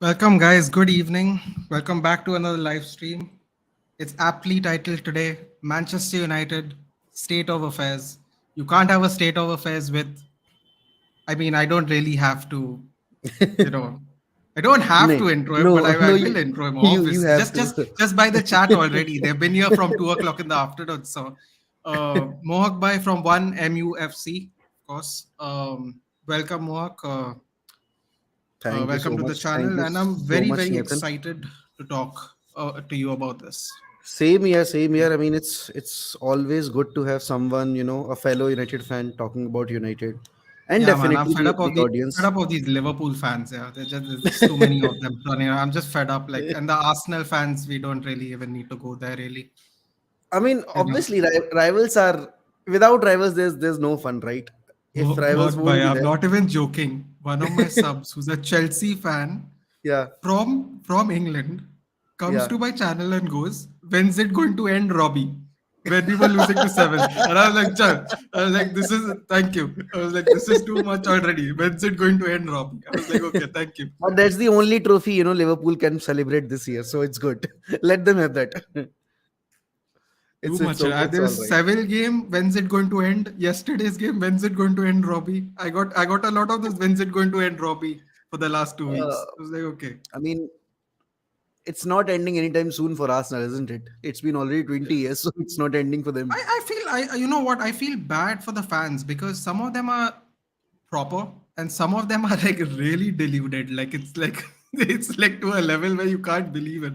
Welcome, guys. Good evening. Welcome back to another live stream. It's aptly titled today Manchester United State of Affairs. You can't have a state of affairs with, I don't really have to, you know, I don't have No, to intro him, but no, I no. will intro him, You obviously. have Just, to. just, just by the chat already. They've been here from 2 o'clock in the afternoon. So, Mohak Bhai from 1 MUFC, of course. Welcome, Mohak. Thank you Welcome so to the much. Thank channel, you and I'm so very, much, very Nathan. excited to talk to you about this. Same here, same here. I mean, it's always good to have someone, a fellow United fan talking about United, and Yeah, man, I'm definitely fed up the of fed audience. up of these Liverpool fans. Yeah, there's too many of them running around. I'm just fed up. Like, and the Arsenal fans, we don't really even need to go there, really. I mean, You know, obviously, rivals are without rivals. There's no fun, right? If rivals Mohak won't bhai, be I'm there, not even joking. One of my subs, who's a Chelsea fan yeah, from England, comes yeah. to my channel and goes, "When's it going to end, Robbie?" When we were losing to seven, and I was like, "Chal," I was like, "This is thank you." I was like, "This is too much already. When's it going to end, Robbie?" I was like, "Okay, thank you." But that's the only trophy Liverpool can celebrate this year, so it's good. Let them have that. Too It's much. it's all There's right. Seville game. When's it going to end? Yesterday's game. When's it going to end, Robbie? I got a lot of this. When's it going to end, Robbie? For the last 2 weeks, Uh, I was like, okay. I mean, it's not ending anytime soon for Arsenal, isn't it? It's been already 20 years, so it's not ending for them. I feel you know what, I feel bad for the fans because some of them are proper and some of them are like really deluded. Like it's like it's like to a level where you can't believe it.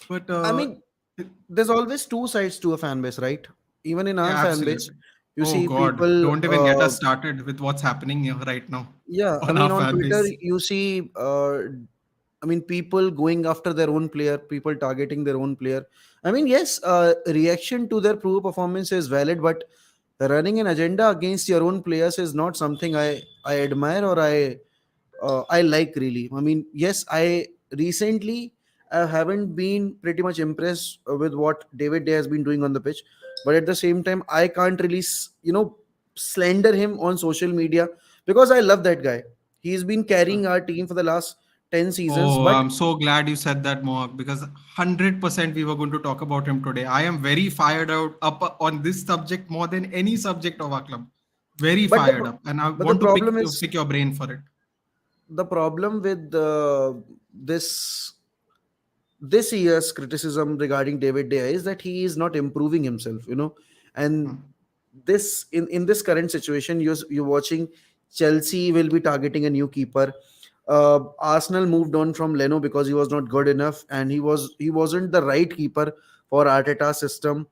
But I mean, it- there's always two sides to a fan base, right? Even in our yeah, fan base, absolutely. you Oh see God, people, don't even get us started with what's happening here right now yeah, I on mean, our on fan Twitter, base. you see, I mean, people going after their own player, people targeting their own player. I mean, yes, reaction to their poor performance is valid, but running an agenda against your own players is not something I admire or I like really. I mean, yes, I recently haven't been pretty much impressed with what David Day has been doing on the pitch, but at the same time, I can't really slender him on social media because I love that guy. He's been carrying our team for the last 10 seasons, Oh, but I'm so glad you said that, Mohak, because 100% we were going to talk about him today. I am very fired out up on this subject more than any subject of our club. Very but the fired up, and I but the want to problem is pick your brain for it. the problem with this year's criticism regarding David De Gea is that he is not improving himself, and Hmm. this in this current situation, you're watching Chelsea will be targeting a new keeper. Arsenal moved on from Leno because he was not good enough, and he wasn't the right keeper for Arteta's system.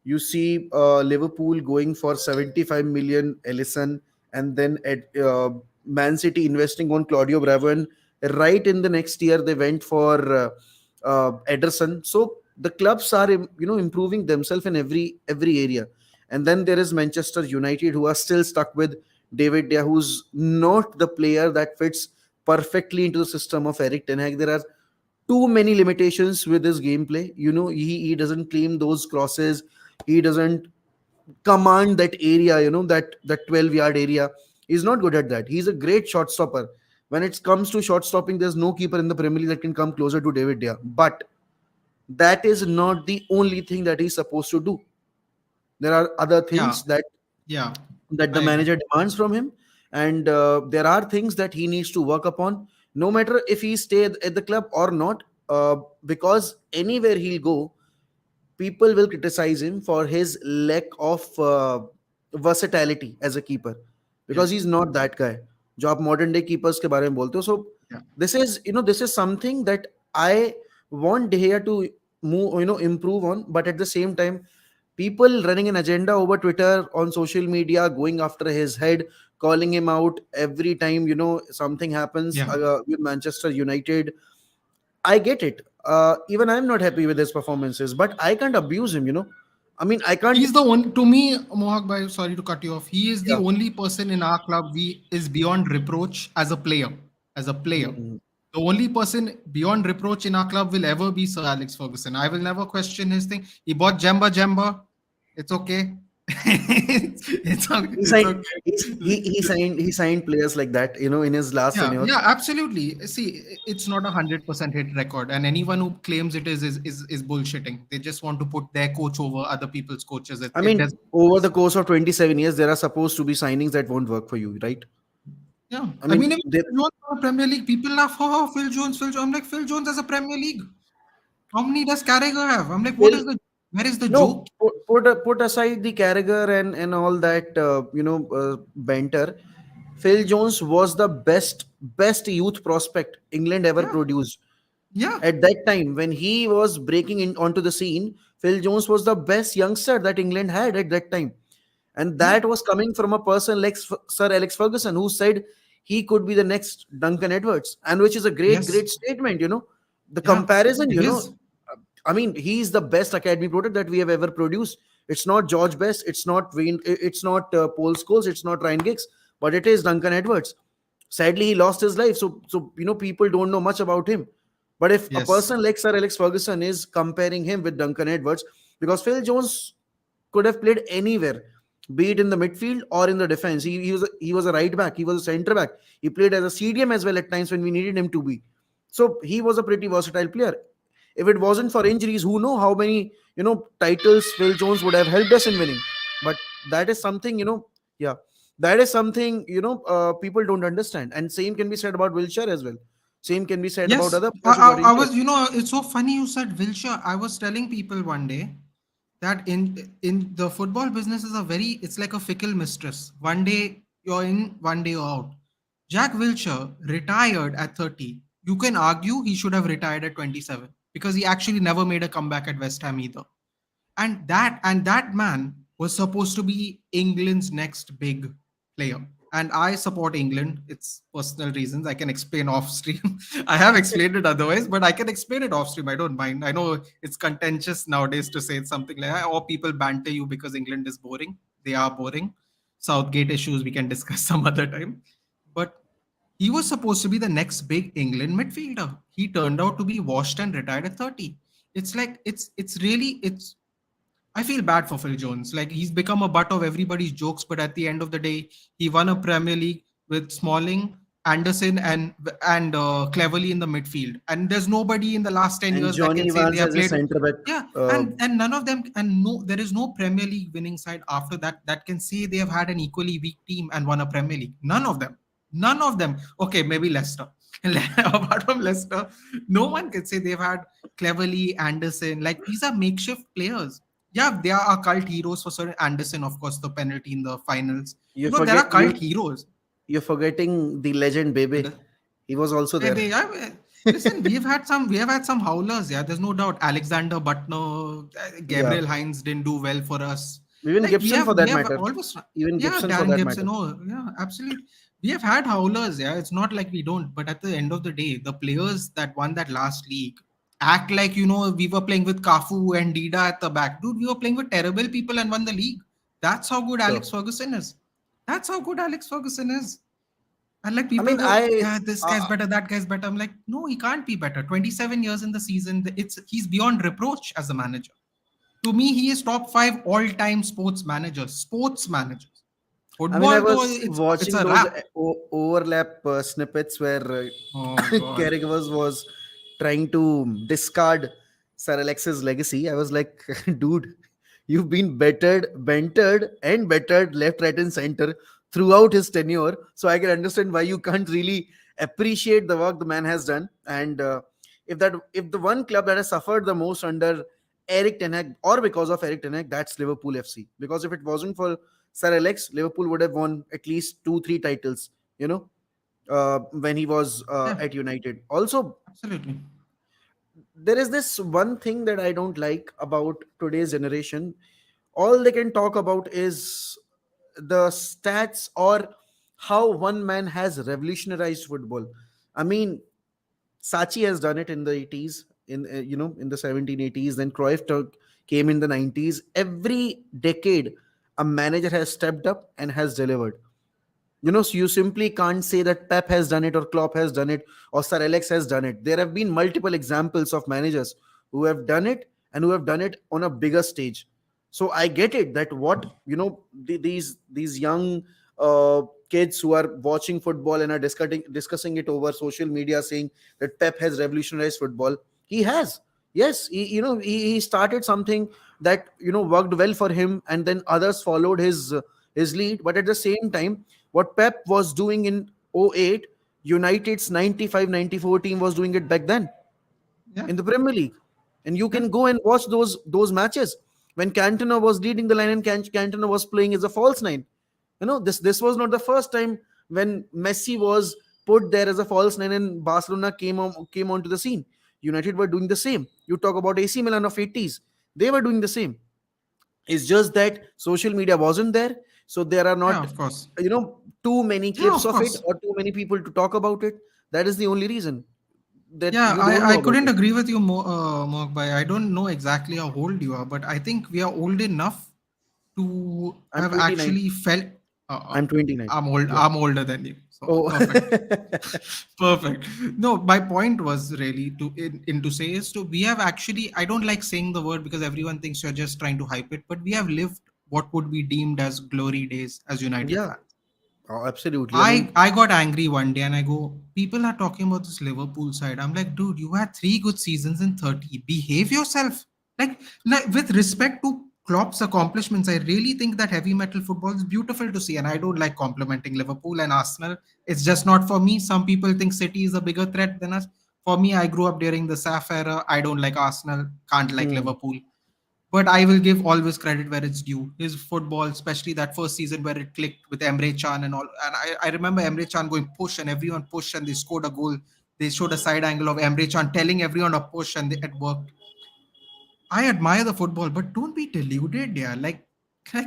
You see Liverpool going for 75 million Ellison, and then at Man City investing on Claudio Bravo, and right in the next year they went for Ederson. So the clubs are improving themselves in every area. And then there is Manchester United, who are still stuck with David De Gea, who's not the player that fits perfectly into the system of Erik Ten Hag. There are too many limitations with his gameplay. He doesn't claim those crosses. He doesn't command that area, that 12-yard area. He's not good at that. He's a great shot stopper. When it comes to shot stopping, there's no keeper in the Premier League that can come closer to David De Gea. But that is not the only thing that he's supposed to do. There are other Yeah, things yeah, that I the agree. manager demands from him, and there are things that he needs to work upon, no matter if he stay at the club or not, because anywhere he'll go, people will criticize him for his lack of versatility as a keeper, because Yes. he's not that guy. जो आप modern day keepers के बारे में बोलते हो, so Yeah. this is something that I want De Gea to move, improve on. But at the same time, people running an agenda over Twitter, on social media, going after his head, calling him out every time something happens Yeah. with Manchester United. I get it. Even I'm not happy with his performances, but I can't abuse him. I mean, I can't. He's the one to me, Mohak bhai, sorry to cut you off. He is the Yeah. only person in our club we is beyond reproach as a player. As a player. Mhm. The only person beyond reproach in our club will ever be Sir Alex Ferguson. I will never question his thing. He bought Jemba. It's okay. He it's signed okay. he signed players like that, in his last Yeah, tenure. yeah, absolutely. See, it's not 100% hit record, and anyone who claims it is bullshitting. They just want to put their coach over other people's coaches. I It mean, doesn't. over the course of 27 years, there are supposed to be signings that won't work for you, right? Yeah, I I mean, mean, even Phil Jones for Premier League, people laugh. Oh, Phil Jones, Phil Jones. I'm like, Phil Jones as a Premier League. How many does Carragher have? I'm like, what Phil, is the where is the no, joke? put aside the Carragher and all that, banter. Phil Jones was the best youth prospect England ever Yeah, produced. yeah, At that time, when he was breaking in onto the scene, Phil Jones was the best youngster that England had at that time. And yeah, that was coming from a person like Sir Alex Ferguson, who said he could be the next Duncan Edwards, and which is a great yes, statement. The yeah. comparison, It is. I mean, he's the best academy product that we have ever produced. It's not George Best, it's not Wayne, it's not Paul Scholes, it's not Ryan Giggs, but it is Duncan Edwards. Sadly, he lost his life, so people don't know much about him. But if a Yes, person like Sir Alex Ferguson is comparing him with Duncan Edwards, because Phil Jones could have played anywhere, be it in the midfield or in the defense. He was a right back, he was a centre back. He played as a CDM as well at times when we needed him to be. So he was a pretty versatile player. If it wasn't for injuries, who know how many titles Phil Jones would have helped us in winning. But that is something, yeah, that is something people don't understand. And same can be said about Wilshire as well. Same can be said about yes. other players who got I injured. was, it's so funny you said Wilshire. I was telling people one day that in the football business is a very it's like a fickle mistress. One day you're in, one day you're out. Jack Wilshere retired at 30. You can argue he should have retired at 27 because he actually never made a comeback at West Ham either. And that man was supposed to be England's next big player. And I support England. It's personal reasons. I can explain off stream. I have explained it otherwise, but I can explain it off stream. I don't mind. I know it's contentious nowadays to say something like that, or people banter you because England is boring. They are boring. Southgate issues we can discuss some other time. But he was supposed to be the next big England midfielder. He turned out to be washed and retired at 30. It's like it's really it's I feel bad for Phil Jones. Like he's become a butt of everybody's jokes, but at the end of the day, he won a Premier League with Smalling, Anderson, and Cleverly in the midfield. And there's nobody in the last 10 And years that Johnny can say they Evans have as a played. centre back. Yeah, Uh, and none of them and no, there is no Premier League winning side after that can say they have had an equally weak team and won a Premier League. None of them. None of them. Okay, maybe Leicester. Apart from Leicester, no one can say they've had Cleverly, Anderson. Like these are makeshift players. Yeah, they are cult heroes for certain. Anderson, of course, the penalty in the finals. you There are forget cult heroes. you're forgetting the legend Bebe. And He was also there. listen, we have had some howlers. Yeah, there's no doubt. Alexander Butner, Yeah. Gabriel Hines didn't do well for us. Even Like Gibson for we that have matter. always, Even yeah, Gibson for Dan that matter. Gibson. Oh, yeah, absolutely. We have had howlers. Yeah, it's not like we don't. But at the end of the day, the players that won that last league act like we were playing with Cafu and Dida at the back. Dude, we were playing with terrible people and won the league. That's how good Sure. Alex Ferguson is. That's how good Alex Ferguson is. And like I people mean, go, yeah, this guy's better, that guy's better. I'm like, no, he can't be better. 27 years in the season, he's beyond reproach as a manager. To me, he is top five all-time sports managers. Sports managers. I Football, though, was it's watching a those wrap. overlap snippets where Oh God. Carrick was trying to discard Sir Alex's legacy. I was like, dude, you've been bantered, and bettered left, right, and center throughout his tenure. So I can understand why you can't really appreciate the work the man has done. And if the one club that has suffered the most under Erik Ten Hag or because of Erik Ten Hag, that's Liverpool FC. Because if it wasn't for Sir Alex, Liverpool would have won at least 2-3 titles. You know, when he was Yeah, at United. Also, absolutely. there is this one thing that I don't like about today's generation. All they can talk about is the stats or how one man has revolutionized football. I mean, Sachi has done it in the 80s, in the 1780s. Then came in the 90s. Every decade, a manager has stepped up and has delivered. So you simply can't say that Pep has done it or Klopp has done it or Sir Alex has done it. There have been multiple examples of managers who have done it and who have done it on a bigger stage. So I get it that what these young kids who are watching football and are discussing it over social media, saying that Pep has revolutionized football. He has. Yes, he started something that worked well for him, and then others followed his lead. But at the same time, what Pep was doing in '08, United's 95-94 team was doing it back then Yeah, in the Premier League, and you yeah, can go and watch those matches when Cantona was leading the line and Cantona was playing as a false nine. This was not the first time when Messi was put there as a false nine and Barcelona came onto the scene. United were doing the same. You talk about AC Milan of '80s, they were doing the same. It's just that social media wasn't there, so there are yeah, not of course. too many Yeah, clips of of it course. or too many people to talk about it. That is the only reason that Yeah, you don't I know about couldn't it. agree with you more, Mohak. I don't know exactly how old you are, but I think we are old enough to I'm have 29. actually felt. Uh, uh, I'm 29. I'm old. Yeah. I'm older than you, so Oh. perfect. Perfect. No, my point was really to say is to we have actually. I don't like saying the word because everyone thinks you're just trying to hype it, but we have lived what would be deemed as glory days as United Yeah. fans. Oh, absolutely. I I mean, I got angry one day and I go, people are talking about this Liverpool side. I'm like, dude, you had three good seasons in 30. Behave yourself. Like with respect to Klopp's accomplishments, I really think that heavy metal football is beautiful to see, and I don't like complimenting Liverpool and Arsenal. It's just not for me. Some people think City is a bigger threat than us. For me, I grew up during the SAF era. I don't like Arsenal. Can't like hmm. Liverpool. But I will give always credit where it's due. His football, especially that first season where it clicked with Emre Can and all. And I remember Emre Can going push and everyone pushed and they scored a goal. They showed a side angle of Emre Can telling everyone to push and it worked. I admire the football, but don't be deluded, yeah. Like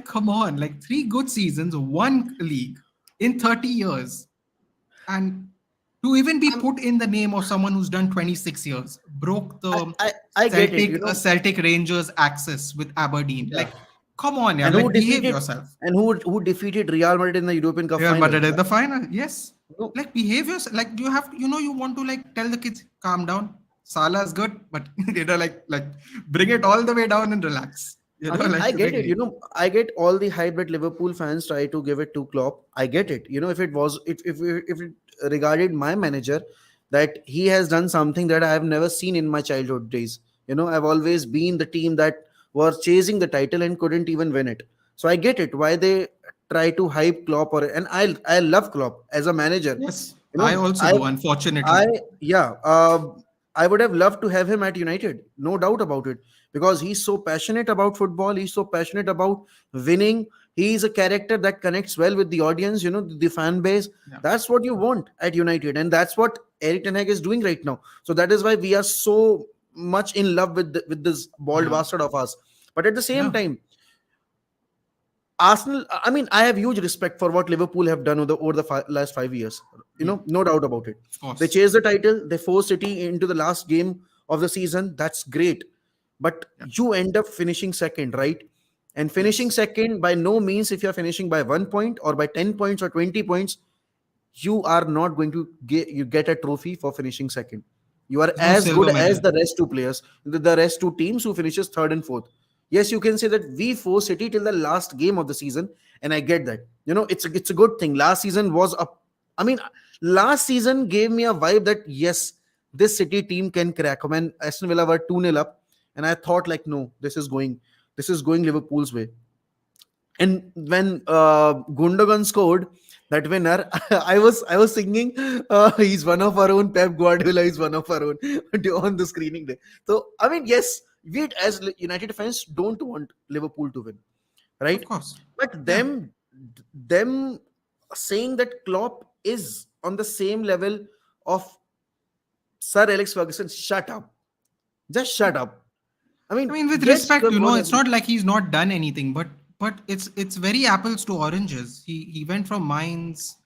come on, like three good seasons, one league in 30 years. And to even be I'm, put in the name of someone who's done 26 years, broke I, the I, I get it, Celtic Rangers access with Aberdeen. yeah. Like, come on, yeah, And like behave yourself. who defeated Real Madrid in the European Cup Real final? Madrid in the final, yes. No, Like behave yourself. Like you have to, you want to like tell the kids, calm down. Salah is good, but like bring it all the way down and relax. I mean, I Like get it. really. I get all the hype that Liverpool fans try to give it to Klopp. I get it. If it was, if it regarded my manager, that he has done something that I have never seen in my childhood days. I've always been the team that was chasing the title and couldn't even win it. So I get it why they try to hype Klopp, and I love Klopp as a manager. Yes. You I know, also I do, I unfortunately. yeah, I would have loved to have him at United, no doubt about it, because he's so passionate about football. He's so passionate about winning. He's a character that connects well with the audience, the fan base. Yeah. That's what you want at United, and that's what Erik Ten Hag is doing right now. So that is why we are so much in love with this bald Yeah. bastard of us. But at the same Yeah. time, Arsenal, I mean, I have huge respect for what Liverpool have done over the last 5 years. Yeah. No doubt about it. Of They course. chased the title, they forced City into the last game of the season. That's great. But Yeah. you end up finishing second, right? And finishing Yes. second, by no means, if you're finishing by 1 point or by 10 points or 20 points, you are not going to get a trophy for finishing second. You are There's no as silver good as medal. the rest two players, the rest two teams who finishes third and fourth. Yes, you can say that we forced City till the last game of the season, and I get that. It's a good thing. Last season was a, I mean, last season gave me a vibe that yes, this City team can crack. When Aston Villa were 2-0 up, and I thought like, no, this is going Liverpool's way. And when Gundogan scored that winner, I was singing, he's one of our own. Pep Guardiola is one of our own on the screening day. So I mean, yes, we as United fans don't want Liverpool to win, Of right? course. But Yeah. them saying that Klopp is on the same level of Sir Alex Ferguson, shut up, just shut up. I I mean, mean, with yes, you respect, have won it's every. not like he's not done anything, but it's very apples to oranges. He went from Mainz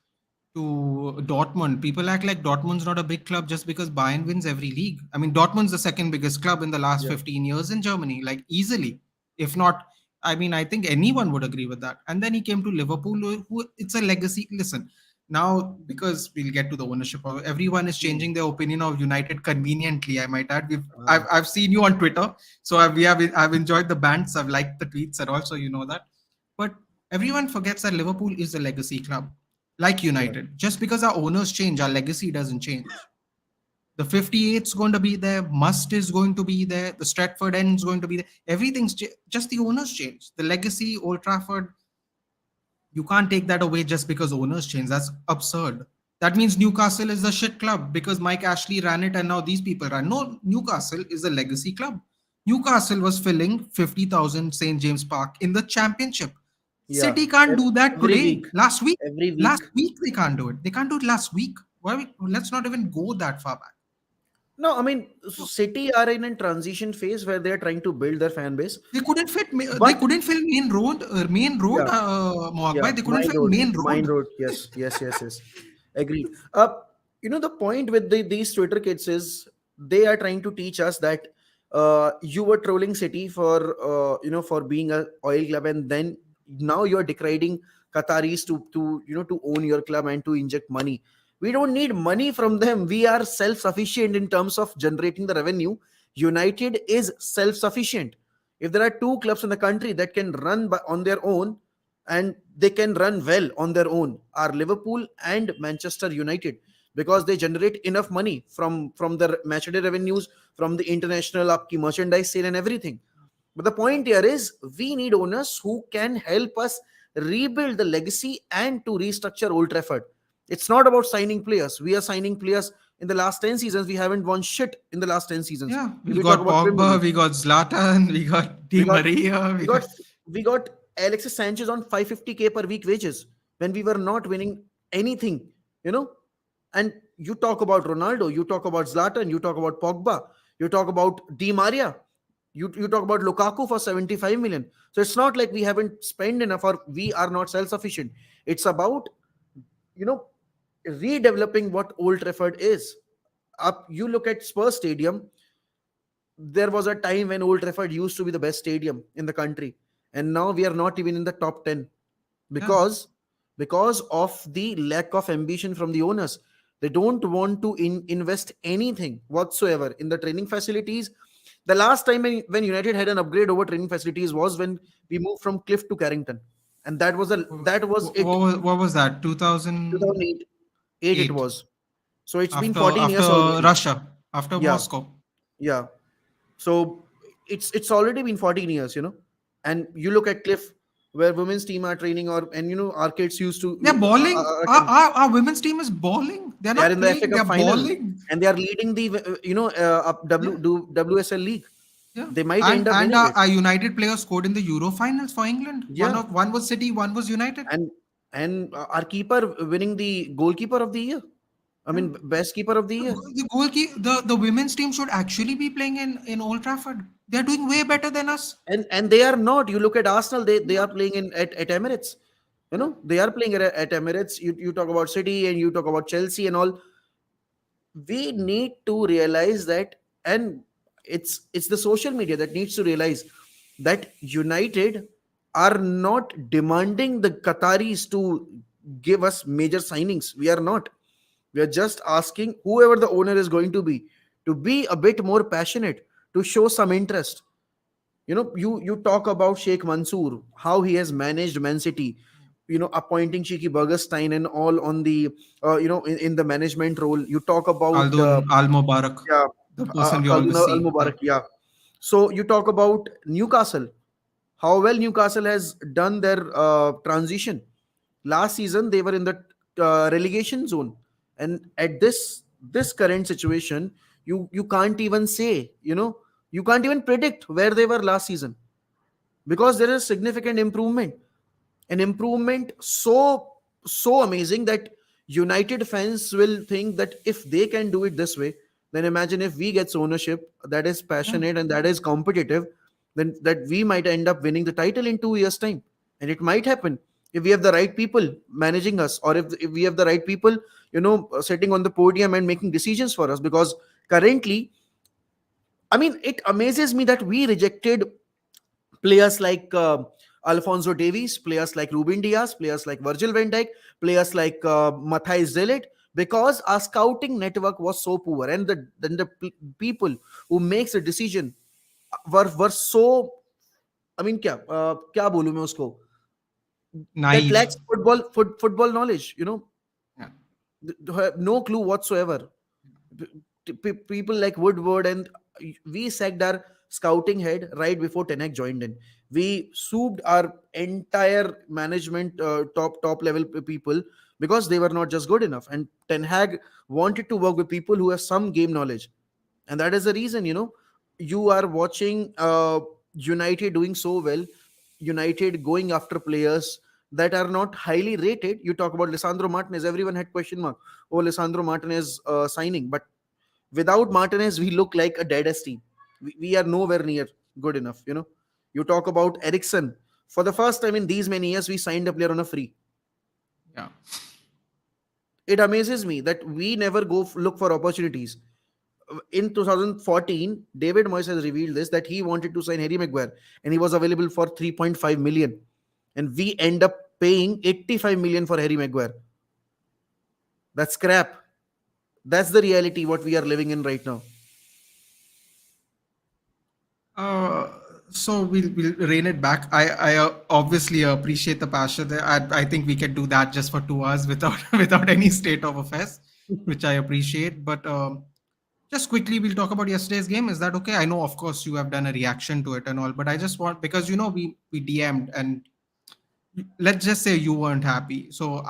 to Dortmund. People act like Dortmund's not a big club just because Bayern wins every league. I mean, Dortmund's the second biggest club in the last Yeah. 15 years in Germany, like easily. If not, I mean, I think anyone would agree with that. And then he came to Liverpool, who it's a legacy. Listen, now, because we'll get to the ownership of everyone is Hmm. changing their opinion of United conveniently. I might add, Ah, I've seen you on Twitter, so I've enjoyed the bants, I've liked the tweets, and also you know that. But everyone forgets that Liverpool is a legacy club, like yeah, United. Just because our owners change, our legacy doesn't change. The 58 is going to be there. Must is going to be there. The Stratford End is going to be there. Just the owners change. The legacy, Old Trafford, you can't take that away just because owners change. That's absurd. That means Newcastle is a shit club because Mike Ashley ran it and now these people run. No, Newcastle is a legacy club. Newcastle was filling 50,000 St. James Park in the championship. yeah. City can't do that Every week, today. Last week. every week. Last week they can't do it. They can't do it last week. Let's not even go that far back. No, I mean, City are in a transition phase where they are trying to build their fan base. They But couldn't fill main road, yeah, Mohak yeah, bhai. They couldn't Mine fill Road, main Mine road. Road. Yes, yes, yes, yes. Agreed. The point with these Twitter kids is they are trying to teach us that you were trolling City for for being a oil club, and then now you are deriding Qataris to own your club and to inject money. We don't need money from them. We are self-sufficient in terms of generating the revenue. United is self-sufficient. If there are two clubs in the country that can run on their own, and they can run well on their own, are Liverpool and Manchester United, because they generate enough money from their matchday revenues, from the international upkeep, merchandise sale, and everything. But the point here is we need owners who can help us rebuild the legacy and to restructure Old Trafford. It's not about signing players. We are signing players. In the last 10 seasons, we haven't won shit in the last 10 seasons. Yeah, If we we talk got about Premier Pogba, League, we got Zlatan, we got we Di got Maria, we we got got we got Alexis Sanchez on 550K per week wages when we were not winning anything, you know. And you talk about Ronaldo, you talk about Zlatan, you talk about Pogba, you talk about Di Maria, you talk about Lukaku for 75 million. So it's not like we haven't spent enough or we are not self-sufficient. It's about, you know, redeveloping what Old Trafford is. Up, you look at Spurs Stadium. There was a time when Old Trafford used to be the best stadium in the country, and now we are not even in the top 10, yeah, because of the lack of ambition from the owners. They don't want to invest anything whatsoever in the training facilities. The last time when United had an upgrade over training facilities was when we moved from Cliff to Carrington, and that was it. what was that? 2008 2008, 8 it was. So it's been after 14 years already. Russia, after Yeah, Moscow. yeah. So it's already been 14 years, and you look at Cliff, where women's team are training, or and our kids used to They're balling. Our women's team is balling. They're they are not in the FA playing. They're Cup final, balling. and they are leading the Yeah, WSL league. yeah. They might And end up and winning our, it. our United players scored in the Euro finals for England. Yeah, One was City, one was United. and our keeper winning the goalkeeper of the year. I Yeah. mean, best keeper of the year. The women's team should actually be playing in Old Trafford. They're doing way better than us. And they are not. You look at Arsenal; they are playing at Emirates. Yeah. They are playing at Emirates. You talk about City and you talk about Chelsea and all. We need to realize that, and it's the social media that needs to realize that United are not demanding the Qataris to give us major signings. We are not. We are just asking whoever the owner is going to be a bit more passionate, to show some interest. You talk about Sheikh Mansour, how he has managed Man City, appointing Cheeky Burgerstein and all on the in the management role. You talk about Khaldun Al Mubarak, yeah, the person we Khaldun always Al see. Yeah. Mubarak, yeah. So you talk about Newcastle, how well Newcastle has done their transition. Last season they were in the relegation zone, and at this current situation, you can't even say, you can't even predict where they were last season, because there is significant improvement, an improvement so amazing that United fans will think that if they can do it this way, then imagine if we get ownership that is Yeah. passionate and that is competitive, then that we might end up winning the title in 2 years time. And it might happen if we have the right people managing us, or if we have the right people sitting on the podium and making decisions for us. Because currently, I mean, it amazes me that we rejected players like Alfonso Davies, players like Ruben Diaz, players like Virgil van Dijk, players like Matthijs de Ligt, because our scouting network was so poor, and the people who makes a decision were so, I mean, क्या बोलूं मैं उसको, that Naive. lacks football knowledge, Yeah. have no clue whatsoever. People like Woodward, and we sacked our scouting head right before Ten Hag joined in. We souped our entire management, top level people, because they were not just good enough. And Ten Hag wanted to work with people who have some game knowledge, and that is the reason, you are watching United doing so well. United going after players that are not highly rated. You talk about Lisandro Martinez, everyone had question mark. Oh, Lisandro Martinez signing, but without Martinez, we look like a dead team. We are nowhere near good enough. You talk about Ericsson. For the first time in these many years, we signed a player on a free. Yeah. It amazes me that we never go look for opportunities. In 2014, David Moyes has revealed this, that he wanted to sign Harry Maguire, and he was available for 3.5 million, and we end up paying 85 million for Harry Maguire. That's crap. That's the reality what we are living in right now. Uh, so we'll rein it back. I obviously appreciate the passion there. I think we can do that just for 2 hours without without any state of affairs, which I appreciate. But just quickly, we'll talk about yesterday's game. Is that okay? I know, of course, you have done a reaction to it and all, but I just want, because we DM'd, and let's just say you weren't happy. So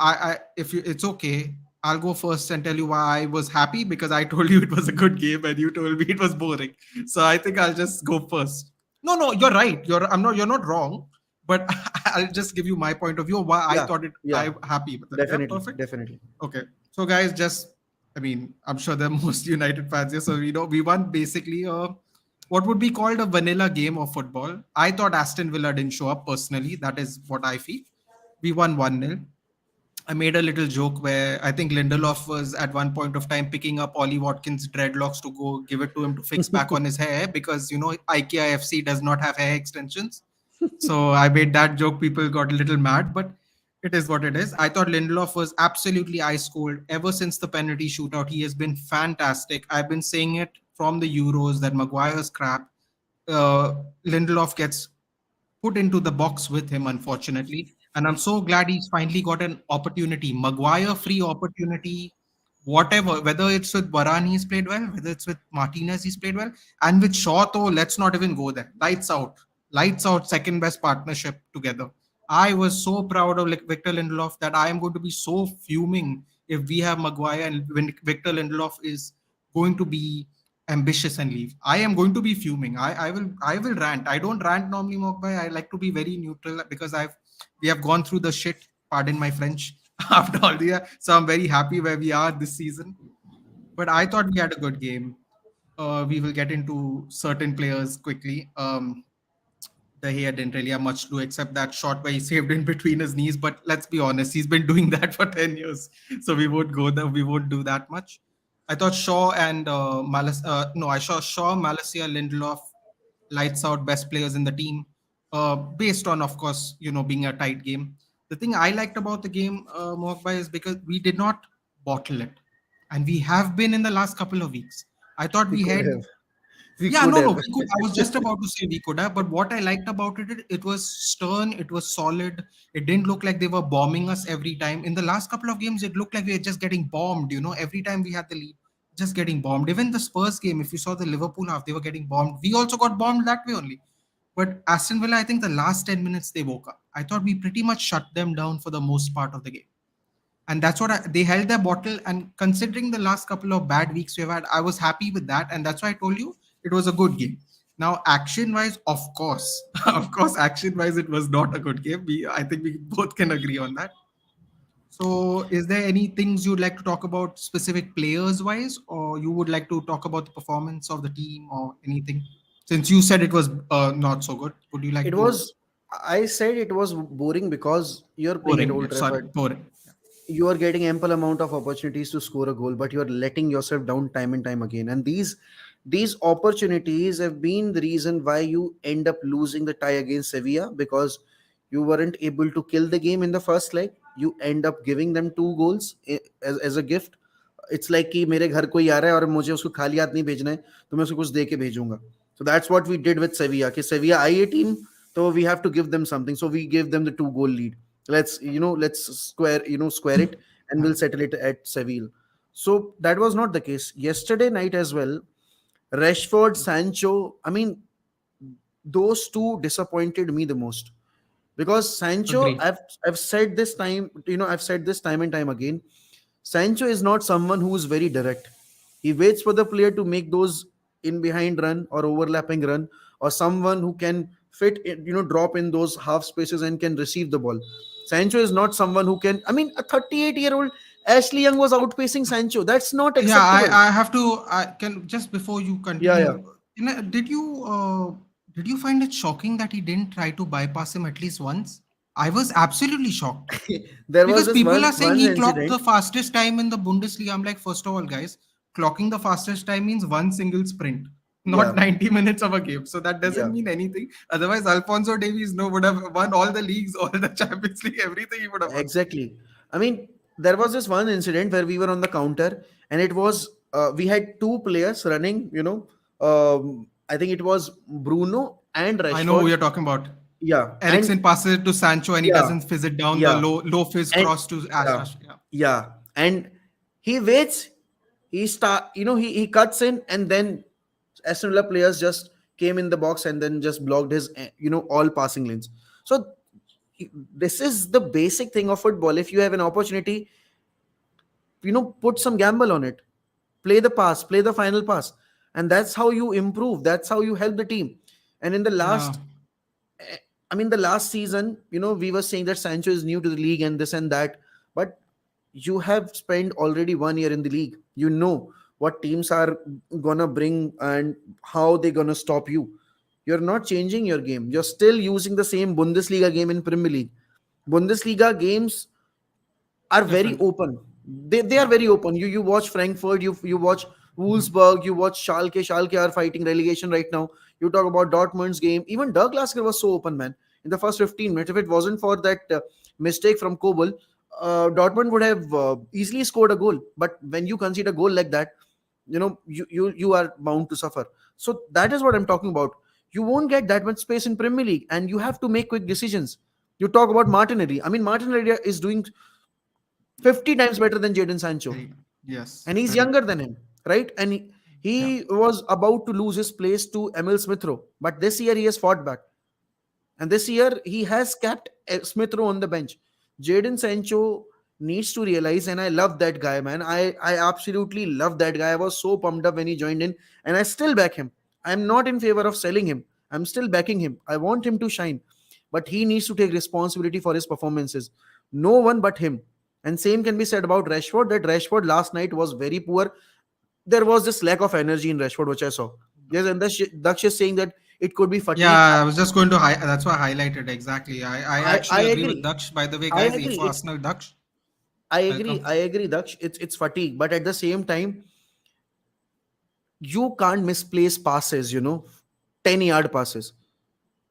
if you, it's okay. I'll go first and tell you why I was happy, because I told you it was a good game and you told me it was boring. So I think I'll just go first. No, no, you're right. You're not wrong. But I'll just give you my point of view why I Yeah, thought it. yeah, I'm happy with it. Yeah, definitely, perfect. definitely. Okay. So guys, just, I mean, I'm sure they're most United fans here. So we won basically what would be called a vanilla game of football. I thought Aston Villa didn't show up personally. That is what I feel. We won 1-0. I made a little joke where I think Lindelof was at one point of time picking up Ollie Watkins' dreadlocks to go give it to him to fix back on his hair, because IKEA FC does not have hair extensions. So I made that joke. People got a little mad, but it is what it is. I thought Lindelof was absolutely ice cold ever since the penalty shootout. He has been fantastic. I've been saying it from the Euros that Maguire's crap. Uh, Lindelof gets put into the box with him, unfortunately. And I'm so glad he's finally got an opportunity, Maguire free opportunity, whatever, whether it's with Varane, he's played well, whether it's with Martinez, he's played well. And with Shaw, though, let's not even go there. Lights out, second best partnership together. I was so proud of Victor Lindelof that I am going to be so fuming if we have Maguire and when Victor Lindelof is going to be ambitious and leave. I am going to be fuming. I will rant. I don't rant normally, Mokbai. I like to be very neutral because we have gone through the shit. Pardon my French. After all the year, so I'm very happy where we are this season. But I thought we had a good game. We will get into certain players quickly. The Gea didn't really have much to do except that shot where he saved in between his knees. But let's be honest, he's been doing that for 10 years. So we won't go there. We won't do that much. I thought Shaw and no, I saw Shaw, Malacia, Lindelof, lights out, best players in the team. Based on, of course, being a tight game. The thing I liked about the game, Mokbai, is because we did not bottle it. And we have been in the last couple of weeks. I thought We we could had. have. We Yeah, could no, have. we could. I was just about to say we could have, but what I liked about it was stern, it was solid. It didn't look like they were bombing us every time. In the last couple of games, it looked like we were just getting bombed, every time we had the lead, just getting bombed. Even the Spurs game, if you saw the Liverpool half, they were getting bombed. We also got bombed that way only. But Aston Villa, I think the last 10 minutes they woke up. I thought we pretty much shut them down for the most part of the game. And that's what they held their bottle. And considering the last couple of bad weeks we've had, I was happy with that. And that's why I told you it was a good game. Now, action wise, of course, of course, action wise, it was not a good game. I think we both can agree on that. So, is there any things you'd like to talk about specific players wise, or you would like to talk about the performance of the team or anything? Since you said it was not so good, would you It like to? was, I said it was boring because you're playing at Boring. Old Sorry, Trafford. boring. You are getting ample amount of opportunities to score a goal, but you are letting yourself down time and time again. And these opportunities have been the reason why you end up losing the tie against Sevilla, because You weren't able to kill the game in the first leg. You end up giving them 2 goals as a gift. It's like कि मेरे घर कोई आ रहा है और मुझे उसको खाली हाथ नहीं भेजना है, तो मैं उसको कुछ दे के भेजूंगा. So that's what we did with Sevilla. कि Sevilla I a team, so we have to give them something. So we gave them the 2 goal lead. Let's square it, and we'll settle it at Seville. So that was not the case yesterday night as well. Rashford, Sancho, I mean, those two disappointed me the most, because Sancho, Agree. I've said this time, I've said this time and time again. Sancho is not someone who is very direct. He waits for the player to make those in behind run or overlapping run, or someone who can drop in those half spaces and can receive the ball. Sancho is not someone who can. I mean, a 38-year-old Ashley Young was outpacing Sancho. That's not Yeah, acceptable. I have to. I can just before you Yeah, yeah. continue. Did you find it shocking that he didn't try to bypass him at least once? I was absolutely shocked There was because this people one are saying one he clocked incident. the fastest time in the Bundesliga. I'm like, first of all, guys, clocking the fastest time means one single sprint, not Yeah, 90 minutes of a game. So that doesn't yeah. mean anything. Otherwise, Alfonso Davies would have won all the leagues, all the Champions League, everything he would have won. Exactly. I mean, there was this one incident where we were on the counter, and it was we had 2 players running. I think it was Bruno and I know who Rashford. you're talking about. Yeah, and Ericsson passes it to Sancho and he yeah, doesn't fizz it down the yeah, low fizz and cross to yeah, Ash. Yeah. yeah, and he waits. He start. He cuts in, and then Aston Villa players just came in the box and then just blocked his all passing lanes. So this is the basic thing of football. If you have an opportunity, put some gamble on it, play the pass, play the final pass, and that's how you improve, that's how you help the team. And in the Yeah. last I mean, the last season, we were saying that Sancho is new to the league and this and that, but you have spent already 1 year in the league. You know what teams are gonna bring and how they're gonna stop you. You're not changing your game, you're still using the same Bundesliga game in Premier League. Bundesliga games are very Different. open. They are Yeah. very open. You watch Frankfurt, you watch Wolfsburg, you watch Schalke. Schalke are fighting relegation right now. You talk about Dortmund's game. Even Dirk Lasker was so open, man. In the first 15 minutes, if it wasn't for that mistake from Kobel, Dortmund would have easily scored a goal. But when you concede a goal like that, you are bound to suffer. So that is what I'm talking about. You won't get that much space in Premier League, and you have to make quick decisions. You talk about Martinelli. I mean, Martinelli is doing 50 times better than Jadon Sancho, Very- Yes. and he's Very. younger than him, right? And Yeah. he was about to lose his place to Emil Smith Rowe, but this year he has fought back, and this year he has kept Smith Rowe on the bench. Jadon Sancho needs to realize, and I love that guy, man. I absolutely love that guy. I was so pumped up when he joined in, and I still back him. I'm not in favor of selling him. I'm still backing him. I want him to shine, but he needs to take responsibility for his performances. No one but him. And same can be said about Rashford. That Rashford last night was very poor. There was this lack of energy in Rashford, which I saw. Yes, and Daksh is saying that it could be Yeah, fatigue. I was just going to that's why I highlighted exactly. I I actually agree with agree. Daksh. By the way, I guys, A agree. for Arsenal Daksh. I agree. Welcome. I agree, Daksh. It's fatigue, but at the same time, you can't misplace passes. 10-yard passes.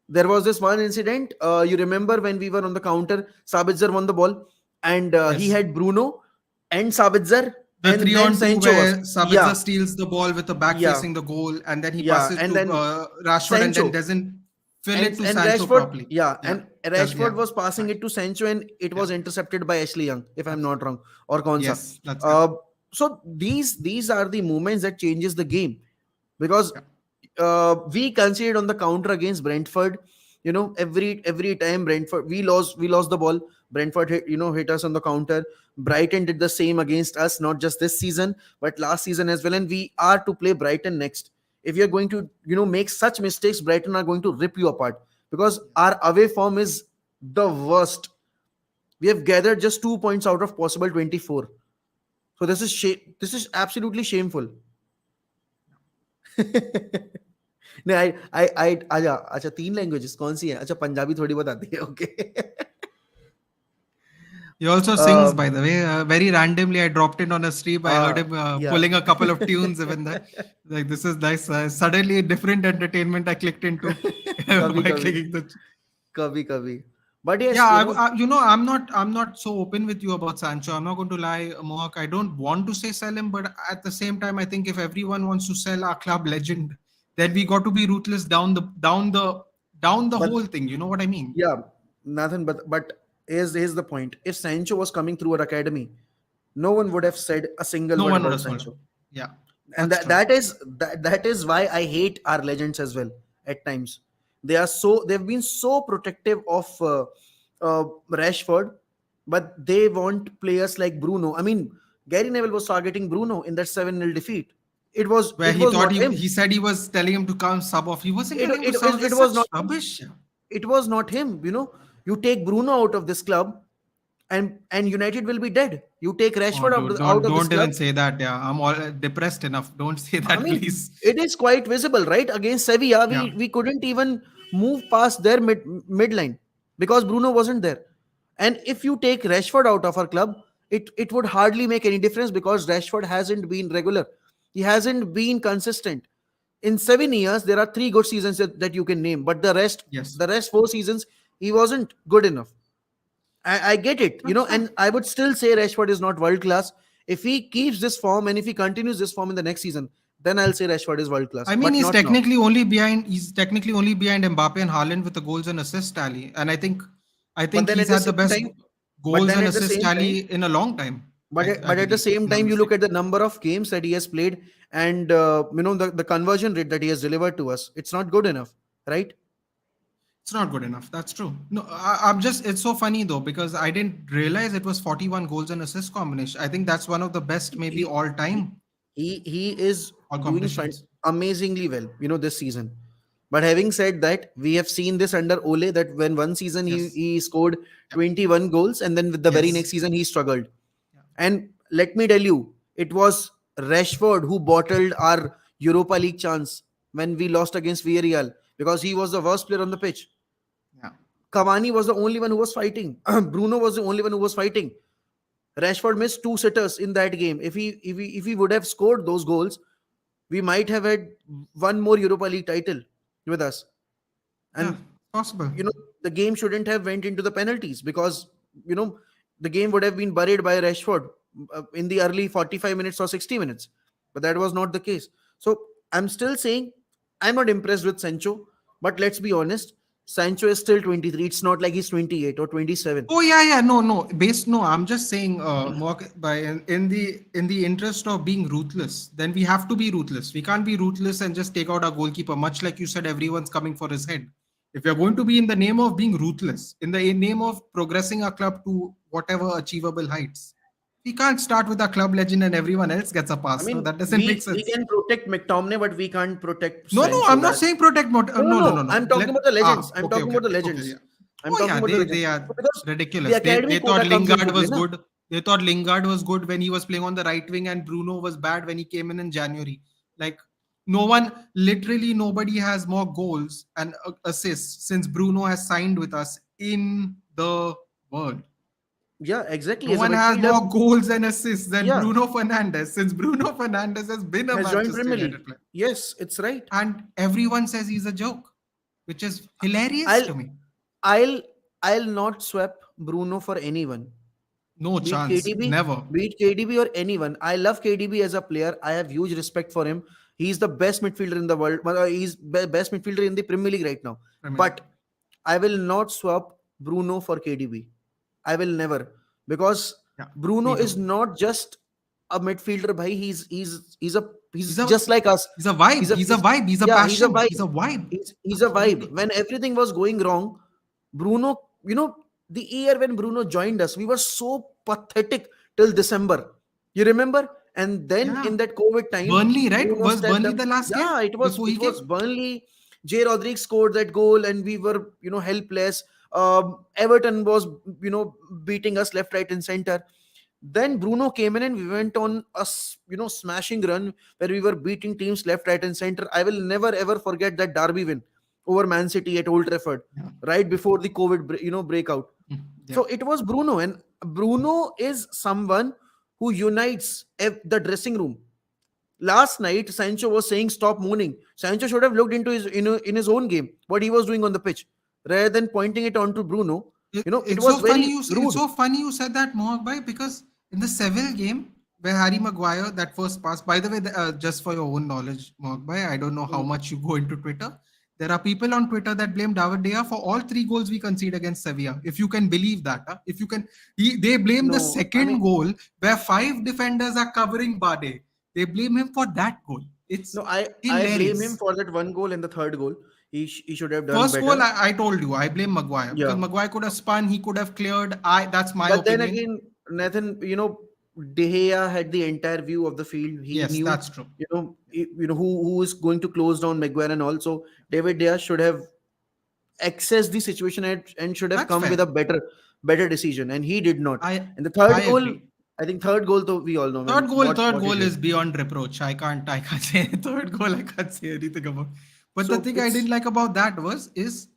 There was this one incident. You remember when we were on the counter, Sabitzer won the ball, and he Yes. had Bruno and Sabitzer, The and three then on two Sancho was. where Sabitzer Yeah, steals the ball with the back yeah, facing the goal and then he yeah, passes and to then Rashford and then Sancho. doesn't fill and it to and Sancho Rashford, properly. yeah, Yeah. and That's Rashford yeah. was passing Right. it to Sancho, and it Yeah. was intercepted by Ashley Young, if I'm That's not wrong, or Konsa. yes. That's correct. Uh, so these are the moments that changes the game, because Yeah. we conceded on the counter against Brentford. Every time Brentford we lost the ball. Brentford hit us on the counter. Brighton did the same against us, not just this season but last season as well. And we are to play Brighton next. If you're going to make such mistakes, Brighton are going to rip you apart, because our away form is the worst. We have gathered just 2 points out of possible 24. So this is absolutely shameful. नहीं आई अच्छा अच्छा 3 languages कौन सी है? अच्छा पंजाबी थोड़ी बहुत आती है. Okay. He also sings, by the way. Very randomly, I dropped in on a stream. I heard him Yeah. pulling a couple of tunes even there. Like, this is nice. Suddenly, different entertainment I clicked into कभी by कभी clicking the. कभी कभी But Yeah, yes, I'm not so open with you about Sancho. I'm not going to lie, Mohawk. I don't want to say sell him, but at the same time, I think if everyone wants to sell our club legend, then we got to be ruthless down the but whole thing. You know what I mean? yeah, Nathan. But here's the point. If Sancho was coming through our academy, no one would have said a single No word one would about have sold him. Sancho. Yeah, And that's true. that is why I hate our legends as well. At times they've been so protective of Rashford, but they want players like Bruno. I mean, Gary Neville was targeting Bruno in that 7-0 defeat. it was Where it he was thought not him. he said he was telling him to come sub off. He wasn't telling him to sub off. It That's was such not him. rubbish. It was not him. You take Bruno out of this club, and United will be dead. You take Oh, Rashford dude, out don't of this don't club. even say that. Yeah, I'm all depressed enough. Don't say I that, mean, please. it is quite visible, right? Against Sevilla, Yeah. we couldn't even move past their midline because Bruno wasn't there. And if you take Rashford out of our club, it would hardly make any difference because Rashford hasn't been regular. He hasn't been consistent. In 7 years, there are three good seasons that you can name, but Yes. the rest 4 seasons, he wasn't good enough. I get it, That's fair. and I would still say Rashford is not world class. If he keeps this form and if he continues this form in the next season, then I'll say Rashford is world class, I mean, but he's not now. technically only behind. He's technically only behind Mbappe and Haaland with the goals and assist tally. And I But think then he's at the had the same best time, but goals then and at the assist same time, tally in a long time. I but at the believe, if same I'm not time, you look mistaken. at the number of games that he has played and the conversion rate that he has delivered to us. It's not good enough, right? It's not good enough. That's true. No, I'm just. It's so funny though because I didn't realize it was 41 goals and assist combination. I think that's one of the best, maybe He all he time, he is all doing competitions. amazingly well, this season. But having said that, we have seen this under Ole that when one season Yes. he scored Yep. 21 goals and then with the very next Yes. season he struggled. Yeah. And let me tell you, it was Rashford who bottled our Europa League chance when we lost against Villarreal because he was the worst player on the pitch. Yeah. Cavani was the only one who was fighting. Bruno was the only one who was fighting. Rashford missed two sitters in that game. If he would have scored those goals, we might have had one more Europa League title with us. Yeah. And Possible. you know the game shouldn't have went into the penalties because you know the game would have been buried by Rashford in the early 45 minutes or 60 minutes, but that was not the case. So I'm still saying I'm not impressed with Sancho, but let's be honest, Sancho is still 23. It's not like he's 28 or 27. Oh yeah, yeah. No, no. No. I'm just saying, by in the interest of being ruthless, then we have to be ruthless. We can't be ruthless and just take out our goalkeeper. Much like you said, everyone's coming for his head. If we are going to be in the name of being ruthless, in the name of progressing our club to whatever achievable heights, we can't start with our club legend and everyone else gets a I pass. No, mean, that doesn't make we sense. can protect McTominay, but we can't protect No, no, Sancho. I'm not That saying protect. No, no, No, no, no, no. no. I'm talking about the legends. I'm Okay, talking okay, about the okay, okay. Yeah. legends. I'm Oh talking yeah, about the they legends. are Because the ridiculous. They academy they thought quota comes into Lingard play, was na? good. They thought Lingard was good when he was playing on the right wing, and Bruno was bad when he came in January. Like no one, literally nobody has more goals and assists since Bruno has signed with us in the world. Yeah, No exactly. As a one has midfielder, more goals and assists than yeah, Bruno Fernandes since Bruno Fernandes has been a has joined Manchester Premier League. United player. Yes, it's right. And everyone says he's a joke, which is hilarious I'll to me. I'll I'll not swap Bruno for anyone. No Be it chance, KDB, never. be it KDB or anyone. I love KDB as a player. I have huge respect for him. He's the best midfielder in the world. He's best midfielder in the Premier League right now. Premier League. But I will not swap Bruno for KDB. I will never because Yeah, Bruno me is too. not just a midfielder. Bhai, He's he's a just like us. he's a vibe. He's a He's vibe. He's a yeah, he's a passion. vibe. He's a vibe. He's a vibe. Absolutely. When everything was going wrong, Bruno, the year when Bruno joined us, we were so pathetic till December. You remember? And then Yeah. in that COVID time, Burnley, right? Bruno Was stepped Burnley up. the last game Yeah, before he it came? was Burnley. Jay Rodriguez scored that goal, and we were helpless. Everton was beating us left, right, and center. Then Bruno came in and we went on a smashing run where we were beating teams left, right, and center. I will never ever forget that derby win over Man City at Old Trafford Yeah. right before the COVID breakout. Mm, yeah. So it was Bruno, and Bruno is someone who unites the dressing room. Last night, Sancho was saying, "Stop moaning." Sancho should have looked into his in his own game, what he was doing on the pitch, rather than pointing it on to Bruno. It It's was so funny very it's rude. so funny you said that, Mohak bhai, because in the Seville game where Harry Maguire that first pass. By the way, just for your own knowledge, Mohak bhai, I don't know how Mm. much you go into Twitter. There are people on Twitter that blame David De Gea for all three goals we concede against Sevilla. If you can believe that, huh? If you can, they blame the No, I second mean, goal where five defenders are covering Bade. They blame him for that goal. It's no, I blame him hilarious. for that one goal and the third goal. He should have done First goal, better. I told you, I blame Maguire because Yeah. Maguire could have spun, he could have cleared. That's my But then opinion. again, Nathan, De Gea had the entire view of the field. He Yes, knew, that's true. who is going to close down Maguire, and also David De Gea should have accessed the situation and should have That's come with fair. a better decision, and he did not. I And the I third goal, agree. I think third goal, though we all know, man, Third what he goal did. is beyond reproach. I can't say third goal. I can't say anything about. But the So thing I didn't it's like about that was is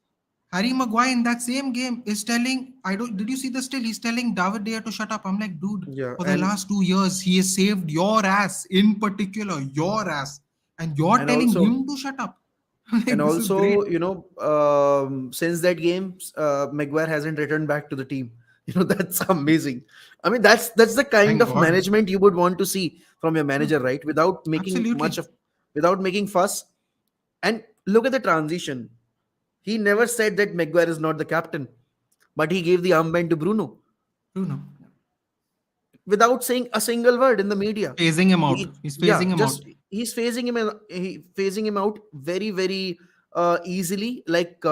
Harry Maguire in that same game is telling I don't did you see the still? He's telling David Dea to shut up. I'm like, dude, yeah, for the last 2 years, he has saved your ass, in particular, your ass, and you're and telling also him to shut up. I'm and like, this is also great. since that game, Maguire hasn't returned back to the team. That's amazing. I mean, that's the kind Thank of God. management you would want to see from your Hmm, manager, right? absolutely. Without making fuss. And look at the transition. He never said that Maguire is not the captain, but he gave the armband to Bruno Bruno. without saying a single word in the media. Phasing him out. He, He's yeah, phasing him out. just he's phasing him out very, very easily. Like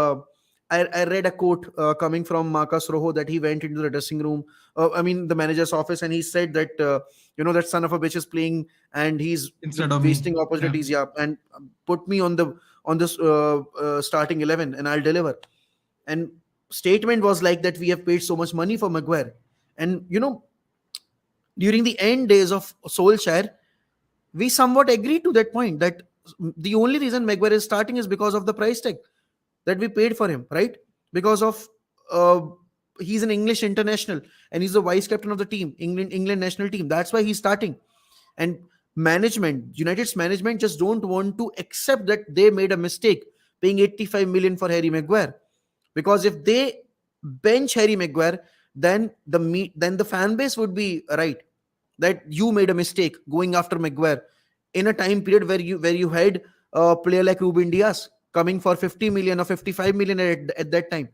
I read a quote coming from Marcus Rojo that he went into the dressing room. I mean, the manager's office, and he said that that son of a bitch is playing and he's Instead of me. wasting Yeah. opportunities. Yeah, and put me on this starting 11, and I'll deliver. And statement was like that: we have paid so much money for Maguire, and during the end days of Solskjaer, we somewhat agree to that point that the only reason Maguire is starting is because of the price tag that we paid for him, right? Because of uh, he's an English international and he's the vice captain of the team, England national team. That's why he's starting. And United's management just don't want to accept that they made a mistake paying 85 million for Harry Maguire. Because if they bench Harry Maguire, then the fan base would be right that you made a mistake going after Maguire in a time period where you had a player like Ruben Diaz coming for 50 million or 55 million at that time,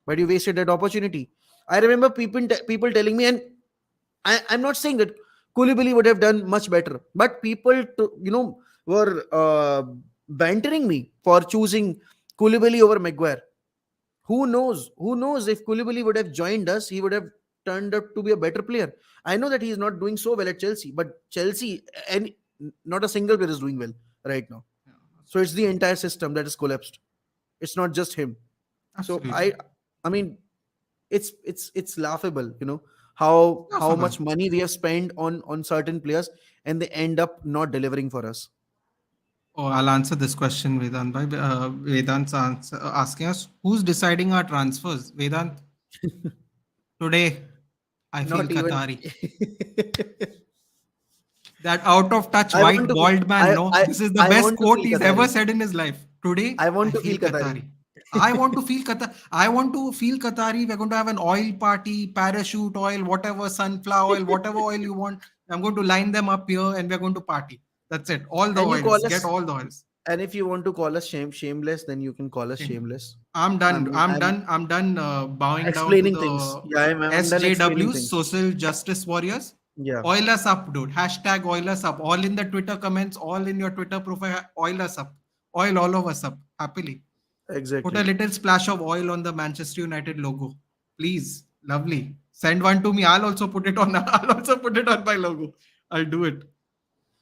but you wasted that opportunity. I remember people telling me, and I'm not saying that Koulibaly would have done much better, but people were bantering me for choosing Koulibaly over Maguire. Who knows if Koulibaly would have joined us, he would have turned out to be a better player. I know that he is not doing so well at Chelsea, but Chelsea, and not a single player is doing well right now. Yeah, So it's the entire system that is collapsed. It's not just him. So absolutely. I mean, it's laughable, how Laughable. much money we have spent on certain players, and they end up not delivering for us. Oh, I'll answer this question, Vedant. Vedant's asking us who's deciding our transfers. Vedant, today I feel Not even. Qatari. That out of touch I want white to feel. bald man. I No, I this is the I best want to quote feel he's Qatari. ever said in his life. Today I I want to feel feel Qatari. Qatari. I want to feel Qatar. I want to feel Qatari. We're going to have an oil party, parachute oil, whatever, sunflower oil, whatever oil you want. I'm going to line them up here and we're going to party. That's it. All the And you oils. call Get us, all the oils. and if you want to call us shameless, then you can call us Shame. shameless. I'm done. I'm I'm I'm done. I'm done bowing down to explaining things. the Yeah, I'm done explaining SJWs, things. social justice warriors. Yeah, Oil us up, dude. Hashtag oil us up. All in the Twitter comments, all in your Twitter profile. Oil us up. Oil all of us up. Happily. Put a exactly. little splash of oil on the Manchester United logo. Please. Lovely. Send one to me. I'll also put it on. I'll also put it on my logo. I'll do it.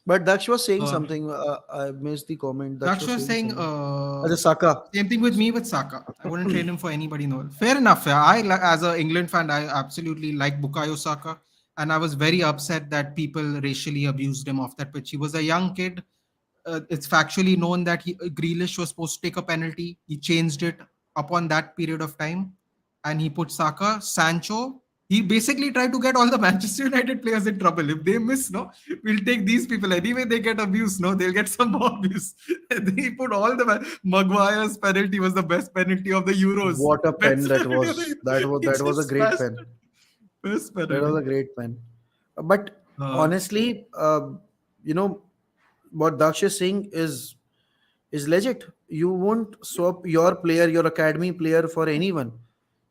But Daksh was saying Uh, something. I missed the comment. Daksh Daksh was was saying saying, something. As a Saka. same thing with me with Saka. I wouldn't trade him for anybody. No, fair enough. Yeah. As a England fan, I absolutely like Bukayo Saka, and I was very upset that people racially abused him off that pitch. He was a young kid. It's factually known that Grealish was supposed to take a penalty. He changed it upon that period of time, and he put Saka, Sancho. He basically tried to get all the Manchester United players in trouble. If they miss, no, we'll take these people. Anyway, they get abuse, no, they'll get some more abuse. And he put all the Maguire's penalty was the best penalty of the Euros. What a pen Best that penalty of the was. He That was a just great smashed pen. it. Best That was penalty. a great pen. But Uh, honestly, you know what Daksh is saying is legit. You won't swap your player, your academy player, for anyone.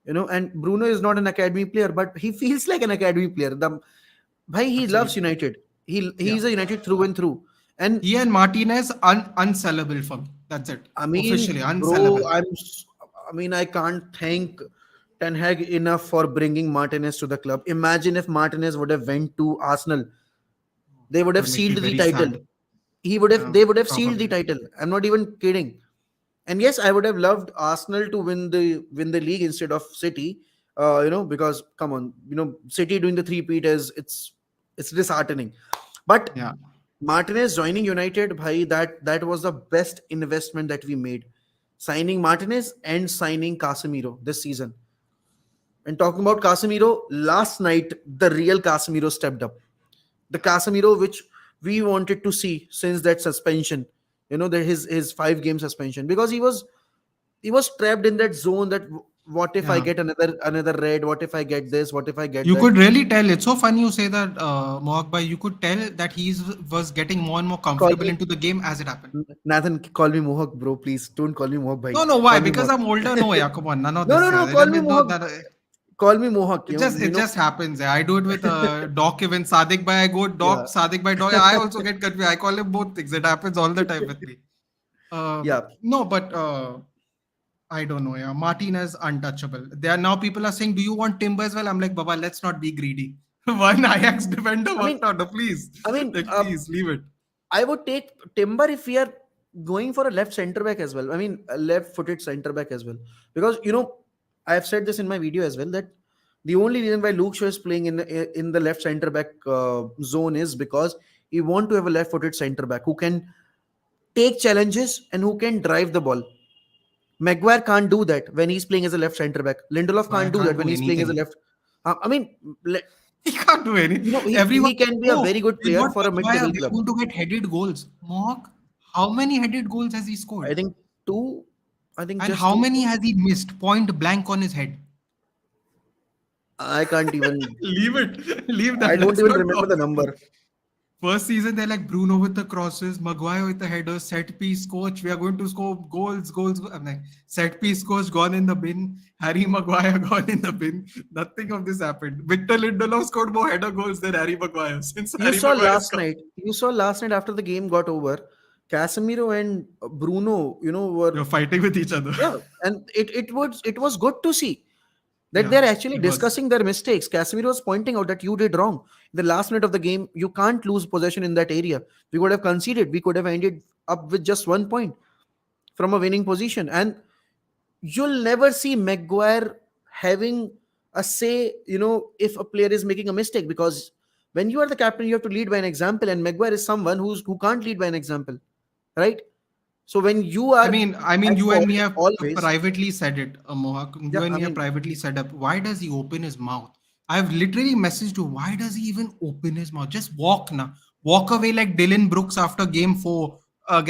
And Bruno is not an academy player, but he feels like an academy player. Bhai, he loves Absolutely. United. Yeah. He's a United through and through. And He and Martinez unsellable for me. That's it. I Officially mean, bro, unsellable. I mean, I can't thank Ten Hag enough for bringing Martinez to the club. Imagine if Martinez would have went to Arsenal, they would It have would make me sealed the very title. sad. They would have sealed the Probably. title. I'm not even kidding. And yes, I would have loved Arsenal to win the league instead of City. Because come on, City doing the three-peat is it's disheartening. But Yeah. Martinez joining United, bhai, that was the best investment that we made. Signing Martinez and signing Casemiro this season. And talking about Casemiro, last night the real Casemiro stepped up. The Casemiro which we wanted to see since that suspension. His 5 game suspension, because he was trapped in that zone that what if I Yeah. get another red? What if I get this? What if I get You that? could really tell. It's so funny you say that, Mohak bhai. You could tell that was getting more and more Call comfortable me into the game as it happened. Nathan. Call me Mohawk, bro. Please don't call me Mohawk, bhai. No, no, why? Call me Because Mohawk. I'm older. No, yeah, come on, none of No, this. no, Yeah, no. Call me no, Mohawk. Call me Mohawk. it just happens. Yeah. I do it with Doc, even Sadiq bhai. I go Yeah, Doc, Sadiq bhai, Doc. I also get confused. I call him both things. It happens all the time with me. yeah. No, but I don't know. Yeah, Martinez untouchable. There are now people are saying, "Do you want Timber as well?" I'm like, Baba, let's not be greedy. One Ajax defender I mean, worked out. No, please, I mean, like, please leave it. I would take Timber if we are going for a left center back as well. I mean, a left-footed center back as well, because I have said this in my video as well, that the only reason why Luke Shaw is playing in the left center back zone is because he want to have a left-footed center back who can take challenges and who can drive the ball. Maguire can't do that when he's playing as a left center back. Lindelof I can't do can't that when do he's playing as a anything. left. I mean, He can't do anything. Everyone. he can be a Oh, very good they player got for a Maguire. mid-table They're club. going to get headed goals. Mark, how many headed goals has he I scored? think two. I think And just how two. many has he missed? Point blank on his head. I can't even. Leave it. Leave I that. don't Let's even not remember talk. the number. First season, they're like Bruno with the crosses, Maguire with the headers, set piece coach. We are going to score goals, goals. I'm like, set piece coach gone in the bin. Harry Maguire gone in the bin. Nothing of this happened. Victor Lindelof scored more header goals than Harry Maguire since You Harry saw Maguire's last come. night. You saw last night after the game got over. Casemiro and Bruno, were, You're fighting with each other. yeah, and it was good to see that Yeah, they're actually it was. discussing their mistakes. Casemiro was pointing out that you did wrong. In the last minute of the game, you can't lose possession in that area. We could have conceded. We could have ended up with just 1 point from a winning position. And you'll never see Maguire having a say, if a player is making a mistake, because when you are the captain, you have to lead by an example. And Maguire is someone who can't lead by an example, right? So when you I are mean, I mean, at you and fault me have always, privately said it, Mohak. You yeah, and I me have mean, privately said up. Why does he open his mouth? I've literally messaged you. Why does he even open his mouth? Just walk now. Walk away like Dylan Brooks after Game 4,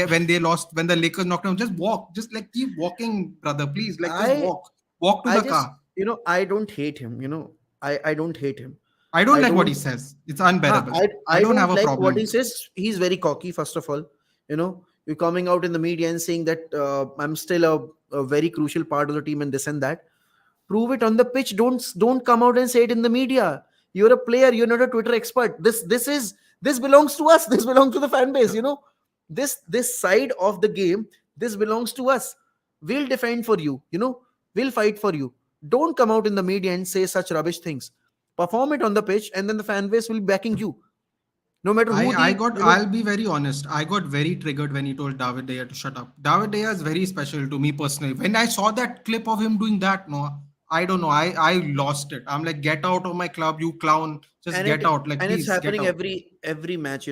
when they lost, when the Lakers knocked down. Just walk. Just like keep walking, brother. Please, like just I walk. Walk to I the just, car. I don't hate him. I don't hate him. I don't I like what he don't. says. It's Huh, unbearable. I I I don't have don't a like what he problem. says. He's very cocky. First of all, you're coming out in the media and saying that I'm still a very crucial part of the team and this and that. Prove it on the pitch. Don't come out and say it in the media. You're a player. You're not a Twitter expert. This belongs to us. This belongs to the fan base. Yeah. This side of the game. This belongs to us. We'll defend for you. We'll fight for you. Don't come out in the media and say such rubbish things. Perform it on the pitch, and then the fan base will be backing you. No matter who I'll be very honest. I got very triggered when he told David Daya to shut up. David Daya is very special to me personally. When I saw that clip of him doing that, no, I don't know. I lost it. I'm like, get out of my club, you clown. Just and get it out. Like, and it's please get happening out. every match.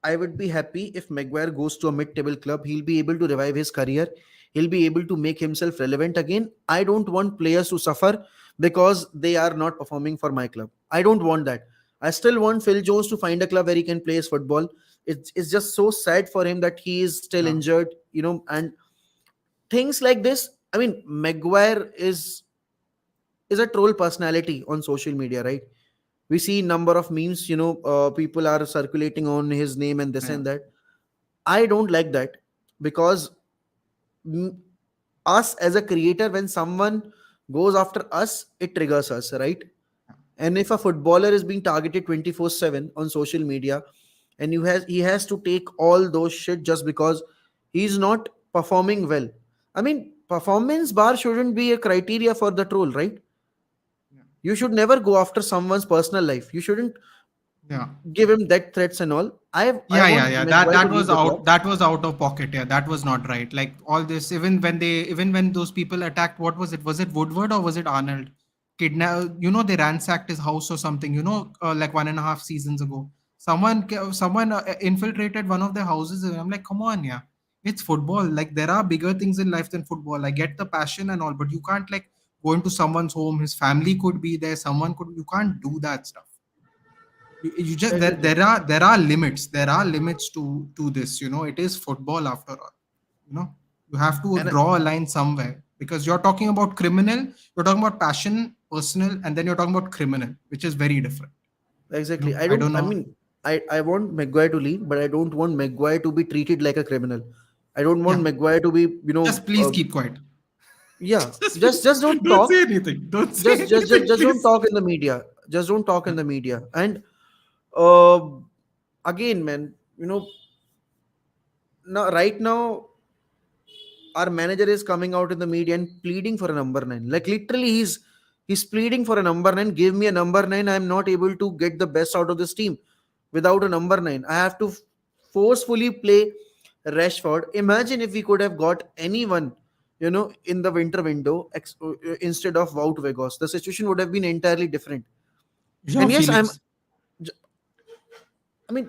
I would be happy if Maguire goes to a mid-table club. He'll be able to revive his career. he'll be able to make himself relevant again. I don't want players to suffer because they are not performing for my club. I don't want that. I still want Phil Jones to find a club where he can play his football. It's just so sad for him that he is still Yeah. injured, and things like this. I mean, Maguire is a troll personality on social media, right? We see number of memes, people are circulating on his name and this Yeah. and that. I don't like that because mm, us as a creator, when someone goes after us, it triggers us, right? And if a footballer is being targeted 24/7 on social media, and he has to take all those shit just because he's not performing well. I mean, performance bar shouldn't be a criteria for the troll, right? Yeah. You should never go after someone's personal life. You shouldn't Yeah. give him death threats and all. I Yeah. want That Maguire to that leave was the club. out. That was out of pocket. Yeah, that was not right. Like all this, even when those people attacked, what was it? Was it Woodward or was it Arnold? Kidnap. They ransacked his house or something. Like 1.5 seasons ago. Someone infiltrated one of their houses, and I'm like, come on, yeah. It's football. Like there are bigger things in life than football. I get the passion and all, but you can't like go into someone's home. His family could be there. Someone could. You can't do that stuff. You just Exactly. there are limits. There are limits to this. It is football after all. you know you have to And draw a line somewhere, because you're talking about criminal, you're talking about passion, personal, and then you're talking about criminal, which is very different. exactly. I don't I know. mean, I want Maguire to leave, but I don't want Maguire to be treated like a criminal. I don't want Yeah, Maguire to be, just please keep quiet. yeah. Just Just don't don't say talk. anything, don't say Just anything, don't please. talk in the media. Just don't talk in Yeah. the media. And uh, again, man, now right now our manager is coming out in the media and pleading for a number nine. Like literally, he's pleading for a number nine. Give me a number nine. I'm not able to get the best out of this team without a number nine. I have to forcefully play Rashford. Imagine if we could have got anyone, in the winter window instead of Wout Weghorst. The situation would have been entirely different. Jean And yes, Felix I mean,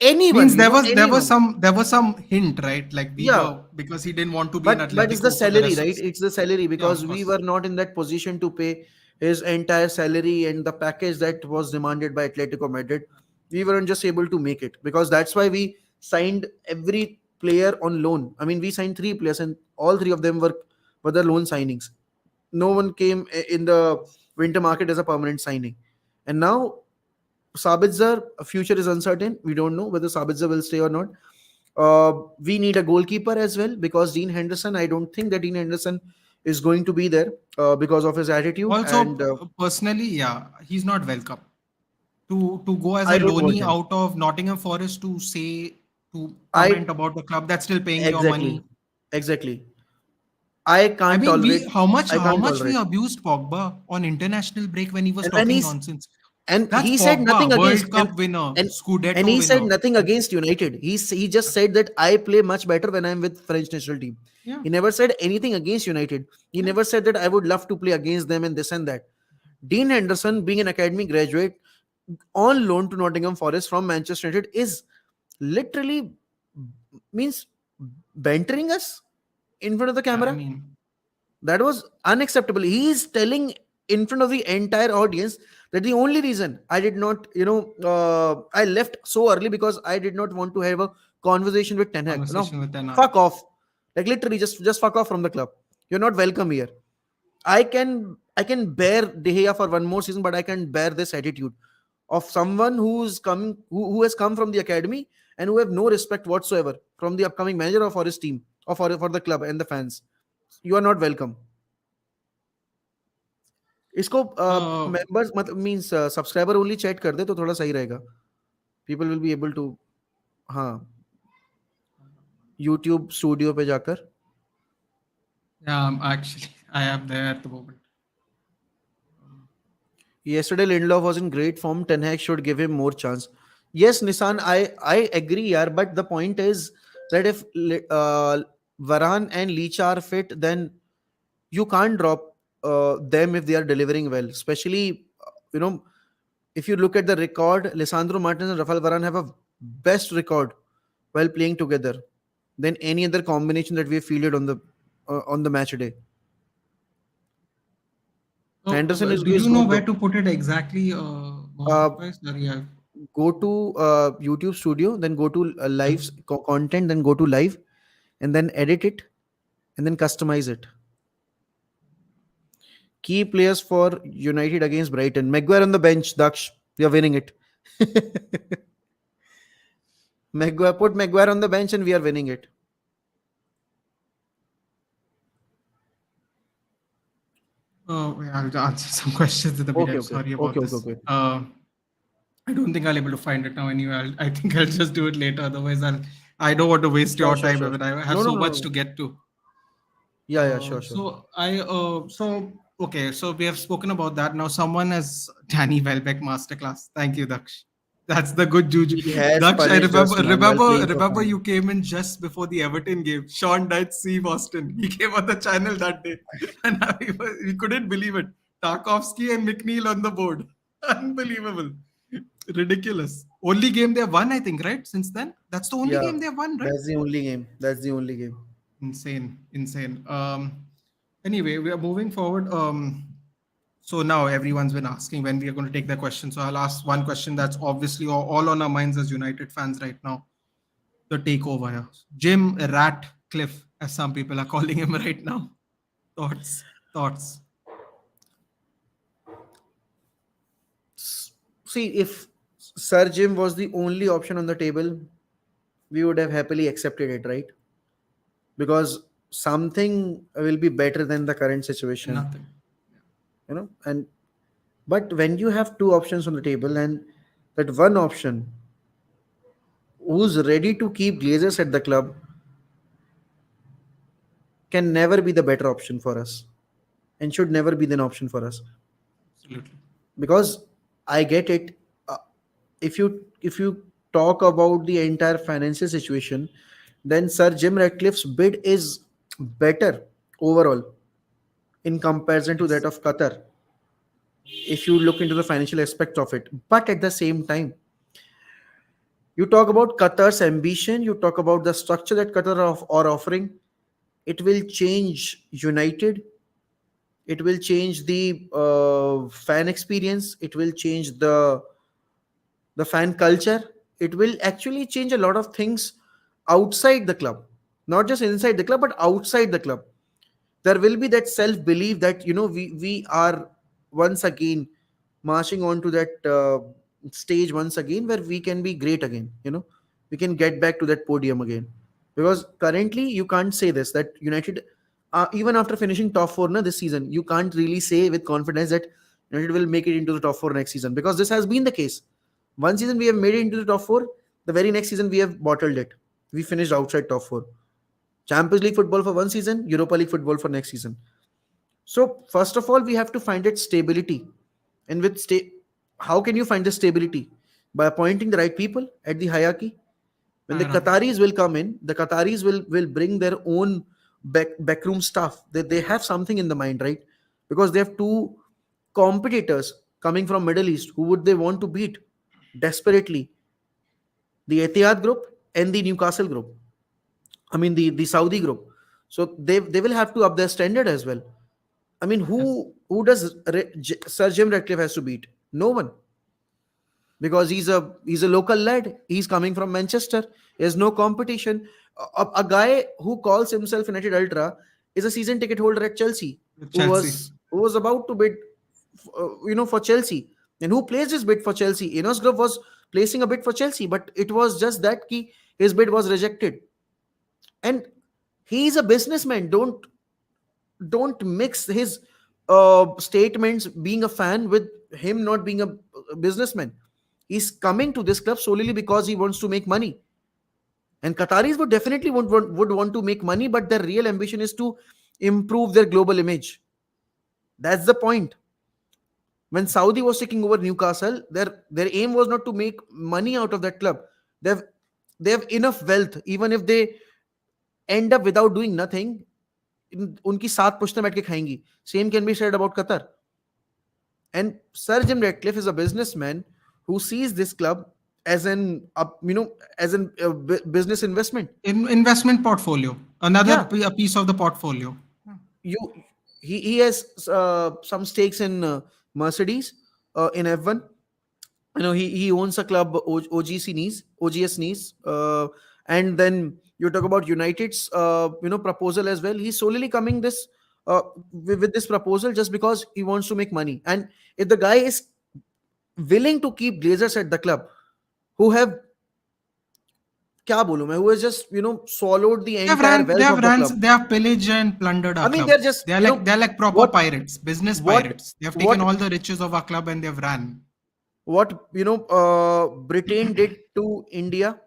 anyone, means there was anyone. some hint, right? Like we Yeah, were, because he didn't want to be in but it's the Atletico for the salary, rest of right? his. It's the salary Yeah, because of we course. were not in that position to pay his entire salary and the package that was demanded by Atletico Madrid. We weren't just able to make it, because that's why we signed every player on loan. I mean, we signed three players, and all three of them were the loan signings. No one came in the winter market as a permanent signing. And now Sabitzer, future is uncertain. We don't know whether Sabitzer will stay or not. We need a goalkeeper as well, because Dean Henderson, I don't think that Dean Henderson is going to be there because of his attitude. Also, And personally, yeah, he's not welcome to go as I a don't want loanee him. out of Nottingham Forest to I comment about the club that's still paying your exactly, money. exactly. I I can't mean, tolerate. how I can't much we tolerate. abused Pogba on international break when he was And talking he's nonsense. and That's he said Pogba, nothing against World Cup winner, and and Scudetto he said winner. nothing against United. He just said that I play much better when I'm with French national team. Yeah, He never said anything against United. He yeah. never said that I would love to play against them and this and that. Dean Henderson, being an academy graduate on loan to Nottingham Forest from Manchester United, is literally means bantering us in front of the Yeah, I camera. mean, That was unacceptable. He is telling in front of the entire audience that the only reason I did not, I left so early because I did not want to have a conversation with Ten Hag. No, conversation with Ten Hag. fuck off. Like literally, just fuck off from the club. You're not welcome here. I can bear De Gea for one more season, but I can bear this attitude of someone who has come from the academy and who have no respect whatsoever from the upcoming manager or for his team or for the club and the fans. You are not welcome. इसको Uh, members मतलब means subscriber only chat कर दे तो थोड़ा सही रहेगा. People will be able to. हाँ, YouTube studio पे जाकर. yeah, actually, I am there at the moment. Yesterday Lindelof was in great form. Ten Hag should give him more chance. Yes, Nissan, I agree, yaar. But the point is that if Varane and Leach are fit, then you can't drop them if they are delivering well. Especially, you know, if you look at the record, Lisandro Martinez and Rafael Varane have a best record while playing together than any other combination that we have fielded on the. on the match day. So, Henderson do is you know good where though. to put it exactly, Uh, Mohit? Sorry, Go to YouTube Studio, then go to live content, then go to live, and then edit it, and then customize it. Key players for United against Brighton. Maguire on the bench. Daksh, we are winning it. Maguire, put Maguire on the bench, and we are winning it. wait, I'll answer some questions in the Okay, meantime. okay, Sorry okay, about okay, this. okay. I don't think I'll able to find it now anyway. I think I'll just do it later. Otherwise, I don't want to waste Sure, your sure, time. sure. I mean, I have No, no, so no, much to no. get to. Yeah, yeah, sure, sure. So we have spoken about that. Now someone has Danny Welbeck masterclass. Thank you, Daksh. That's the good juju. He has Daksh, I punished us, man, while playing for remember fun. you came in just before the Everton game. Sean died see Boston. He came on the channel that day. And we couldn't believe it. Tarkovsky and McNeil on the board. Unbelievable. Ridiculous. Only game they have won, I think, right? Since then. That's the only Yeah, game they have won, right? that's the only game. That's the only game. Insane. Anyway, we are moving forward. So now everyone's been asking when we are going to take the question. So I'll ask one question that's obviously all on our minds as United fans right now. The takeover here. Jim Ratcliffe, as some people are calling him right now. Thoughts. See, if Sir Jim was the only option on the table, we would have happily accepted it, right? Because something will be better than the current situation, Nothing. And but when you have two options on the table, and that one option who's ready to keep Glazers at the club can never be the better option for us, and should never be an option for us. Absolutely. Because I get it. uh, if you talk about the entire financial situation, then Sir Jim Ratcliffe's bid is better overall in comparison to that Yes. of Qatar, if you look into the financial aspect of it. But at the same time, you talk about Qatar's ambition, you talk about the structure that Qatar are offering. It will change United. It will change the fan experience. It will change the fan culture. It will actually change a lot of things outside the club, not just inside the club, but outside the club. There will be that self belief that we are once again marching on to that stage once again, where we can be great again. We can get back to that podium again. Because currently you can't say this, that United, even after finishing top 4 this season, you can't really say with confidence that United will make it into the top 4 next season, because this has been the case. One season we have made it into the top 4, the very next season we have bottled it. We finished outside top 4. Champions League football for one season, Europa League football for next season. So first of all, we have to find it stability. And how can you find the stability? By appointing the right people at the hierarchy. When the Fair enough. Qataris will come in, the Qataris will bring their own backroom staff. They have something in the mind, right? Because they have two competitors coming from Middle East. Who would they want to beat desperately? The Etihad group and the Newcastle group. I mean the Saudi group. So they will have to up their standard as well. I mean, Yes. who does Sir Jim Ratcliffe has to beat? No one, because he's a local lad. He's coming from Manchester. There's no competition. A guy who calls himself United Ultra is a season ticket holder at Chelsea, With who Chelsea. was about to bid, for Chelsea, and who placed his bid for Chelsea. Enos Group was placing a bid for Chelsea, but it was just that his bid was rejected. And he's a businessman. Don't mix his statements being a fan with him not being a businessman. He's coming to this club solely because he wants to make money. And Qataris would definitely would want to make money, but their real ambition is to improve their global image. That's the point. When Saudi was taking over Newcastle, their aim was not to make money out of that club. They've they have enough wealth, even if they end up without doing nothing. उनकी 7 पुश्तें बैठ के खाएंगी. Same can be said about Qatar. And Sir Jim Ratcliffe is a businessman who sees this club as an business investment. Investment portfolio, another Yeah, a piece of the portfolio. you he has some stakes in Mercedes, in F1. He owns a club, OGS Nice, and then you talk about United's proposal as well. He's solely coming this with this proposal just because he wants to make money. And if the guy is willing to keep Glazers at the club, who have क्या बोलूं मैं, who has just swallowed the entire They wealth have of the ran, club. they have pillaged and plundered I our mean, club. they're just They're like proper what pirates, business what pirates. They have taken what all the riches of our club and they've ran. Britain did to India,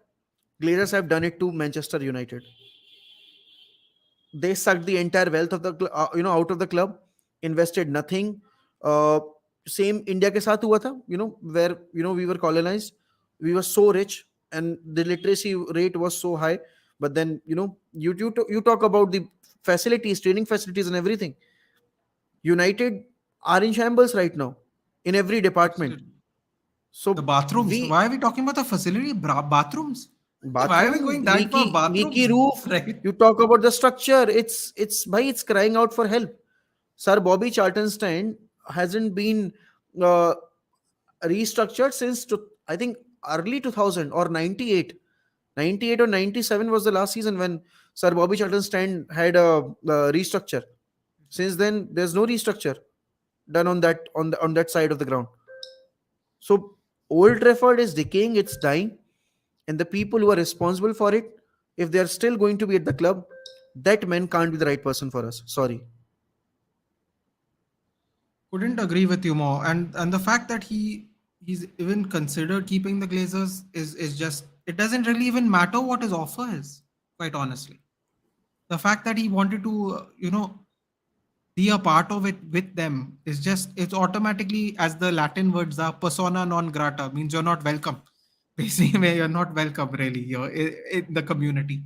Glazers have done it to Manchester United. They sucked the entire wealth of the out of the club, invested nothing. uh, Same India ke sath hua tha, where we were colonized, we were so rich and the literacy rate was so high. But then you talk about the facilities, training facilities and everything. United are in shambles right now in every department. Absolutely. The So bathrooms. we Why are we talking about the facility? Bathrooms. Why are we bathroom going that far? leaky Bathrooms, roof. right? You talk about the structure, it's crying out for help. Sir Bobby Charltonstein hasn't been uh, restructured since I think early 2000 or 98. 98 or 97 was the last season when Sir Bobby Charltonstein had a restructure. Since then there's no restructure done on that side of the ground. So Old Trafford is decaying, it's dying, and the people who are responsible for it, if they are still going to be at the club, that man can't be the right person for us. Sorry. Couldn't agree with you more. And the fact that he's even considered keeping the Glazers is just, it doesn't really even matter what his offer is, quite honestly. The fact that he wanted to be a part of it with them is just, it's automatically, as the Latin words are, persona non grata, means you're not welcome. Basically, you're not welcome really here in the community.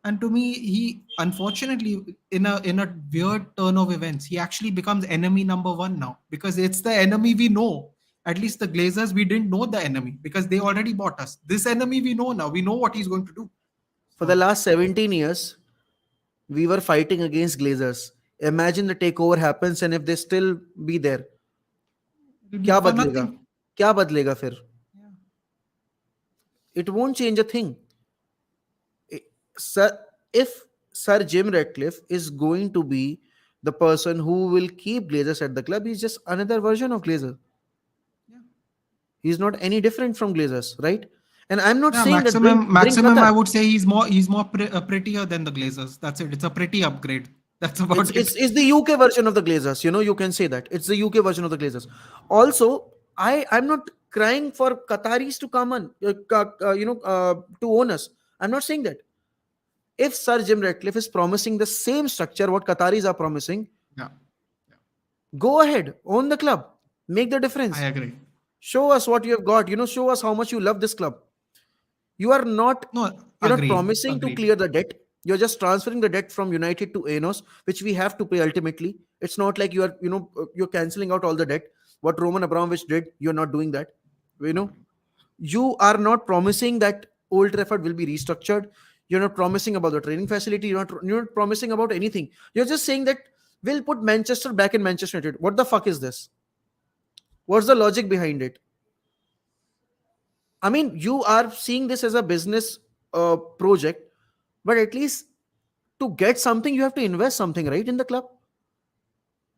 And to me, he unfortunately, in a weird turn of events, he actually becomes enemy number one now, because it's the enemy we know. At least the Glazers, we didn't know the enemy because they already bought us. This enemy we know now. We know what he's going to do. For the So last 17 years, we were fighting against Glazers. Imagine the takeover happens and if they still be there, it'll be क्या for बदलेगा? nothing. क्या बदलेगा फिर? Yeah. It won't change a thing. Sir, if Sir Jim Ratcliffe is going to be the person who will keep Glazers at the club, he's just another version of Glazer. Yeah. He's not any different from Glazers, right? And I'm not Yeah, saying that bring maximum. Qatar. I would say he's more prettier than the Glazers. That's it. It's a pretty upgrade. That's It's about it. it's it's the UK version of the Glazers. You can say that it's the UK version of the Glazers. Also, I'm not crying for Qataris to come on, to own us. I'm not saying that. If Sir Jim Ratcliffe is promising the same structure what Qataris are promising, Yeah, go ahead, own the club, make the I difference. agree. Show us what you have got. Show us how much you love this club. You are not No, you're not agreed. promising to Agreed. clear the debt. You're just transferring the debt from United to Enos, which we have to pay ultimately. It's not like you're canceling out all the debt. What Roman Abramovich did, you're not doing that. You know, you are not promising that Old Trafford will be restructured. You're not promising about the training facility. You're not promising about anything. You're just saying that we'll put Manchester back in Manchester United. What the fuck is this? What's the logic behind it? I mean, you are seeing this as a business project, but at least to get something, you have to invest something, right, in the club.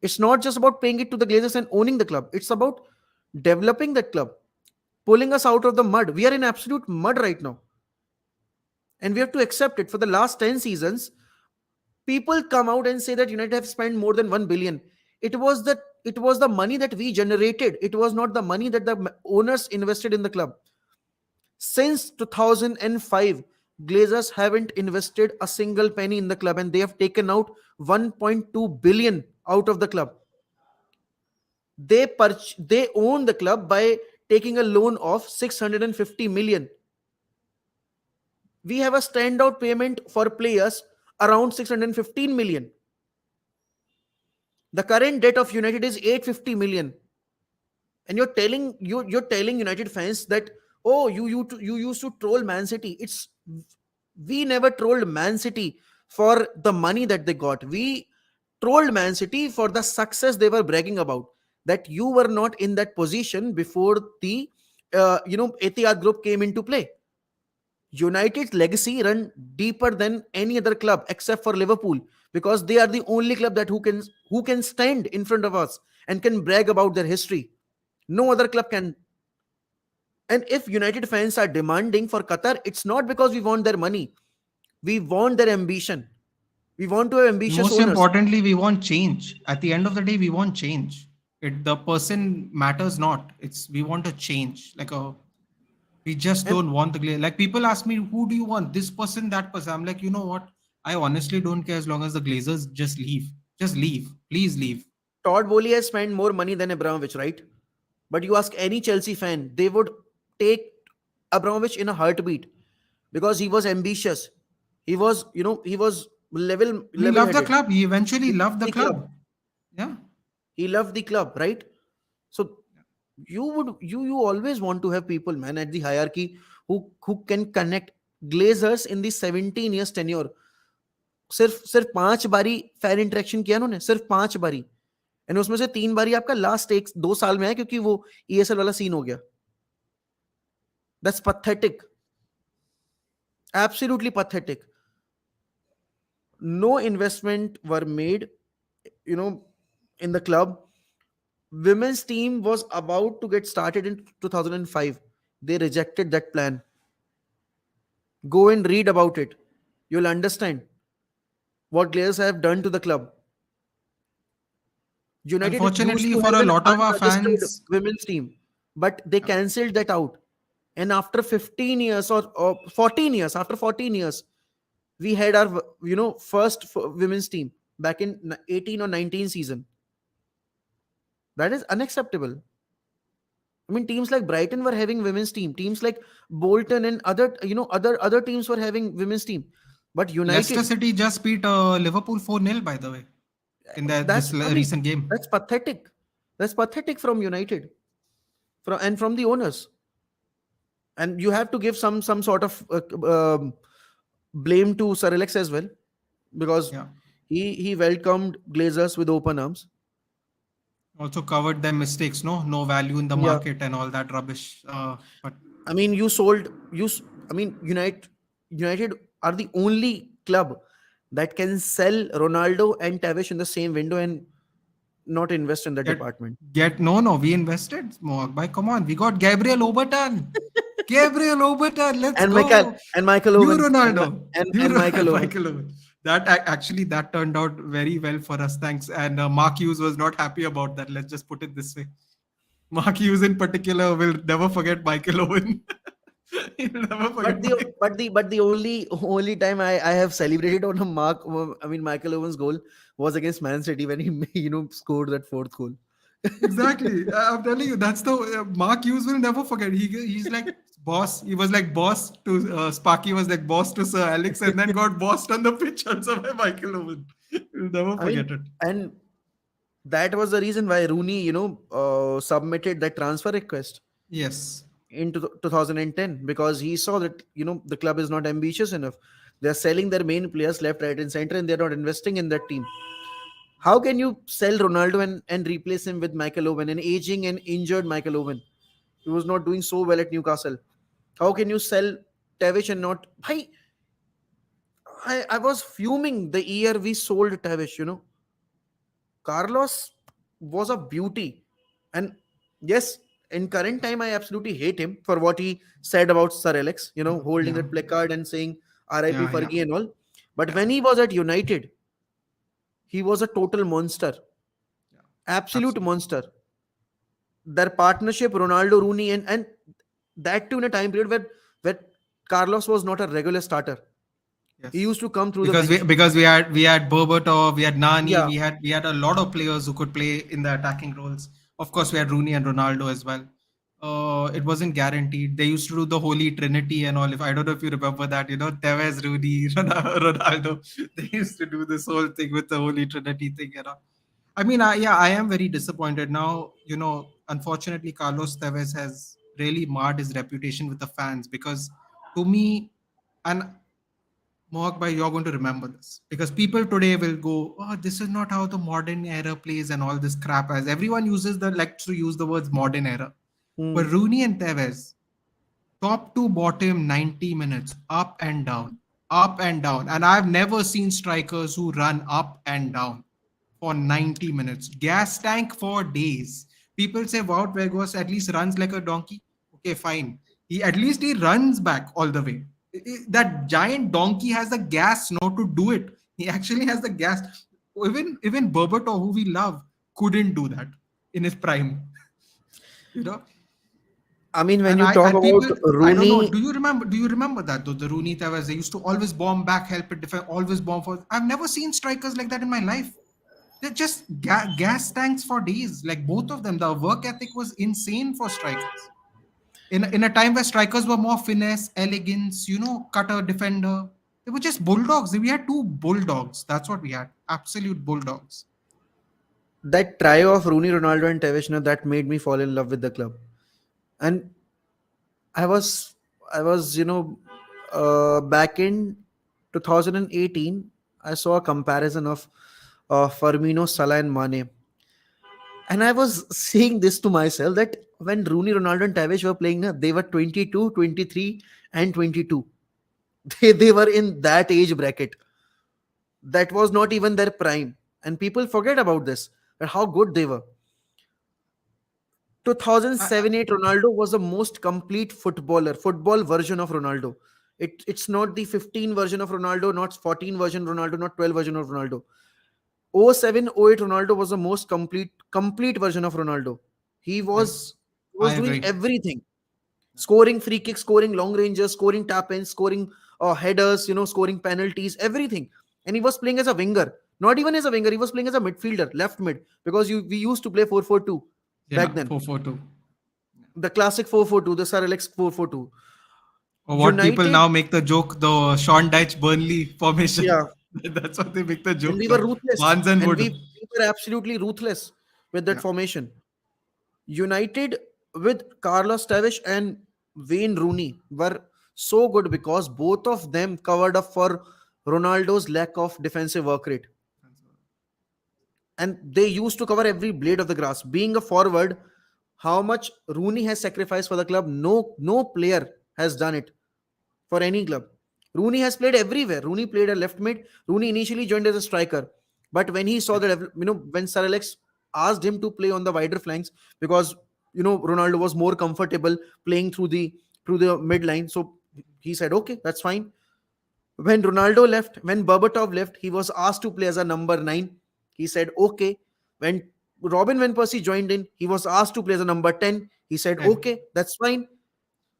It's not just about paying it to the Glazers and owning the club. It's about developing that club, pulling us out of the mud. We are in absolute mud right now, and we have to accept it. For the last 10 seasons, people come out and say that United have spent more than 1 billion. It was the money that we generated. It was not the money that the owners invested in the club. Since 2005, Glazers haven't invested a single penny in the club and they have taken out 1.2 billion out of the club. They own the club by taking a loan of 650 million. We have a standout payment for players around 615 million. The current debt of United is 850 million. And you're telling United fans that Oh, you used to troll Man City. It's We never trolled Man City for the money that they got. We trolled Man City for the success they were bragging about. That you were not in that position before the Etihad Group came into play. United's legacy run deeper than any other club except for Liverpool, because they are the only club that who can stand in front of us and can brag about their history. No other club can. And if United fans are demanding for Qatar, it's not because we want their money. We want their ambition. We want to have And ambitious most owners. importantly, we want change. At the end of the day, we want change. The person matters not. It's we want a change. We just And don't want the Glazers. Like people ask me, who do you want? This person, that person. I'm like, you know what? I honestly don't care as long as the Glazers just leave. Just leave. Please leave. Todd Bowley has spent more money than Abramovich, right? But you ask any Chelsea fan, they would take Abramovich in a heartbeat because he was ambitious. He was And he level loved the headed. club. He eventually He loved loved the the club. club. Yeah. He loved the club, right? So you always want to have people, man, at the hierarchy who can connect. Glazers in the 17 years tenure, सिर्फ सिर्फ 5 बारी fan interaction किया उन्होंने, सिर्फ 5 बारी. And उसमें से 3 बारी आपका लास्ट 1-2 साल में है क्योंकि वो ईएसएल वाला सीन हो गया. That's pathetic, absolutely pathetic. No investment were made, you know, in the club. Women's team was about to get started in 2005. They rejected that plan. Go and read about it. You'll understand what Glazers have done to the club. United used Unfortunately, to for have a an lot of our unregistered fans, women's team, but they yeah, cancelled that out. And after 15 years or 14 years, after 14 years, we had our first women's team back in 18 or 19 season. That is unacceptable. I mean, teams like Brighton were having women's team. Teams like Bolton and other teams were having women's team. But Leicester United, City just beat Liverpool 4-0, by the way, in I mean, recent game. that's pathetic. That's pathetic from United, from the owners. And you have to give some sort of blame to Sir Alex as well, because Yeah. he welcomed Glazers with open arms. Also covered their mistakes, no value in the Yeah, market and all that rubbish. But I mean, you sold you. I mean, United are the only club that can sell Ronaldo and Tevez in the same window and not invest in that get department. no, we invested more. By come on, we got Gabriel Obertan. Gabriel Obertan, let's And Michael go. and Michael You Owen Ronaldo. You and Michael Owen. Michael Owen. Actually that turned out very well for us. Thanks. And Mark Hughes was not happy about that. Let's just put it this way. Mark Hughes in particular will never forget Michael Owen. He'll never But forget the but the only time I have celebrated on a Michael Owen's goal was against Man City when he scored that fourth goal. Exactly. I'm telling you, that's the Mark Hughes will never forget. He's like boss. He was like boss to Sparky was like boss to Sir Alex, and then got bossed on the pitch also by Michael Owen. You'll never I mean, forget it. and that was the reason why Rooney submitted that transfer request Yes. in 2010, because he saw that the club is not ambitious enough. They're selling their main players left, right, and center, and they're not investing in that team. How can you sell Ronaldo and replace him with Michael Owen, an aging and injured Michael Owen? He was not doing so well at Newcastle. How can you sell Tavish and not? I was fuming the year we sold Tavish. Carlos was a beauty. And yes, in current time, I absolutely hate him for what he said about Sir Alex, holding Yeah. that placard and saying RIP Yeah. Yeah. Fergie and all. But Yeah. when he was at United, he was a total monster, Yeah. absolute Absolutely. monster. Their partnership, Ronaldo, Rooney, and that too in a time period where Carlos was not a regular starter. He Yes. used to come through the Because we bench. because we had Berbatov, we had Nani, Yeah, we had a lot of players who could play in the attacking roles. Of course, we had Rooney and Ronaldo as well. It wasn't guaranteed. They used to do the Holy Trinity and all. If I don't know if you remember that, Tevez, Rooney, Ronaldo. They used to do this whole thing with the Holy Trinity thing. I mean, I am very disappointed now. Unfortunately, Carlos Tevez has really marred his reputation with the fans. Because to me, and Mohawk bhai, you're going to remember this because people today will go, "Oh, this is not how the modern era plays," and all this crap. As everyone uses the like to use the words modern era, but Hmm. Rooney and Tevez, top to bottom, 90 minutes, up and down, up and down, and I've never seen strikers who run up and down for 90 minutes. Gas tank for days. People say Wout Weghorst at least runs like a donkey. Okay, fine. He at least he runs back all the way. That giant donkey has the gas not to do it. He actually has the gas. Even Berbatov, who we love, couldn't do that in his prime. You know, I mean, when and you I talk and about people, I don't know. Rooney, Do you remember that though? The Rooney Tavares, they used to always bomb back, help it defend, always bomb for. I've never seen strikers like that in my life. They're just gas tanks for days. Like both of them, the work ethic was insane for strikers. In a time where strikers were more finesse, elegance, cutter, defender. They were just bulldogs. We had two bulldogs. That's what we had. Absolute bulldogs. that trio of Rooney, Ronaldo, and Tevez, that made me fall in love with the club. And I was, back in 2018, I saw a comparison of Firmino, Salah, and Mane. And I was saying this to myself that when Rooney, Ronaldo, and Tevez were playing, they were 22, 23, and 22. They were in that age bracket. That was not even their prime. And people forget about this, that how good they were. I, 2007-8 Ronaldo was the most complete football version of Ronaldo. It's not the 15 version of Ronaldo, not 14 version Ronaldo, not 12 version of Ronaldo. 07-08 Ronaldo was the most complete version of Ronaldo. He I, was he I was doing agree. everything. Scoring free kicks, scoring long ranges, scoring tap ins, scoring headers, scoring penalties, everything. And he was playing as a winger. Not even as a winger, he was playing as a midfielder, left mid, because we used to play 4-4-2 back Yeah, then. 4-4-2. The classic 4-4-2, the Sir Alex 4-4-2. Or what people United, now make the joke, the Sean Dyche Burnley formation. yeah, That's what they make the and joke we were now. ruthless, Barnes and and Wood. we were absolutely ruthless with that Yeah. formation. United with Carlos Tevez and Wayne Rooney were so good because both of them covered up for Ronaldo's lack of defensive work rate. And they used to cover every blade of the grass. Being a forward, how much Rooney has sacrificed for the club, no player has done it for any club. Rooney has played everywhere. Rooney played a left mid. Rooney initially joined as a striker, but when he saw Yeah. that, when Sir Alex asked him to play on the wider flanks, because Ronaldo was more comfortable playing through the mid line, so he said, okay, that's fine. When Ronaldo left, when Berbatov left, he was asked to play as a number 9. He said, okay. When Robin Van Persie joined in, he was asked to play as a number 10. He said, And okay, that's fine.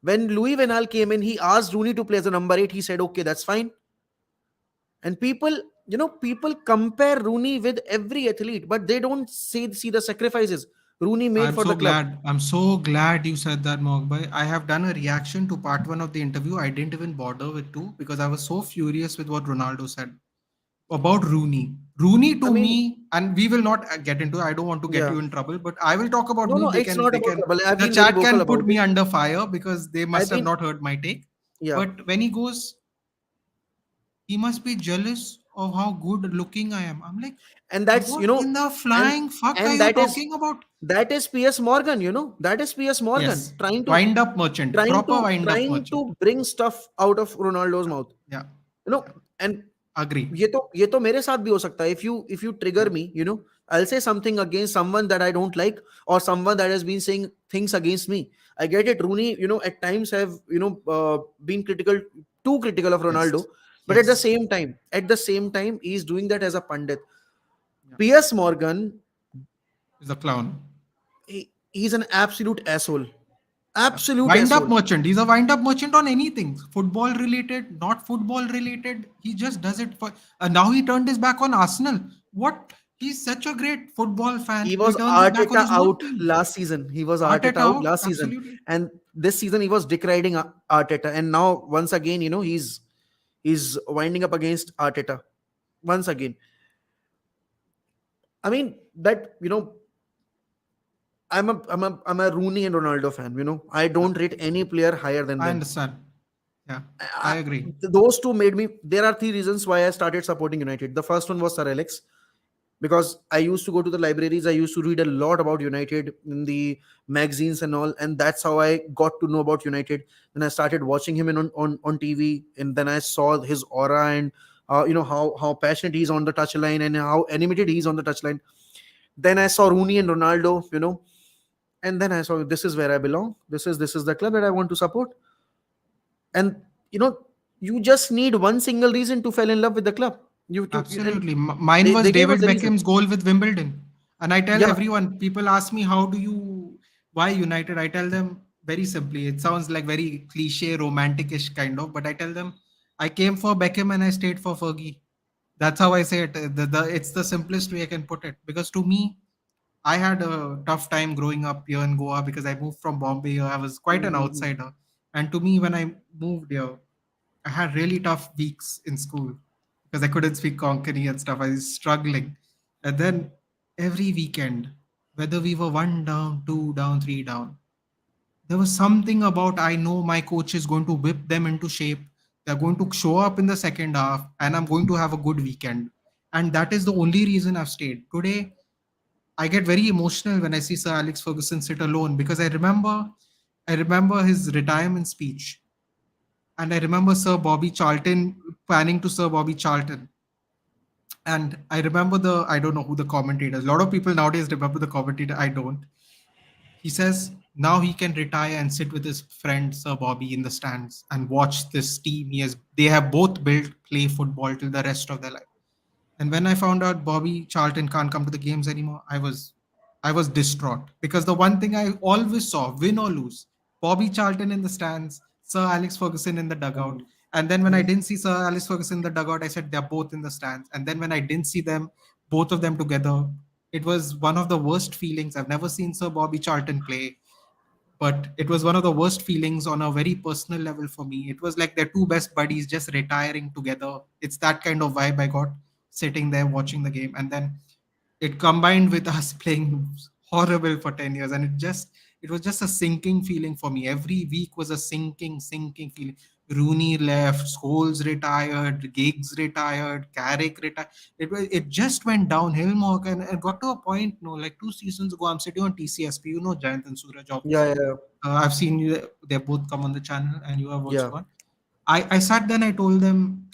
When Louis Van Gaal came in, he asked Rooney to play as a number 8. He said, okay, that's fine. And people compare Rooney with every athlete, but they don't see the sacrifices Rooney made I'm for so the club. glad. I'm so glad you said that, Mogbhai. I have done a reaction to part one of the interview. I didn't even bother with two because I was so furious with what Ronaldo said about Rooney. Rooney I to mean, me, and we will not get into. I don't want to get yeah. you in trouble, but I will talk about No, me. no, They it's can. not They about can. trouble. I've The been very chat vocal can about put me it. under fire because they I've must have been, not heard my take. yeah. But when he goes, he must be jealous of how good looking I am. I'm like, And that's, what in the and flying fuck are and you that is talking about? that is PS Morgan, that is PS Morgan Yes, trying to wind up merchant, trying proper to wind up trying merchant. to bring stuff out of Ronaldo's mouth. Yeah, You know, yeah, and agree. ये तो मेरे साथ भी हो सकता है. If you trigger Yeah. me, I'll say something against someone that I don't like, or someone that has been saying things against me. I get it. Rooney, at times have been too critical of Ronaldo, Yes, but at the yes, same time, he's doing that as a pundit. yeah. PS Morgan, He's a clown. he's an absolute asshole. Yeah. Absolute Wind up asshole. merchant. He's a wind up merchant on anything, football related, not football related. He just does it for. Now he turned his back on Arsenal. What? He's such a great football He fan. He was turns his back on Arteta his own out team. last season. He was Arteta Arteta out out. last season, Absolutely. and this season he was deriding Arteta, and now once again, he's winding up against Arteta once again. I mean that I'm a Rooney and Ronaldo fan. I don't rate any player higher than I them. understand. Yeah, I I, agree. those two made me. There are three reasons why I started supporting United. The first one was Sir Alex, because I used to go to the libraries. I used to read a lot about United in the magazines and all, and that's how I got to know about United. Then I started watching him on TV, and then I saw his aura and how passionate he's on the touchline and how animated he's on the touchline. Then I saw Rooney and Ronaldo, and then I saw this is where I belong. This is the club that I want to support. And you know, you just need one single reason to fall in love with the club. And Absolutely. Mine was they gave us David the reason. Beckham's goal with Wimbledon. And I tell Yeah. everyone, people ask me, why United? I tell them very simply, it sounds like very cliche, romantic-ish kind of, but I tell them, I came for Beckham and I stayed for Fergie. That's how I say it. It's the simplest way I can put it. Because to me, I had a tough time growing up here in Goa because I moved from Bombay here. I was quite an Mhm. outsider. And to me, when I moved here, I had really tough weeks in school because I couldn't speak Konkani and stuff. I was struggling. And then every weekend, whether we were one down, two down, three down, there was something about I know my coach is going to whip them into shape. They're going to show up in the second half, and I'm going to have a good weekend. And that is the only reason I've stayed. Today, I get very emotional when I see Sir Alex Ferguson sit alone because I remember his retirement speech, and I remember Sir Bobby Charlton panning to Sir Bobby Charlton. And I remember I don't know who the commentator is. A lot of people nowadays remember the commentator. I don't. He says now he can retire and sit with his friend Sir Bobby in the stands and watch this team. They have both built play football till the rest of their life. And when I found out Bobby Charlton can't come to the games anymore, I was distraught because the one thing I always saw, win or lose, Bobby Charlton in the stands, Sir Alex Ferguson in the dugout. Mhm. And then when I Mhm. didn't see Sir Alex Ferguson in the dugout, I said they're both in the stands. And then when I didn't see them, both of them together, it was one of the worst feelings. I've never seen Sir Bobby Charlton play, but it was one of the worst feelings on a very personal level for me. It was like their two best buddies just retiring together. It's that kind of vibe I got sitting there watching the game. And then it combined with us playing horrible for 10 years, and it was just a sinking feeling for me. Every week was a sinking feeling. Rooney left, Scholes retired, Giggs retired, Carrick retired. It just went downhill, Mark, and it got to a point, like 2 seasons ago, I'm sitting on TCSP, Giant and Suraj, Yeah, obviously. yeah, I've seen you, they both come on the channel, and you have also yeah. gone. I sat there and I told them,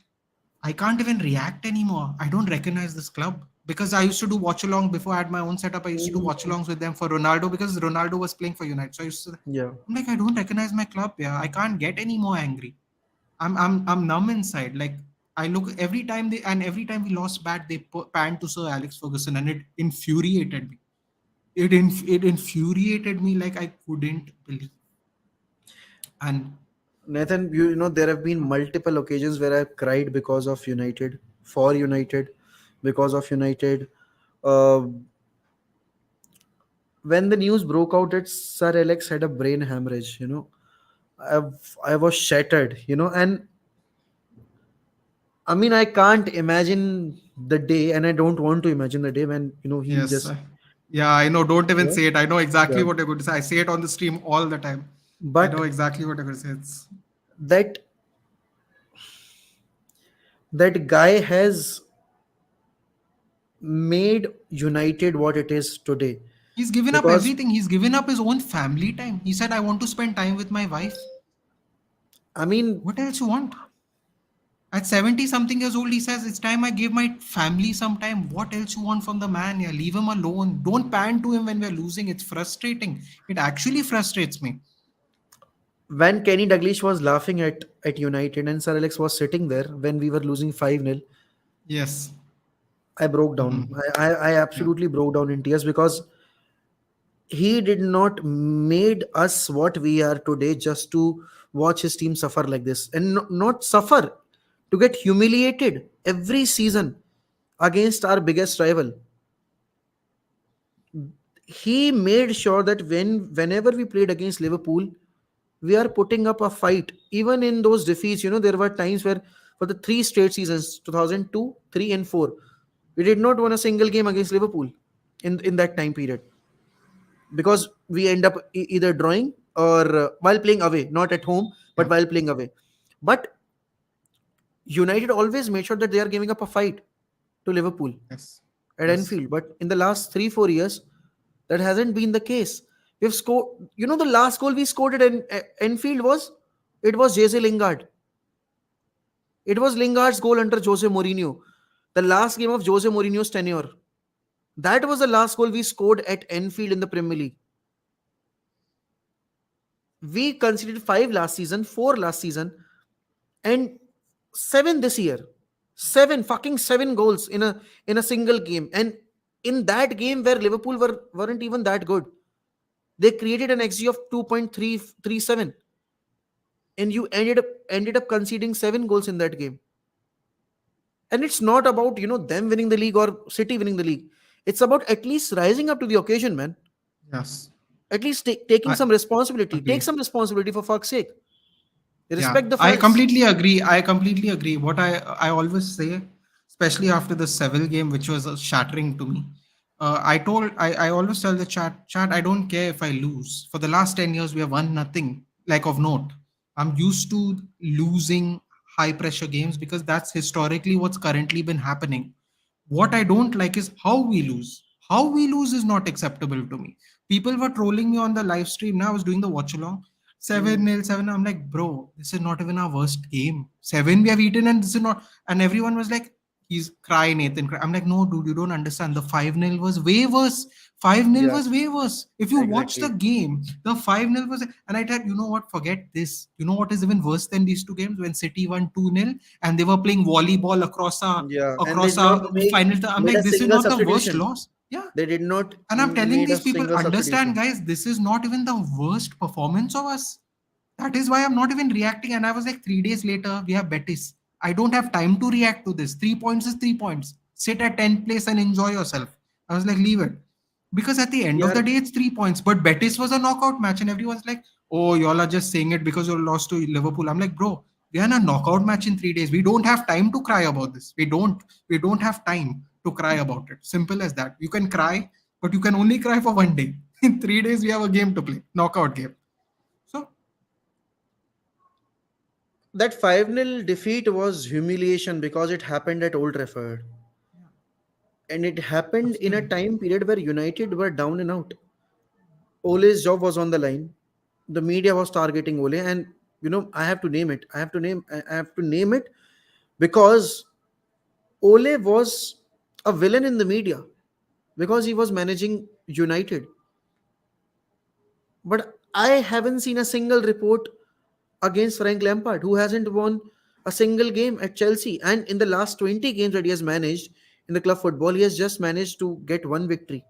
I can't even react anymore. I don't recognize this club because I used to do watch along before I had my own setup. I used to do watch Mhm. alongs with them for Ronaldo because Ronaldo was playing for United. So Yeah. I'm like, I don't recognize my club. Yeah, I can't get any more angry. I'm numb inside. Like I look every time we lost bad, they panned to Sir Alex Ferguson, and it infuriated me. It infuriated me like I couldn't believe. And Nathan, there have been multiple occasions where I've cried because of United, for United, because of United. Uh, when the news broke out that Sir Alex had a brain hemorrhage, I was shattered, and I mean, I can't imagine the day, and I don't want to imagine the day when, he'll yes, just, yeah, I know. Don't even yeah, say it. I know exactly yeah. what you're going to say. I say it on the stream all the time. I know But exactly what you're going to say. that that guy has made United what it is today. He's given up Because, everything. He's given up his own family time. He said, I want to spend time with my wife. I mean, What else you want? At 70 something years old, he says, it's time I gave my family some time. What else you want from the man? Yeah, leave him alone. Don't pan to him when we're losing. It's frustrating. It actually frustrates me. when Kenny Dalglish was laughing at United and Sir Alex was sitting there when we were losing 5-0, Yes. I broke down. Mhm. I Yeah. absolutely broke down in tears because he did not made us what we are today just to watch his team suffer like this, and not suffer, to get humiliated every season against our biggest rival. He made sure that whenever we played against Liverpool, we are putting up a fight. Even in those defeats, there were times where for the three straight seasons, 2002, 3 and 4, we did not win a single game against Liverpool in that time period. because we end up either drawing or while playing away, not at home, but Yeah. while playing away. But United always made sure that they are giving up a fight to Liverpool Yes. at Yes. Anfield. But in the last 3-4 years, that hasn't been the case. We've scored. The last goal we scored at Anfield was Jose Lingard. It was Lingard's goal under Jose Mourinho. The last game of Jose Mourinho's tenure. That was the last goal we scored at Anfield in the Premier League. We conceded 5 last season, 4 last season, and 7 this year. Seven goals in a single game. And in that game where Liverpool weren't even that good, they created an XG of 2.337, and you ended up conceding 7 goals in that game. And it's not about them winning the league or City winning the league. It's about at least rising up to the occasion, man. Yes. At least taking I some responsibility. Take agree. some responsibility, for fuck's sake. Yeah, Respect the I fans. completely agree. I completely agree. What I always say, especially after the Seville game, which was shattering to me. I always tell the chat, I don't care if I lose. For the last 10 years, we have won nothing like of note. I'm used to losing high pressure games because that's historically what's currently been happening. What I don't like is how we lose. How we lose is not acceptable to me. People were trolling me on the live stream. Now I was doing the watch along. 7 Mm. nil 7. I'm like, bro, this is not even our worst game. 7 we have eaten, and this is not. And everyone was like, he's crying, Nathan. Cry. I'm like, no, dude, you don't understand. The 5 nil was way worse. 5 nil Yeah, was way worse. If you watch the exactly. game, the 5 nil was. And I thought, you know what? Forget this. You know what is even worse than these two games? When City won 2 nil and they were playing volleyball Yeah, and they across did not a make final. I'm made a like, this is single not the worst substitution. loss. Yeah. They did not And I'm telling made a these people, single understand, substitution. guys, this is not even the worst performance of us. That is why I'm not even reacting. And I was like, 3 days later, we have Betis. I don't have time to react to this. 3 points is 3 points. Sit at 10th place and enjoy yourself. I was like, leave it. Because at the end of Yeah, the day, it's 3 points. But Betis was a knockout match, and everyone's like, oh, y'all are just saying it because you lost to Liverpool. I'm like, bro, we are in a knockout match in 3 days. We don't have time to cry about this. We don't have time to cry about it. Simple as that. You can cry, but you can only cry for one day. In 3 days, we have a game to play, knockout game. So that 5-0 defeat was humiliation because it happened at Old Trafford. And it happened in a absolutely. time period where United were down and out. Ole's job was on the line. The media was targeting Ole, and I have to name it. I have to name it because Ole was a villain in the media because he was managing United. But I haven't seen a single report against Frank Lampard, who hasn't won a single game at Chelsea. And in the last 20 games that he has managed in the club football, he has just managed to get one victory.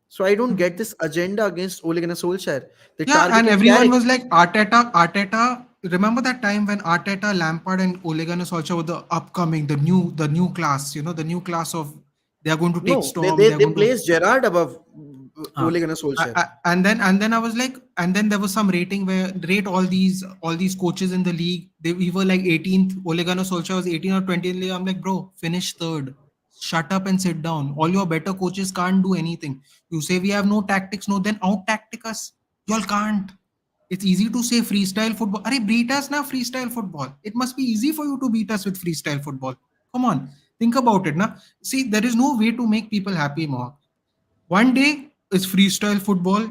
So I don't get this agenda against Ole Gunnar Solskjaer. They Yeah, and targeted everyone Carrick. was like, Arteta. Remember that time when Arteta, Lampard, and Ole Gunnar Solskjaer were the upcoming, the new class. The new class of they are going to take No, they, storm. they, They are they going to. placed Gerrard above Uh, Ole Gunnar Solskjaer. and then I was like, and then there was some rating where rate all these coaches in the league. We were like 18th. Ole Gunnar Solskjaer was 18 or 20 in the league. I'm like, bro, finish third. Shut up and sit down. All your better coaches can't do anything. You say we have no tactics, no, then out tactic us. Y'all can't. It's easy to say freestyle football. Arey, beat us now freestyle football. It must be easy for you to beat us with freestyle football. Come on, think about it now. See, there is no way to make people happy more. One day is freestyle football.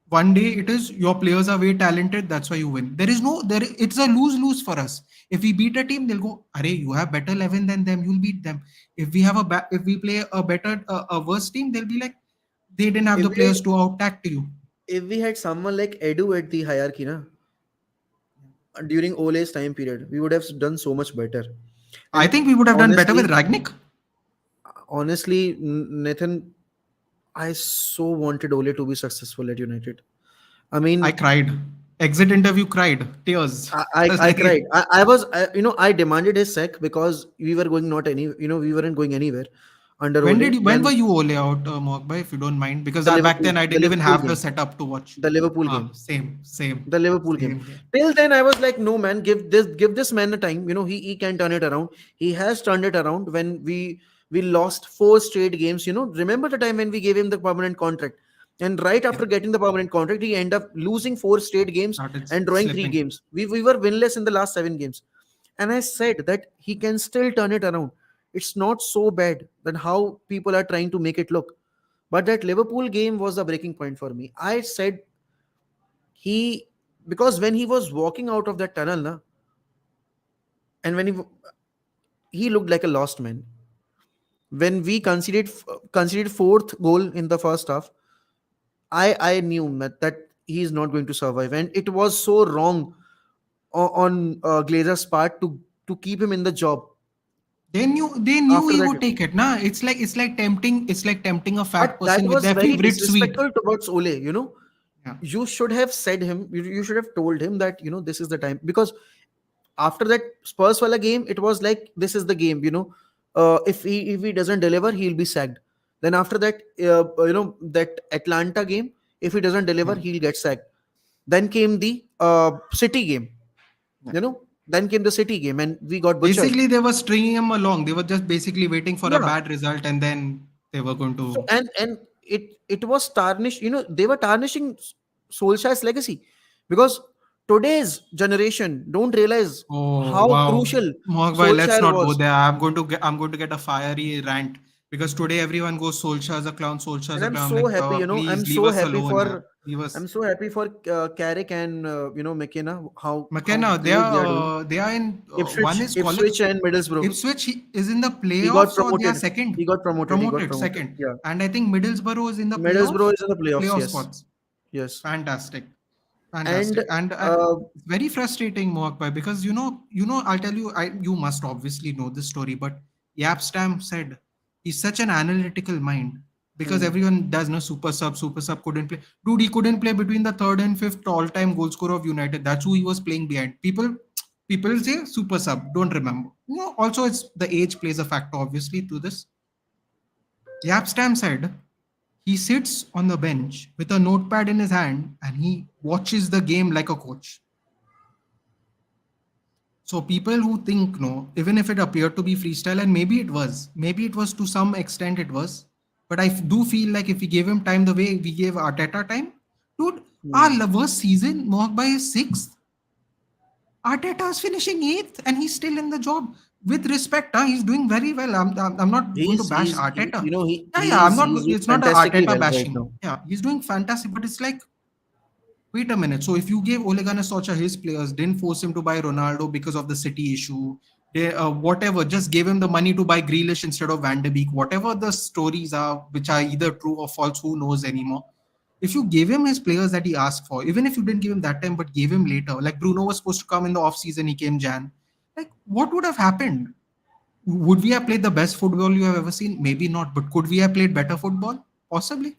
One day it is your players are very talented. That's why you win. There is no there. It's a lose lose for us. If we beat a team, they'll go, "Arey, you have better 11 than them. You'll beat them." If we play a better a worse team, they'll be like, they didn't have If the we players to out tact you. if we had someone like Edu at the hierarchy, during Ole's time period, we would have done so much better. I And think we would have done better with honestly, Ragnick. Nathan, I so wanted Ole to be successful at United. I I mean, cried. Exit interview cried. Tears. I, I was I like, cried. I demanded his sack because we were going not any, we weren't going anywhere under Ole. when were Then you Ole out, Mohak, if you don't mind? Because the back Liverpool, then I the didn't even Liverpool have the game, setup to watch. the Liverpool Ah, game, the Liverpool game. same game. Till then, I was like, no man, give this man a time. He can turn it around. He has turned it around when we We lost 4 straight games. Remember the time when we gave him the permanent contract? And right Yep. after getting the permanent contract, he ended up losing 4 straight games Started and drawing three slipping. games. We were winless in the last 7 games. And I said that he can still turn it around. It's not so bad than how people are trying to make it look. But that Liverpool game was the breaking point for me. I said he, because when he was walking out of that tunnel, na, and when he looked like a lost man. When we conceded fourth goal in the first half, I knew that he is not going to survive, and it was so wrong on Glazer's part to keep him in the job They knew after he that. would take it. Nah, it's like tempting a But fat that person with was their very favorite sweet. disrespectful towards Ole. Yeah. You should have said him. You should have told him that this is the time, because after that Spurs wala game, it was like this is the game. If he doesn't deliver, he'll be sacked. Then after that, that Atlanta game, if he doesn't deliver, Yeah. he'll get sacked. Then came the City game. Yeah. Then came the City game, and we got butchered. Basically, they were stringing him along. They were just basically waiting for a Yeah. bad result, and then they were going So to. and it was tarnished. They were tarnishing Solskjaer's legacy, because today's generation don't realize Oh how wow, crucial Mohak bhai, let's Solskjaer not go was. there. I'm going to get a fiery rant because today everyone goes Solskjaer's a clown, Solskjaer's And a I'm clown. so Like, happy. I'm please leave so us happy alone, for man. Leave us. I'm so happy for Carrick and McKenna, how McKenna, they great they are doing. are they are in one Ipswich, is college. Ipswich and Middlesbrough. Ipswich is in the He got playoffs or they are promoted. second, He got promoted. He got promoted promoted. second, Yeah. and I think Middlesbrough is in the Middlesbrough playoff is in the playoffs. playoff Yes. spots. Yes. Fantastic. And Fantastic. And uh, it's very frustrating, Mohak, because I'll tell you, you must obviously know this story, but Yapstam said he's such an analytical mind because hmm, everyone does know super sub couldn't play. Dude, he couldn't play between the third and fifth all-time goal scorer of United. That's who he was playing behind. People say super sub, don't remember. Also it's the age plays a factor, obviously, to this. Yapstam said he sits on the bench with a notepad in his hand and he watches the game like a coach. So people who think no, even if it appeared to be freestyle, and maybe it was to some extent it was, but do feel like if we gave him time the way we gave Arteta time, dude, our hmm. worst season marked by his sixth. Arteta's finishing eighth, and he's still in the job. With respect, he's doing very well. I'm not going to bash He's he, Arteta. you know he Yeah, I'm not. he's doing It's not a fantastically Arteta well right bashing. now. Yeah, he's doing fantastic, but it's like, wait a minute. So if you gave Ole Gunnar Solskjaer his players, didn't force him to buy Ronaldo because of the City issue, whatever, just gave him the money to buy Grealish instead of Van de Beek, whatever the stories are, which are either true or false, who knows anymore. If you gave him his players that he asked for, even if you didn't give him that time, but gave him later, like Bruno was supposed to come in the off season, he came Jan. Like, what would have happened? Would we have played the best football you have ever seen? Maybe not, but could we have played better football? Possibly.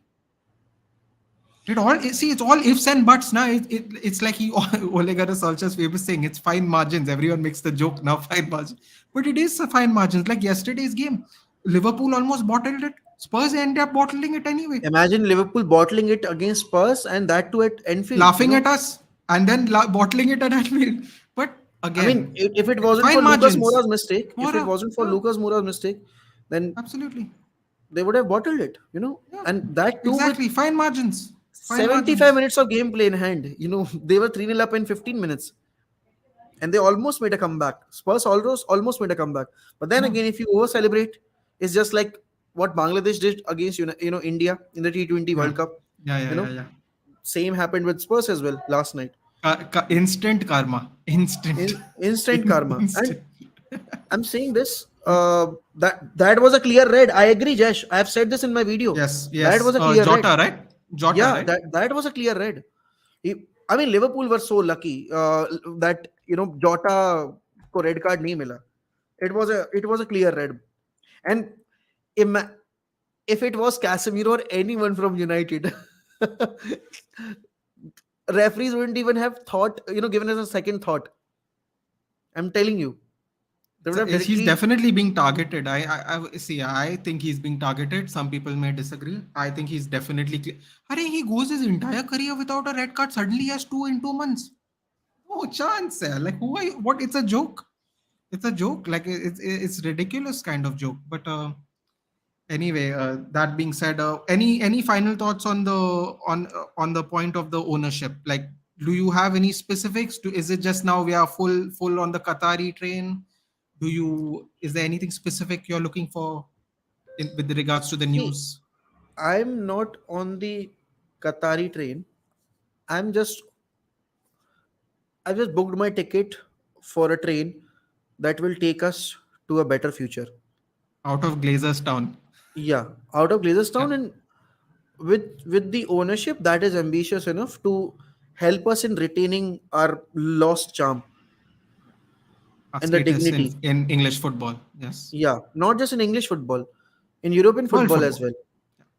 It's all ifs and buts now. It's like Ole Gunnar Solskjaer's famous saying, it's fine margins. Everyone makes the joke now, fine margins. But it is a fine margins. Like yesterday's game, Liverpool almost bottled it. Spurs ended up bottling it anyway, Imagine Liverpool bottling it against Spurs, and that too at Enfield. laughing at us and then bottling it at Anfield. But I mean, again, if it wasn't for fine Lucas margins. Moura's mistake, Mora, yeah, then absolutely. they would have bottled it. Yeah, And that too with exactly. Fine margins. Fine 75 margins. minutes of gameplay in hand. They were 3-0 up in 15 minutes, and they almost made a comeback. Spurs almost made a comeback. But then Yeah, again, if you over celebrate, it's just like what Bangladesh did against India in the T20 yeah, World Cup. yeah, yeah, You yeah, know, yeah. Same happened with Spurs as well last night. Instant karma. Instant. Instant karma. And Instant. I'm saying this. That was a clear red. I agree, Jash. I have said this in my video. Yes, That yes. was a clear red. Jota, right? Jota, Yeah, right? that was a clear red. I mean, Liverpool were so lucky that Jota को red card नहीं मिला. It was a clear red. And ima- if it was Casemiro or anyone from United, referees wouldn't even have thought, given us a second thought. I'm telling you, they would have He's directly. definitely being targeted. I see. I think he's being targeted. Some people may disagree. I think he's definitely. He goes his entire career without a red card. Suddenly he has two in 2 months. No chance. Like who are you? What? It's a joke. It's a joke. Like it's ridiculous kind of joke. But Anyway, that being said, any final thoughts on the point of the ownership? Like, do you have any specifics? Is it just now we are full on the Qatari train? Is there anything specific you're looking for with regards to the See, news? I'm not on the Qatari train. I'm just I've just booked my ticket for a train that will take us to a better future. Out of Glazer's town. Yeah, out of Yeah, Glazerstown, and with the ownership that is ambitious enough to help us in retaining our lost charm our and the status in dignity. English football. Yes, Yeah, not just in English football, in European world football as football. well.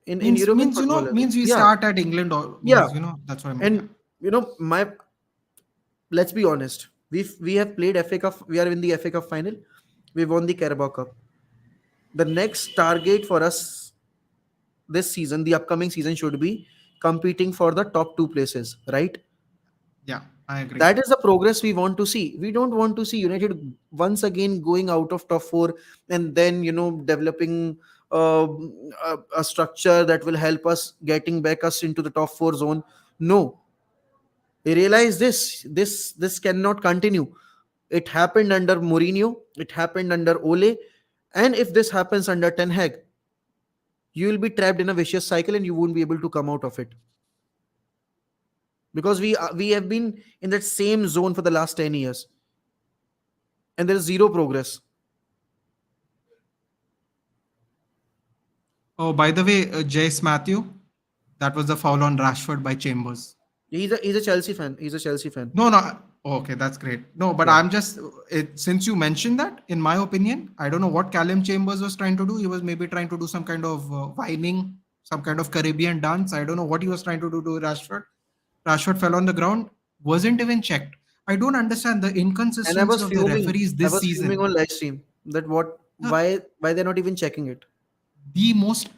In Means European means you football know as well. means we Yeah, start at England or yeah. means that's what I meant. Yeah. And my let's be honest. We have played FA Cup. We are in the FA Cup final. We won the Carabao Cup. The next target for us this season, the upcoming season, should be competing for the top two places, right? Yeah, I agree. That is the progress we want to see. We don't want to see United once again going out of top four and then developing a structure that will help us getting back us into the top four zone. No, we realize this cannot continue. It happened under Mourinho, it happened under Ole, and if this happens under Ten Hag, you will be trapped in a vicious cycle and you won't be able to come out of it, because we have been in that same zone for the last 10 years and there is zero progress. Oh, by the way, Jace Matthew, that was the foul on Rashford by Chambers. He's a Chelsea fan. He's a Chelsea fan. No, no. Okay, that's great. No, but Yeah. I'm just since you mentioned that, in my opinion, I don't know what Callum Chambers was trying to do. He was maybe trying to do some kind of whining, some kind of Caribbean dance. I don't know what he was trying to do to Rashford. Rashford fell on the ground, wasn't even checked. I don't understand the And I inconsistency was of the fuming. referees I this was fuming season. on live stream that what The, why they're not even checking it. the most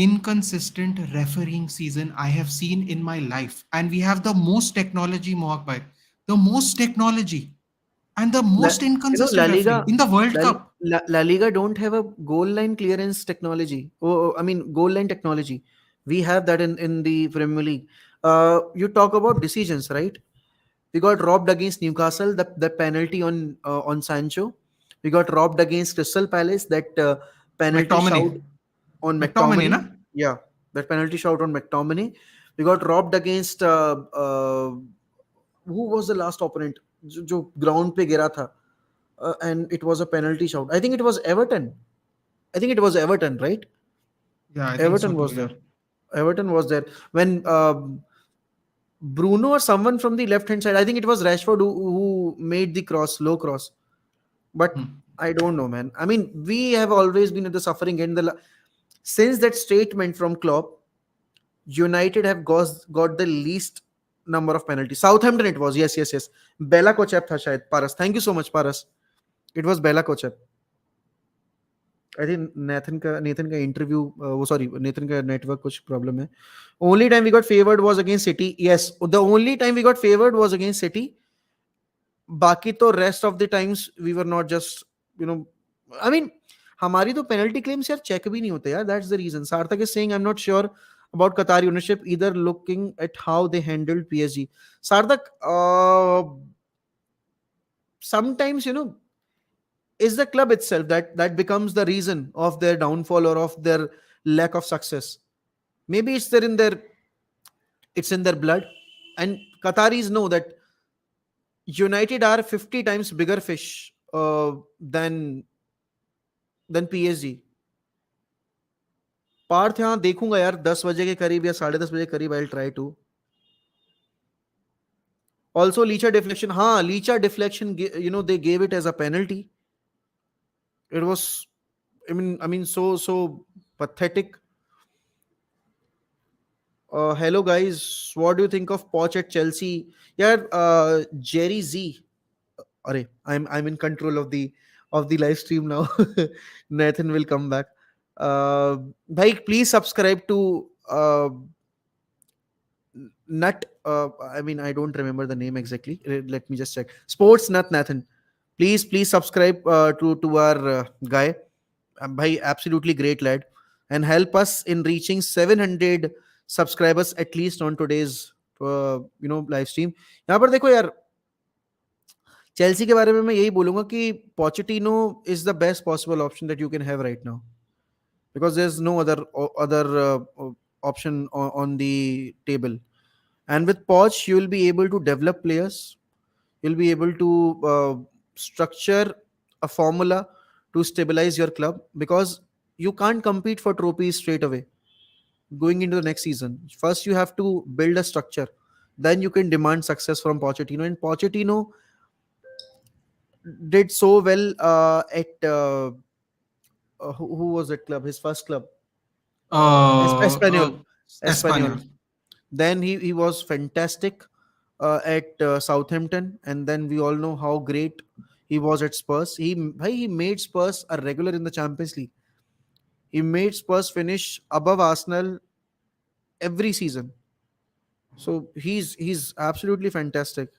inconsistent refereeing season I have seen in my life. And we have the most technology, Mohak Bhai. The most technology and the La, most La inconsistent refereeing Liga, in the World Cup. La Liga don't have a goal line clearance technology. I mean goal line technology. We have that in the Premier League. You talk about decisions, right? We got robbed against Newcastle, the penalty on Sancho. We got robbed against Crystal Palace, that penalty shout McTominay. on McTominay, McTominay. na? Yeah, that penalty shout on McTominay. We got robbed against who was the last opponent जो ground पे गिरा था, and it was a penalty shout. I think it was Everton. I think it was Everton, right? Yeah, I think so Everton too. was Yeah. there. Everton was there when Bruno or someone from the left hand side. I think it was Rashford who made the cross, low cross. But Hmm. I don't know, man. I mean, we have always been at the suffering end. Since that statement from Klopp, United have got the least number of penalties. Southampton it was. Yes, yes, yes. Bella Kochap tha shayad. Paras. Thank you so much, Paras. It was Bella Kochap. I think Nathan का interview वो sorry Nathan का network कुछ problem है. Only time we got favored was against City. Yes, the only time we got favored was against City. बाकी तो rest of the times we were not just you know I mean हमारी तो penalty claims यार check भी नहीं होते यार. That's the reason. Sarthak is saying I'm not sure about Qatari ownership either, looking at how they handled PSG. Sarthak, sometimes is the club itself that becomes the reason of their downfall or of their lack of success. Maybe it's in their blood, and Qataris know that United are 50 times bigger fish than PSG. Partha यहाँ देखूंगा यार 10 बजे के करीब या 10:30 बजे के करीब. I try to also Licha deflection. हाँ, Licha deflection, they gave it as a penalty. It was, I mean, so pathetic. Hello guys, what do you think of Poch at Chelsea? Yeah, Jerry Z. Array, I'm in control of the live stream now. Nathan will come back. Bhai, please subscribe to Nut. I mean, I don't remember the name exactly. Let me just check. Sports Nut Nathan. Please subscribe to our guy. Bhai, absolutely great lad. and help us in reaching 700 subscribers at least on today's live stream. यहाँ पर देखो यार, Chelsea के बारे में मैं यही बोलूंगा कि Pochettino is the best possible option that you can have right now, because there's no other option on the table. And with Poch, you will be able to develop players. You'll be able to structure a formula to stabilize your club, because you can't compete for trophies straight away going into the next season. First, you have to build a structure. Then you can demand success from Pochettino. And Pochettino did so well at who was that club? His first club, Uh, uh, Espanyol. Espanyol. Espanyol. Then he was fantastic at Southampton, and then we all know how great he was at Spurs. He made Spurs a regular in the Champions League. He made Spurs finish above Arsenal every season. So he's absolutely fantastic.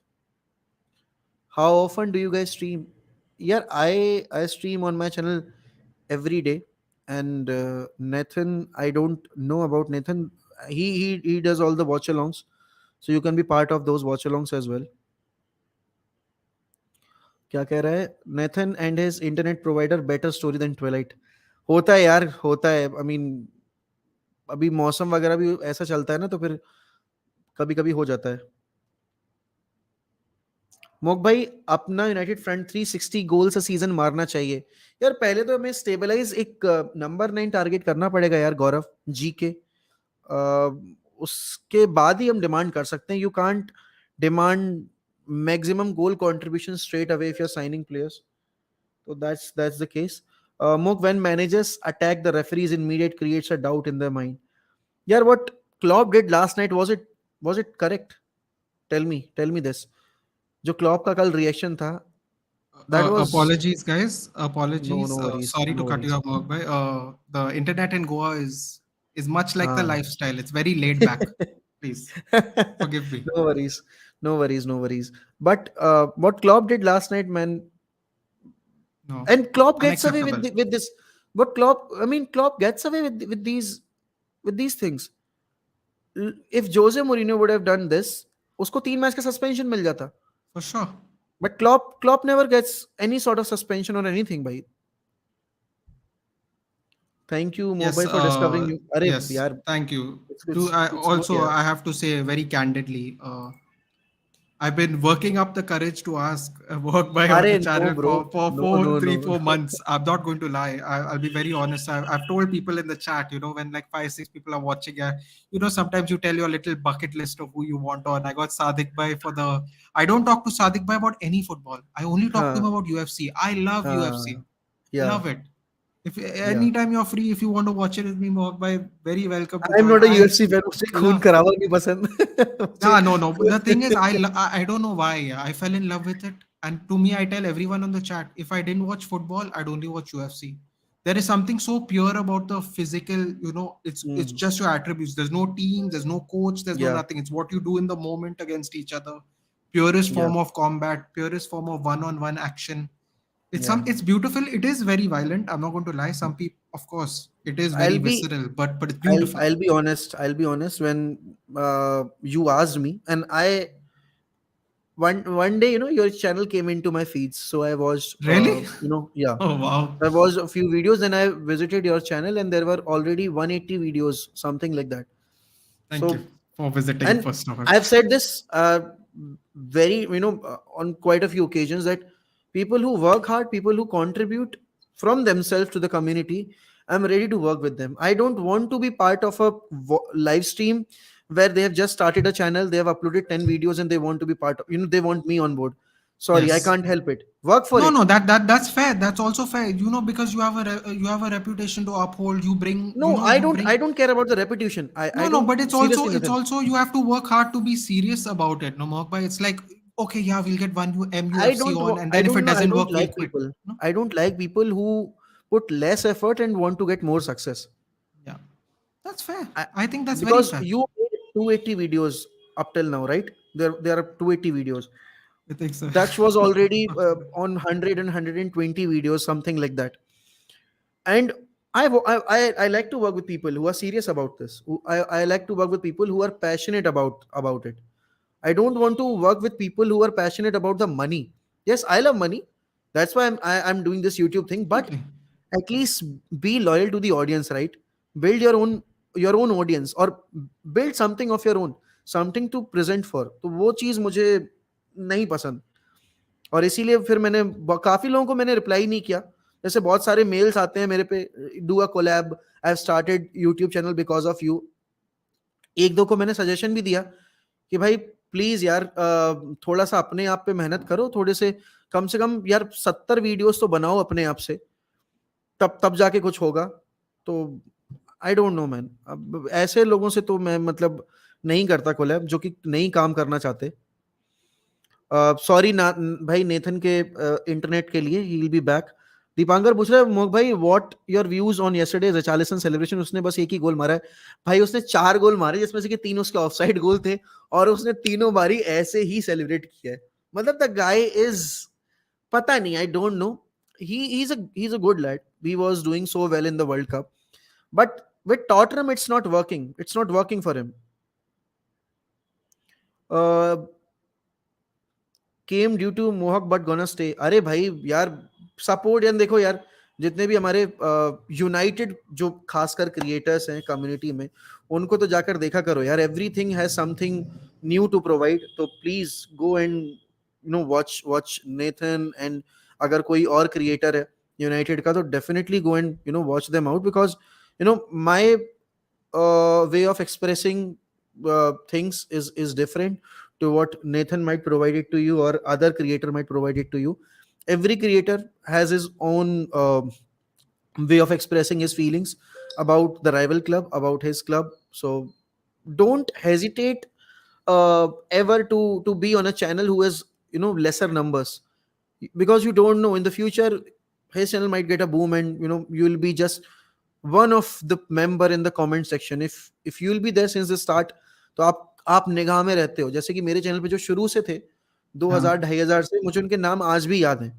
How often do you guys stream? Yeah, I stream on my channel every day. And Nathan, I don't know about Nathan. He does all the watch alongs, so you can be part of those watch alongs as well. क्या कह रहा है Nathan and his internet provider better story than Twilight? होता है यार, होता है. I mean अभी मौसम वगैरह भी ऐसा चलता है ना, तो फिर कभी कभी हो जाता है. मोक भाई, अपना यूनाइटेड फ्रंट 360 गोल्स अ सीजन मारना चाहिए. यार पहले तो हमें स्टेबलाइज एक नंबर 9 टारगेट करना पड़ेगा यार, गौरव जी के. उसके बाद ही हम डिमांड कर सकते हैं. You can't demand maximum goal contribution straight away if you're signing players. So that's the case. Mook, when managers attack the referees in media, it creates a doubt in their mind. Yeah, what Klopp did last night, was it correct? Tell me this. जो Klopp का कल reaction था, that was Apologies, guys. no Apologies. worries, Sorry no to cut worries. you off, Mohak bhai. The internet in Goa is much like the हाँ. lifestyle. It's very laid back. Please forgive me. No worries, no worries, no worries. But what Klopp did last night, man, No, and Klopp gets away unacceptable. with this. But Klopp gets away with these things. If Jose Mourinho would have done this, उसको 3 match का suspension मिल जाता. For sure. But Klopp never gets any sort of suspension or anything, bhai. Thank you, Yes. Mobile, for discovering you. अरे Yes. यार, Thank you. it's I it's good, also yeah. I have to say very candidly. I've been working up the courage to ask work by on अरे the no, channel bro, for no, no, three, no. 4 months. I'm not going to lie. I'll be very honest. I've told people in the chat, when like 5, 6 people are watching, sometimes you tell your little bucket list of who you want on. I got Sadiq Bhai for the. I don't talk to Sadiq Bhai about any football. I only talk to him हाँ, about UFC. I love UFC. हाँ, yeah, Love it. If yeah. anytime you're free, if you want to watch it with me, Mohak Bhai, very welcome to I'm join. not a I UFC fan. मुझे खून love. खराबा नहीं पसंद. Yeah, no, no. मुझे The thing is, I don't know why. Yeah, I fell in love with it, and to me, I tell everyone on the chat, if I didn't watch football, I'd only watch UFC. There is something so pure about the physical. It's Hmm, just your attributes. There's no team, there's no coach, there's no yeah, nothing. It's what you do in the moment against each other. Purest yeah, form of combat, purest form of one-on-one action. yeah. It's beautiful. It is very violent. I'm not going to lie. Some people, of course, it is very I'll be visceral, but it's I'll beautiful. I'll be honest. I'll be honest. When you asked me, and I one day, your channel came into my feeds, so I watched. Really? Yeah, Oh wow. I watched a few videos. Then I visited your channel, and there were already 180 videos, something like that. Thank you So, for visiting and first of all. I've said this very, on quite a few occasions, that people who work hard, people who contribute from themselves to the community, I'm ready to work with them. I don't want to be part of a live stream where they have just started a channel, they have uploaded 10 videos, and they want to be part of, they want me on board. Sorry, I Yes. can't help it. Work for No, it. no, that's fair. That's also fair. Because you have a reputation to uphold. You bring, No, I you don't. bring. I don't care about the reputation. I No, no, don't, but seriously, it's nothing. also you have to work hard to be serious about it. No, Mohak, it's like okay, yeah, we'll get one MUFC on, and I then if don't it know. I doesn't don't work, we'll like quit. people. No? I don't like people who put less effort and want to get more success. Yeah, that's fair. I, I think that's very because fair. you made 280 videos up till now, right? There are 280 videos. I think so. That was already on 100 and 120 videos, something like that. And I like to work with people who are serious about this. I like to work with people who are passionate about it. I don't want to work with people who are passionate about the money. Yes, I love money. That's why I'm doing this YouTube thing. But Absolutely. at least be loyal to the audience, right? Build your own audience, or build something of your own, something to present for. तो वो चीज मुझे नहीं पसंद, और इसीलिए फिर मैंने काफी लोगों को मैंने रिप्लाई नहीं किया. जैसे बहुत सारे मेल्स आते हैं मेरे पे, do a collab, I have started YouTube channel because of you. एक दो को मैंने सजेशन भी दिया कि भाई प्लीज यार, थोड़ा सा अपने आप पे मेहनत करो, थोड़े से कम यार 70 वीडियोस तो बनाओ अपने आप से, तब तब जाके कुछ होगा. तो आई डोंट नो मैन, अब ऐसे लोगों से तो मैं मतलब नहीं करता कोलैब, जो कि नहीं काम करना चाहते. सॉरी ना भाई, नेथन के इंटरनेट के लिए, he will be back. Dipankar पूछ रहा है मोक भाई, what your views on yesterday's Richarlison celebration. उसने बस एक ही गोल मारा है भाई, उसने 4 गोल मारे जिसमें से कि 3 उसके ऑफसाइड गोल थे, और उसने तीनों बारी ऐसे ही सेलिब्रेट किया है. मतलब द गाय इज, पता नहीं, I don't know. He's a good lad. He was doing so well in the World Cup, but with Tottenham it's not working. It's not working for him. uh, came due to Mohak but gonna stay. अरे भाई यार, support यार, देखो यार, जितने भी हमारे United जो खासकर क्रिएटर्स हैं कम्युनिटी में, उनको तो जाकर देखा करो यार. Everything has something new to provide. तो please go and watch watch Nathan, and अगर कोई और क्रिएटर है यूनाइटेड का, तो definitely go and watch them out, because my way of expressing things is different to what Nathan might provide it to you, or other creator might provide it to you. Every creator has his own way of expressing his feelings about the rival club, about his club. So don't hesitate ever to be on a channel who has lesser numbers, because you don't know in the future his channel might get a boom, and you will be just one of the member in the comment section. If you will be there since the start, तो आप निगाह में रहते हो. जैसे कि मेरे channel पे जो शुरू से थे, Yeah. 2000 2500 से, मुझे उनके नाम आज भी याद हैं,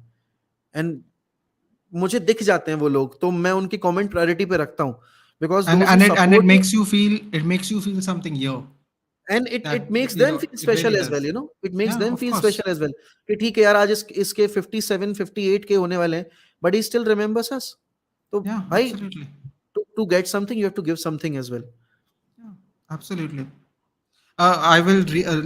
एंड मुझे दिख जाते हैं वो लोग, तो मैं उनकी कमेंट प्रायोरिटी पे रखता हूँ, because And those who and it support me. makes you feel, it makes you feel something here, and it that it makes them feel it really special as does. Well, it makes Yeah, them of feel course. Special as well, कि ठीक है यार, आज इसके 57 58 के होने वाले हैं, बट ही स्टिल रिमेंबर्स अस. तो Yeah, भाई, absolutely. to get something you have to give something as well. Yeah, absolutely. I will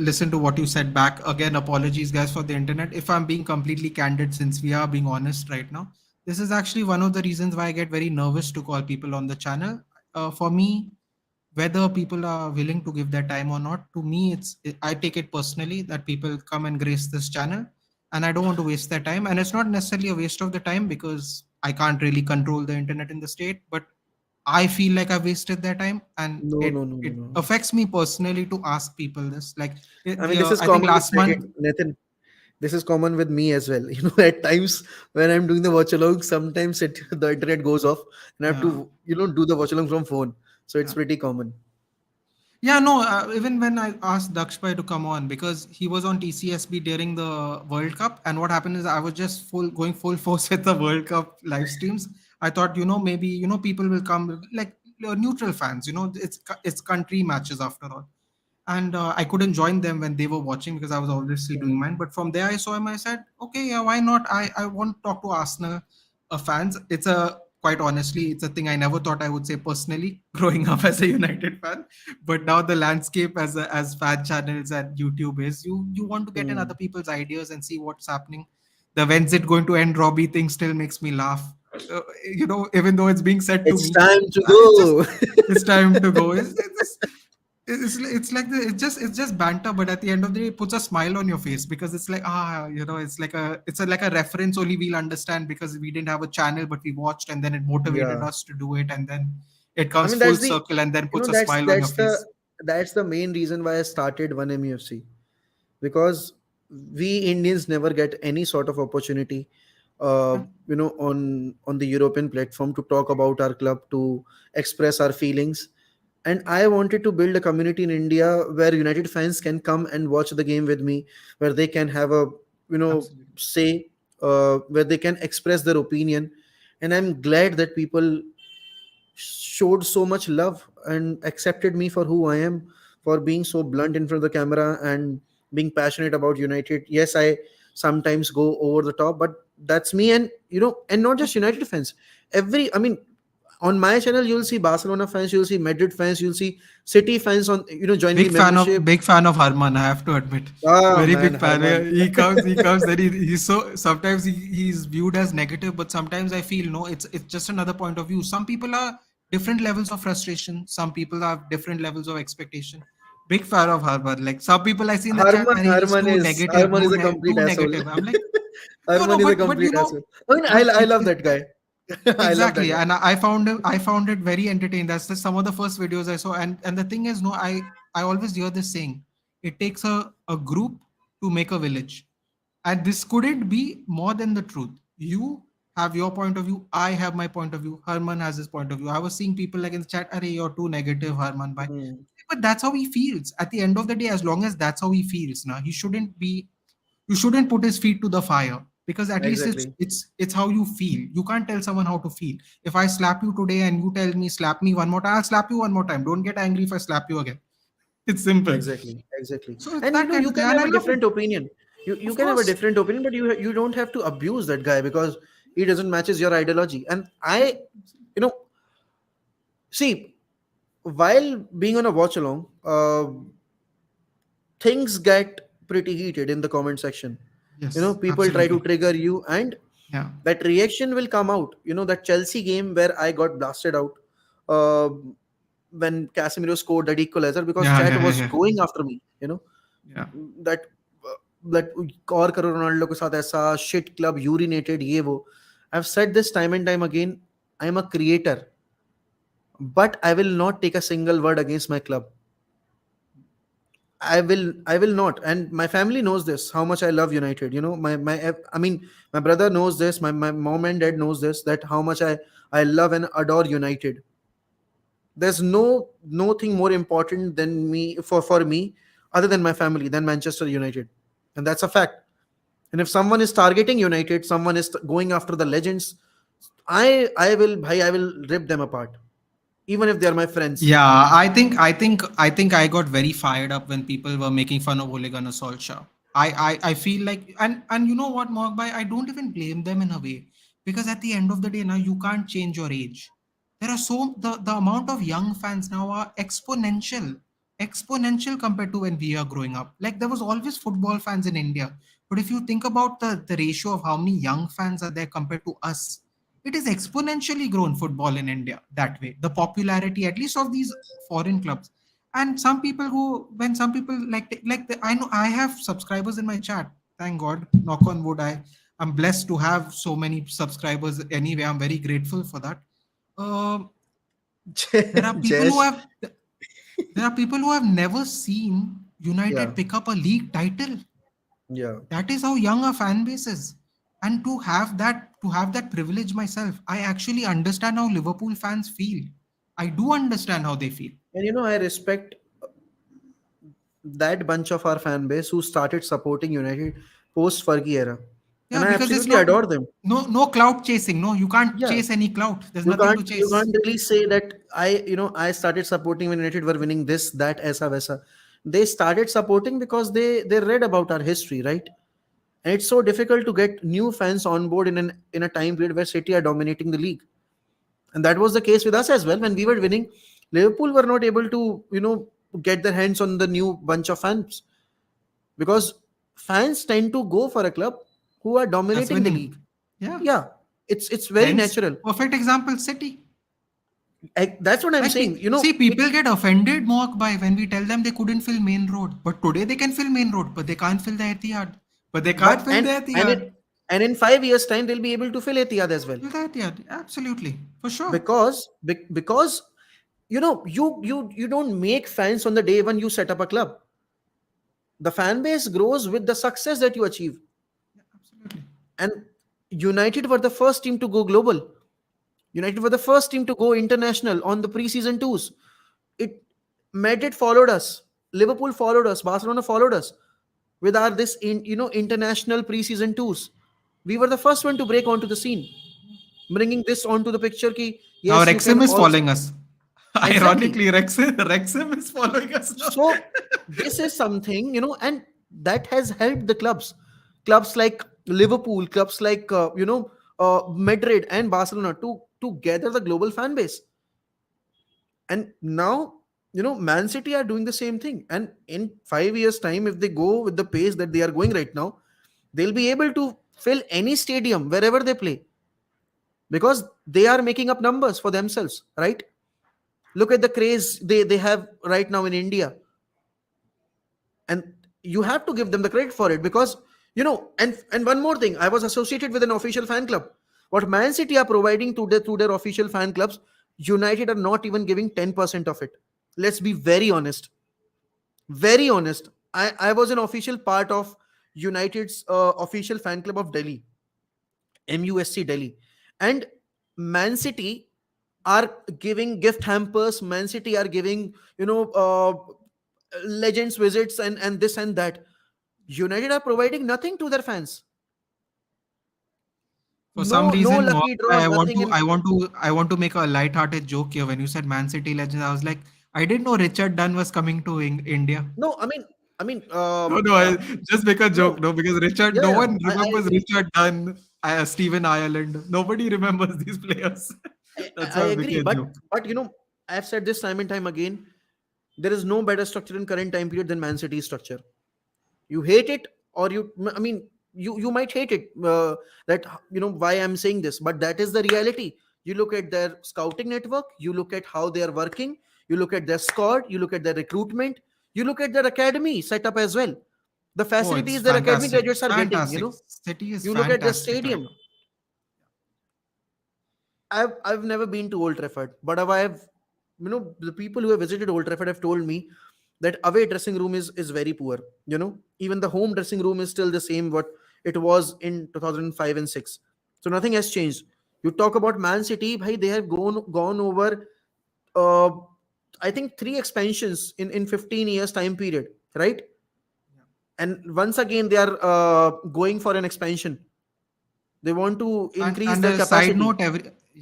listen to what you said back. Again, apologies, guys, for the internet. If I'm being completely candid, since we are being honest right now, this is actually one of the reasons why I get very nervous to call people on the channel. For me, whether people are willing to give their time or not, to me, I take it personally that people come and grace this channel, and I don't want to waste their time. And it's not necessarily a waste of the time because I can't really control the internet in the state, but I feel like I've wasted their time, and No, it no, no, no, it no. affects me personally to ask people this. Like, I mean, this is I think common with last month, Nathan. This is common with me as well. At times when I'm doing the watch along, sometimes the internet goes off, and I have yeah, to, do the watch along from phone. So it's yeah. pretty common. Yeah, no, even when I asked Dakshbhai to come on, because he was on TCSB during the World Cup, and what happened is I was just going full force with the World Cup live streams. I thought, maybe, people will come, like neutral fans, it's country matches after all. And I couldn't join them when they were watching because I was obviously doing Mhm. mine. But from there, I saw him. I said, okay, yeah, why not? I want to talk to Arsenal fans. It's a quite honestly, it's a thing I never thought I would say personally growing up as a United fan. But now the landscape as fan channels and YouTube is, you want to get in Hmm. other people's ideas and see what's happening. The when's it going to end Robbie thing still makes me laugh. Even though it's being said to It's me, time to it's just go. it's time to go. It's like it's just banter, but at the end of the day, it puts a smile on your face because it's like it's like a reference only we'll understand because we didn't have a channel, but we watched and then it motivated Yeah. us to do it, and then it I comes mean, full that's the, circle and then puts a that's smile on your that's the face. that's the main reason why I started one MUFC, because we Indians never get any sort of opportunity, Yeah, on the European platform, to talk about our club, to express our feelings. And I wanted to build a community in India where United fans can come and watch the game with me, where they can have a, absolutely. say, where they can express their opinion. And I'm glad that people showed so much love and accepted me for who I am, for being so blunt in front of the camera and being passionate about United. Yes, I sometimes go over the top, but that's me. And and not just United fans. I mean, on my channel, you'll see Barcelona fans, you'll see Madrid fans, you'll see City fans on joining the membership. Big fan of Harman, I have to admit. Ah, Very man, big fan. Yeah, Herman. he comes, then he's so, sometimes he's viewed as negative, but sometimes I feel no, it's just another point of view. Some people are different levels of frustration, some people have different levels of expectation. Big fan of Harman. Like some people I see in the chat, Herman, "Arey, he's Herman is Herman is a complete too asshole. negative." I'm like, no, Herman is a but complete asshole. I mean, but I love that guy. I love that exactly, guy. and I found it very entertaining. That's some of the first videos I saw, and the thing is, no, I always hear this saying, it takes a group to make a village, and this couldn't be more than the truth. You have your point of view, I have my point of view, Herman has his point of view. I was seeing people like in the chat, "Arey, you're too negative, Herman." Bye. Hmm. But that's how he feels. At the end of the day, as long as that's how he feels, now he shouldn't be, you shouldn't put his feet to the fire, because at least Exactly. it's how you feel. You can't tell someone how to feel. If I slap you today and you tell me slap me one more time, I'll slap you one more time. Don't get angry if I slap you again. It's simple. Exactly, exactly. So it's And that kind you of thing, can and have I a love it. different opinion. You Of can have a course. different opinion, but you don't have to abuse that guy because he doesn't matches your ideology. And you know, see, while being on a watch along, things get pretty heated in the comment section. Yes, People try to absolutely. trigger you, and Yeah. that reaction will come out. That Chelsea game where I got blasted out. Uh, when Casemiro scored that equalizer because Yeah, chat yeah, yeah, was yeah. going after me. Yeah. That that और करो Ronaldo के साथ ऐसा shit club urinated ये वो. I've said this time and time again. I am a creator, but I will not take a single word against my club. I will not, and my family knows this how much I love United. I mean, my brother knows this. My mom and dad knows this, that how much I love and adore United. There's nothing more important than me for me other than my family than Manchester United, and that's a fact. And if someone is targeting United, someone is going after the legends, I will rip them apart, even if they are my friends. Yeah, I think I got very fired up when people were making fun of Ole Gunnar Solskjaer. I feel like, and you know what, Mogbai, I don't even blame them in a way, because at the end of the day, now you can't change your age. There are the amount of young fans now are exponential compared to when we are growing up. Like there was always football fans in India, but if you think about the ratio of how many young fans are there compared to us, it is exponentially grown football in India that way. The popularity, at least of these foreign clubs, and some people who, when some people I know I have subscribers in my chat. Thank God, knock on wood. I'm blessed to have so many subscribers. Anyway, I'm very grateful for that. Um there are people who Jesh, have there are people who have never seen yeah, United pick up a league title. yeah. That is how young our fan base is. And to have that privilege myself, I actually understand how Liverpool fans feel. I do understand how they feel. And I respect that bunch of our fan base who started supporting United post Fergie era, and Yeah, I because it's absolutely not, adore them. no clout chasing. No, you can't Yeah, chase any clout. There's you nothing can't to you chase. can't really say that I started supporting when United were winning this, that, aisa vaisa. They started supporting because they read about our history, right? And it's so difficult to get new fans on board in a time period where City are dominating the league. And that was the case with us as well. When we were winning, Liverpool were not able to get their hands on the new bunch of fans, because fans tend to go for a club who are That's dominating the winning. league. Yeah. Yeah, it's very Hence, natural. perfect example, City. That's what I'm Like, saying. see, people get offended, Mark, by when we tell them they couldn't fill main road. But today they can fill main road, but they can't fill the Etihad. But they can't but fill the Etihad. and in 5 years time they'll be able to fill Etihad as well, Fill the Etihad, absolutely, for sure. because you don't make fans on the day when you set up a club. The fan base grows with the success that you achieve. Yeah, absolutely. And United were the first team to go global. United were the first team to go international on the preseason tours. It Madrid followed us, Liverpool followed us, Barcelona followed us with our this international preseason tours. We were the first one to break onto the scene. bringing this onto the picture ki Now yes, you can Wrexham is also following us. exactly. Ironically, Wrexham is following us now. So this is something, and that has helped the clubs like Liverpool, clubs like Madrid and Barcelona to gather the global fan base. And now, Man City are doing the same thing. And in 5 years' time, if they go with the pace that they are going right now, they'll be able to fill any stadium wherever they play because they are making up numbers for themselves, right? Look at the craze they have right now in India. And you have to give them the credit for it because, and one more thing, I was associated with an official fan club. What Man City are providing to their official fan clubs, United are not even giving 10% of it. Let's be very honest. Very honest. I was an official part of United's official fan club of Delhi, MUSC Delhi. And Man City are giving gift hampers. Man City are giving, legends visits and this and that. United are providing nothing to their fans. For some No reason, Mohawk, lucky draw, nothing. And I want to make a light-hearted joke here. When you said Man City legends, I was like, I didn't know Richard Dunn was coming to India. no, I mean, No, no, just make a joke. no, No, because Richard, yeah, no yeah, one I remembers agree. Richard Dunn, Stephen Ireland. Nobody remembers these players. That's I why I'm agree, making a but joke. I've said this time and time again. There is no better structure in current time period than Man City's structure. You hate it, or you might hate it. That why I'm saying this, but that is the reality. You look at their scouting network, you look at how they are working, you look at their squad, you look at their recruitment, you look at their academy setup as well. The Oh, it's facilities their academy fantastic. graduates are getting. Fantastic. City is You look at their fantastic right stadium. now. I've never been to Old Trafford, but I've the people who have visited Old Trafford have told me that away dressing room is very poor. Even the home dressing room is still the same what it was in 2005 and 6. So nothing has changed. You talk about Man City, bhai, they have gone over uh, I think three expansions in 15 years time period, right? And once again they are going for an expansion. They want to increase And their a side capacity. note,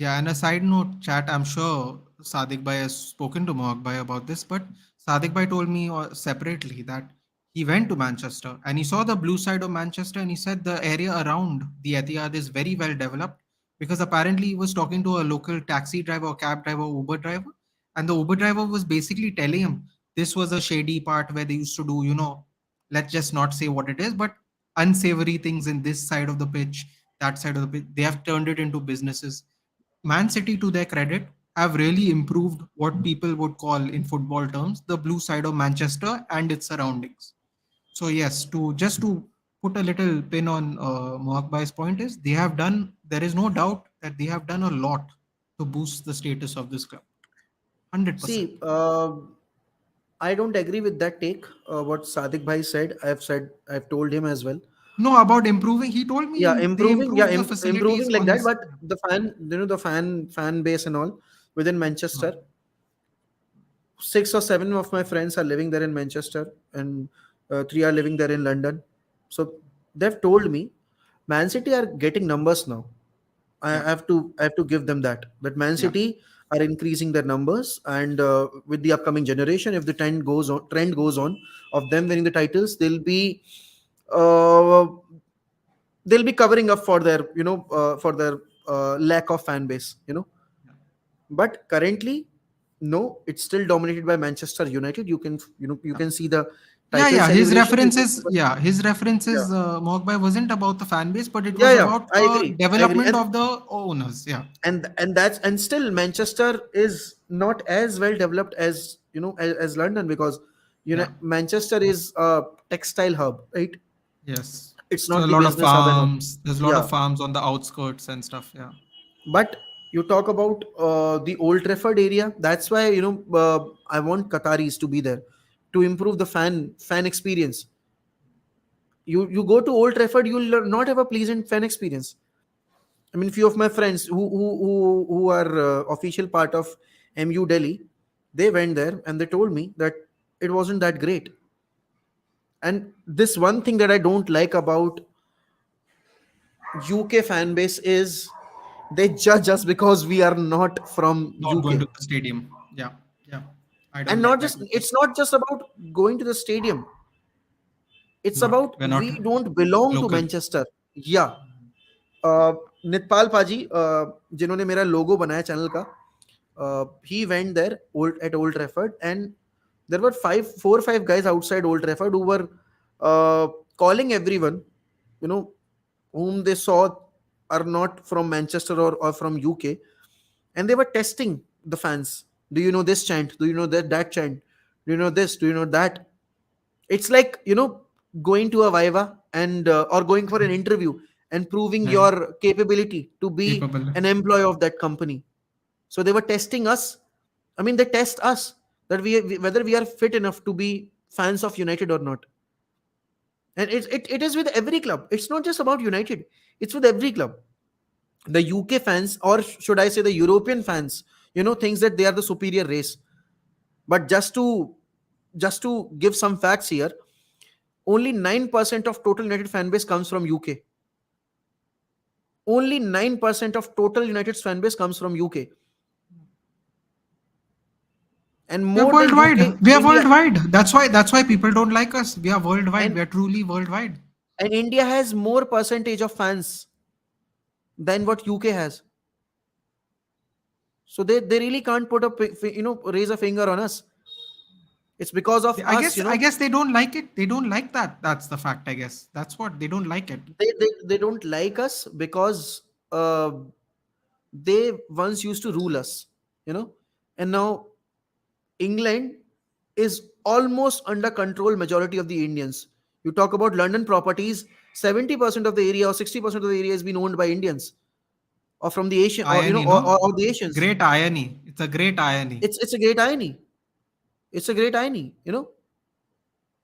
and a side note, chat. I'm sure Sadiq Bhai has spoken to Mohawk Bhai about this, but Sadiq Bhai told me separately that he went to Manchester and he saw the blue side of Manchester, and he said the area around the Etihad is very well developed because apparently he was talking to a local taxi driver, or cab driver, Uber driver, and the Uber driver was basically telling him this was a shady part where they used to do, let's just not say what it is, but unsavory things in this side of the pitch, that side of the pitch. They have turned it into businesses. Man City, to their credit, have really improved what people would call in football terms the blue side of Manchester and its surroundings. So yes, to put a little pin on Mohawk Bhai's point is they have done. There is no doubt that they have done a lot to boost the status of this club. 100%. See, I don't agree with that take. What Sadiq Bhai said, I've told him as well. No, about improving. He told me Yeah, they improving. Yeah, improved the facilities improving like on that. this. But the fan base and all within No. Manchester, 6 or 7 of my friends are living there in Manchester, and three are living there in London. So they've told me, Man City are getting numbers now. Yeah, I have to give them that Man yeah. City are increasing their numbers, and with the upcoming generation, if the trend goes on of them winning the titles, uh, they'll be covering up for their lack of fan base. But currently, no, it's still dominated by Manchester United. You Yeah. can see the Yeah, title yeah. celebration. His references, Yeah, Mogbai wasn't about the fan base, but it yeah, was yeah. about I the agree. I agree. development of the owners. Yeah, And still Manchester is not as well developed as as London, because yeah, Manchester is a textile hub, right? yes. It's So a not the lot of business hub and all. farms. There's a lot Yeah, of farms on the outskirts and stuff. Yeah, but you talk about the Old Trafford area. That's why I want Qataris to be there to improve the fan experience. You go to Old Trafford, you'll not have a pleasant fan experience. I mean, few of my friends who are official part of MU Delhi, they went there and they told me that it wasn't that great. And this one thing that I don't like about UK fan base is They judge us because we are not from Not going UK. to the stadium. Yeah, yeah. I And don't not like that just, either. it's not just about going to the stadium. It's Not about we're not we don't belong to local. Manchester. Yeah. नितपाल पाजी जिन्होंने मेरा लोगो बनाया channel का, he went there at Old Trafford, and there were 4 or 5 guys outside Old Trafford who were calling everyone, you know, whom they saw are not from Manchester or from UK, and they were testing the fans. Do you know this chant? Do you know that chant? Do you know this? Do you know that? It's like, going to a viva and or going for an interview and proving Yeah, your capability to be capable. an employee of that company. So they were testing us. I mean, they test us that whether we are fit enough to be fans of United or not. And it is with every club. It's not just about United. It's with every club. The UK fans, or should I say the European fans, thinks that they are the superior race. But just to give some facts here, only 9% of total United fan base comes from UK. Only 9% of total United's fan base comes from UK. And We are more than worldwide. UK, We are India. worldwide. That's why people don't like us. We are worldwide. and We are truly worldwide. and India has more percentage of fans than what UK has. So they really can't put raise a finger on us. It's because of I us, guess I guess they don't like it. They don't like that. That's the fact. I guess that's what they don't like it. they don't like us because uh, they once used to rule us, you know, and now England is almost under control majority of the Indians. You talk about London properties, 70% of the area or 60% of the area has been owned by Indians or from the Asian, or Irony, no? or the Asians. Great irony. It's a great irony. It's a great irony. It's a great irony.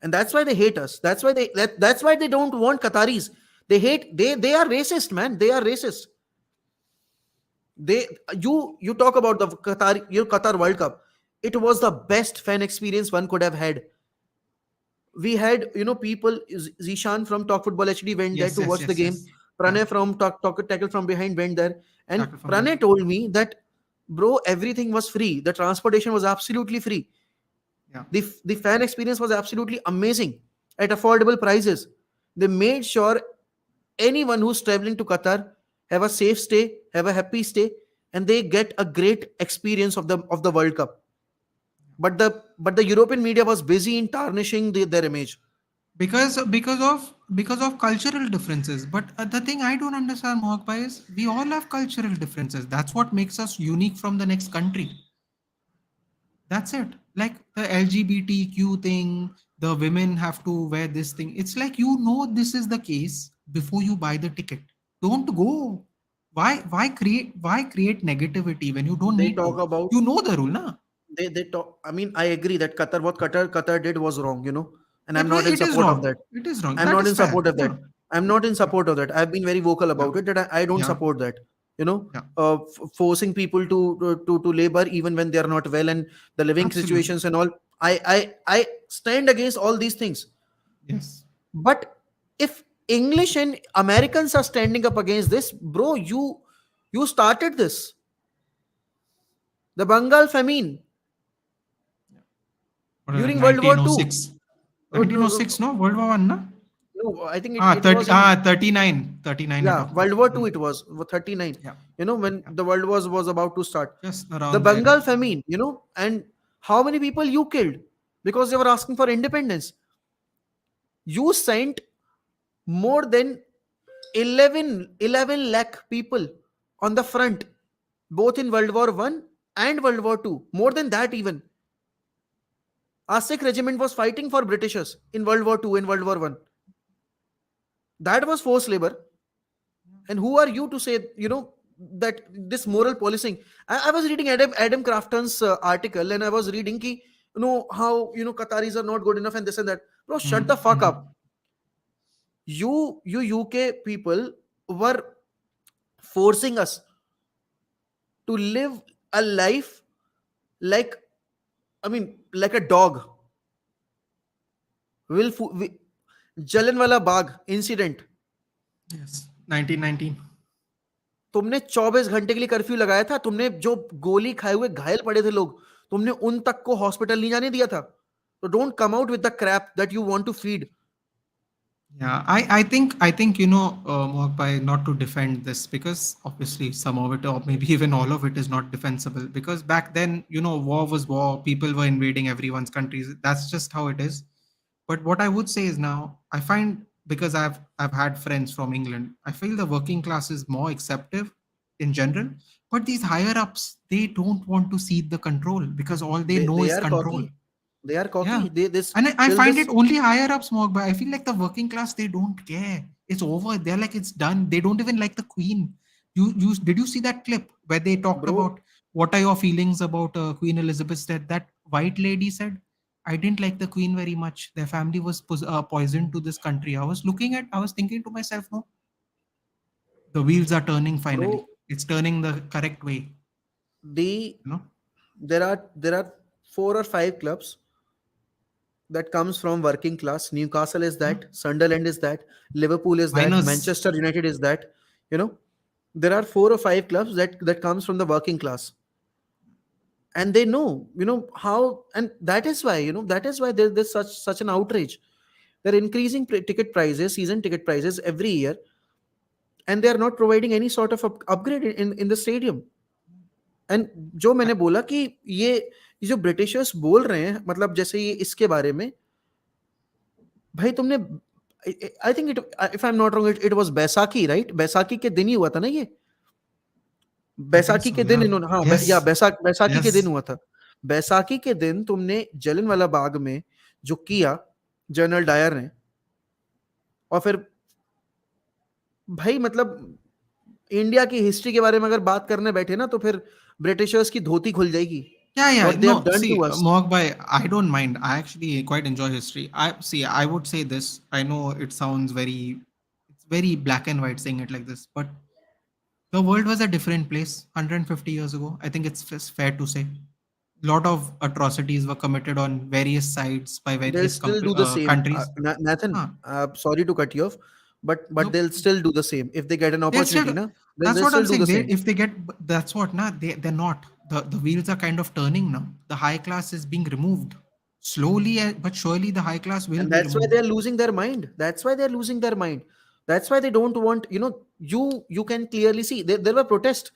And that's why they hate us. That's why they don't want Qataris. They are racist, man. They are racist. They you talk about the Qatar World Cup. It was the best fan experience one could have had. We had, people, Zishan from Talk Football HD went there Yes, to yes, watch the yes, game. yes. Yeah. Pranay from Talk Tackle from Behind went there, and Tackle from Pranay behind. told me that, bro, everything was free. The transportation was absolutely free. Yeah. The fan experience was absolutely amazing at affordable prices. They made sure anyone who's traveling to Qatar have a safe stay, have a happy stay, and they get a great experience of the World Cup. But the European media was busy in tarnishing their image. Because of cultural differences. But the thing I don't understand, Mohak, is we all have cultural differences. That's what makes us unique from the next country. That's it. Like the LGBTQ thing, the women have to wear this thing. It's like, this is the case before you buy the ticket. Don't go. Why create negativity when you don't They need talk to? about You know the rule, na? they talk. I mean, I agree that Qatar did was wrong, and I'm not in It is support of wrong. that. It is wrong. I'm That not is in fair. support of that. Yeah. I'm not in Yeah. support of that. I've been very vocal Yeah. about it that I don't Yeah. support that. Yeah. Forcing people to labor even when they are not well, and the living Absolutely. situations and all. I stand against all these things. Yes. But if English and Americans are standing up against this, bro, you started this. The Bengal famine What is it? during World War Two. 1906. 1906, no? World War One, no? No, I think it was 30, in, 39. 39 you're yeah, talking about. World War Two. It was 39. Yeah. When Yeah. the world was about to start. Just The around there. Bengal famine, and how many people you killed because they were asking for independence. You sent more than 11 lakh people on the front, both in World War One and World War Two. More than that, even. Our Sikh regiment was fighting for Britishers in World War Two and World War One. That was forced labor. And who are you to say, that this moral policing? I was reading Adam Crafton's article, and I was reading how Qataris are not good enough and this and that. Bro, shut the fuck Mm-hmm. up. You UK people were forcing us to live a life like, I mean, like a dog. We, Jallianwala Bagh incident. Yes. 1919. तुमने 24 घंटे के लिए curfew लगाया था, तुमने जो गोली खाए हुए घायल पड़े थे लोग, तुमने उन तक को हॉस्पिटल नहीं जाने दिया था. तो don't come out with the crap that you want to feed. Yeah, I think Mohak, not to defend this, because obviously some of it, or maybe even all of it, is not defensible, because back then, war was war, people were invading everyone's countries. That's just how it is. But what I would say is, now I find, because I've had friends from England, I feel the working class is more acceptive in general, but these higher ups, they don't want to cede the control, because all they know They is are control. cocky. They are Yeah. cocky. They this And I till find it this, only higher up smoke, but I feel like the working class, they don't care. It's over. They're like, it's done. They don't even like the Queen. You did you see that clip where they talked bro. about what are your feelings about Queen Elizabeth? That white lady said, I didn't like the Queen very much. Their family was poisoned to this country. I was thinking to myself, no, the wheels are turning finally. Bro, It's turning the correct way. the You know, there are 4 or 5 clubs that comes from working class. Newcastle is yeah. that, Sunderland is that, Liverpool is that, Miners. Manchester United is that. You know, there are 4 or 5 clubs that comes from the working class, and they know, how, and that is why, there's such an outrage. They're increasing ticket prices, season ticket prices every year, and they are not providing any sort of upgrade in the stadium. And जो मैंने बोला कि ये जो Britishers बोल रहे हैं, मतलब जैसे ये इसके बारे में, भाई तुमने, आई think it, if I am not wrong, it was Baisakhi, right? Baisakhi के दिन ही हुआ था ना ये. I think Baisakhi so. के दिन Yeah. इन्होंने, हाँ, या Yes. बैसाखी के दिन Yes. हुआ था. बैसाखी के दिन तुमने जलियांवाला बाग में जो किया जनरल डायर ने, और फिर भाई मतलब इंडिया की हिस्ट्री के बारे में अगर बात करने बैठे ना, तो फिर ब्रिटिशर्स की धोती खुल जाएगी. Yeah, yeah. What they have No, done see, to us. Mohak bhai, I don't mind. I actually quite enjoy history. I would say this. I know it sounds it's very black and white saying it like this, but the world was a different place 150 years ago. I think it's just fair to say. A lot of atrocities were committed on various sides by They'll various still do the same. countries. Nathan, Huh. sorry to cut you off, but No, they'll still do the same if they get an they'll opportunity. still. Na, That's they'll what I'm still do saying. the They same. if they get that's what nah they're not. The wheels are kind of turning now. The high class is being removed slowly, but surely. The high class will And be that's why removed. they're losing their mind. That's why they're losing their mind. That's why they don't want. You can clearly see there were protests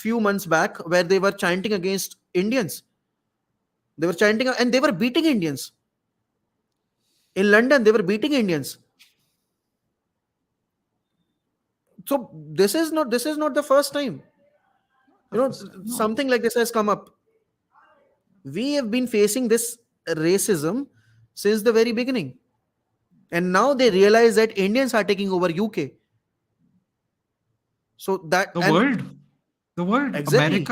few months back where they were chanting against Indians. They were chanting and they were beating Indians in London. They were beating Indians. So this is not the first time. The first time, no. Something like this has come up. We have been facing this racism since the very beginning, and now they realize that Indians are taking over UK. So that, The and world, the world, exactly,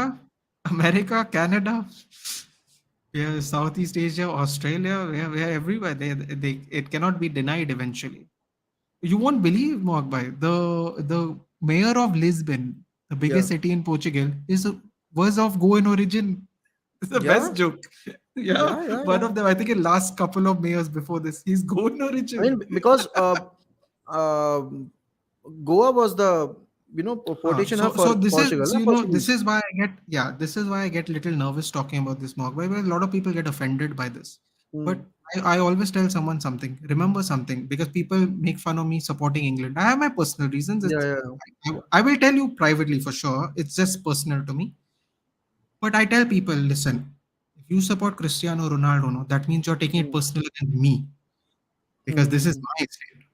America, Canada, yeah, Southeast Asia, Australia, we are everywhere. It cannot be denied eventually. You won't believe, Mohak bhai, the mayor of Lisbon, the yeah, biggest city in Portugal, was of Goan origin. It's the yeah, best joke. Yeah, yeah, yeah, one yeah. of them. I think in last couple of mayors before this, he's Goan I mean, origin. because uh, Goa was the quotation hub So for this is Portugal, so, na, this Portuguese. is why this is why I get little nervous talking about this Mohak bhai, because a lot of people get offended by this. But Hmm. I always tell someone something. Remember something, because people make fun of me supporting England. I have my personal reasons. Yeah, It's, yeah. I will tell you privately for sure. It's just personal to me. But I tell people, listen, if you support Cristiano Ronaldo, no, that means you're taking it Hmm. personal against me, because this is Hmm. my state.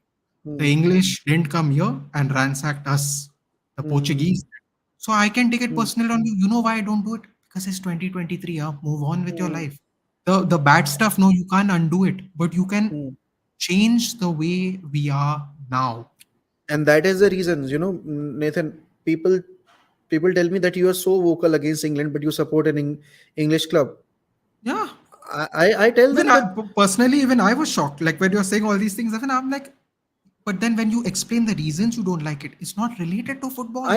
The Hmm. English didn't come here and ransacked us. The Hmm. Portuguese. So I can take it Hmm. personal on you. You know why I don't do it? Because it's 2023. Move on with your Hmm. life. The bad stuff, no, you can't undo it, but you can Hmm. change the way we are now. And that is the reason, Nathan. People tell me that you are so vocal against England, but you support an English club. Yeah. I tell Even them that personally, even I was shocked. Like when you're saying all these things, even I'm like, but then when you explain the reasons you don't like it, it's not related to football.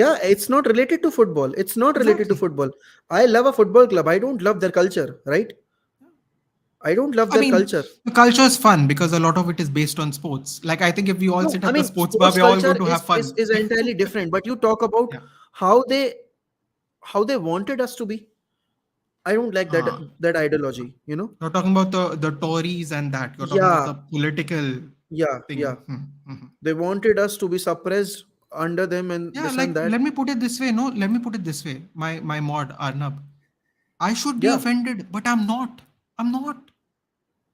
yeah, it's not related to football. It's not related to Exactly. football. I love a football club. I don't love their culture, right? I don't love I their mean, culture. the culture is fun because a lot of it is based on sports. Like I think if we all No, sit I at the mean sports bar, sports we're all culture going to have is fun. is entirely different. But you talk about Yeah. how they wanted us to be. I don't like that Ah, that ideology. You know. you're talking about the Tories and that. You're talking about Yeah, the political yeah. thing. Mhm. They wanted us to be suppressed under them and Yeah, this like and that. let me put it this way. No, let me put it this way. My mod Arnab. I should be Yeah. offended, but I'm not. I'm not.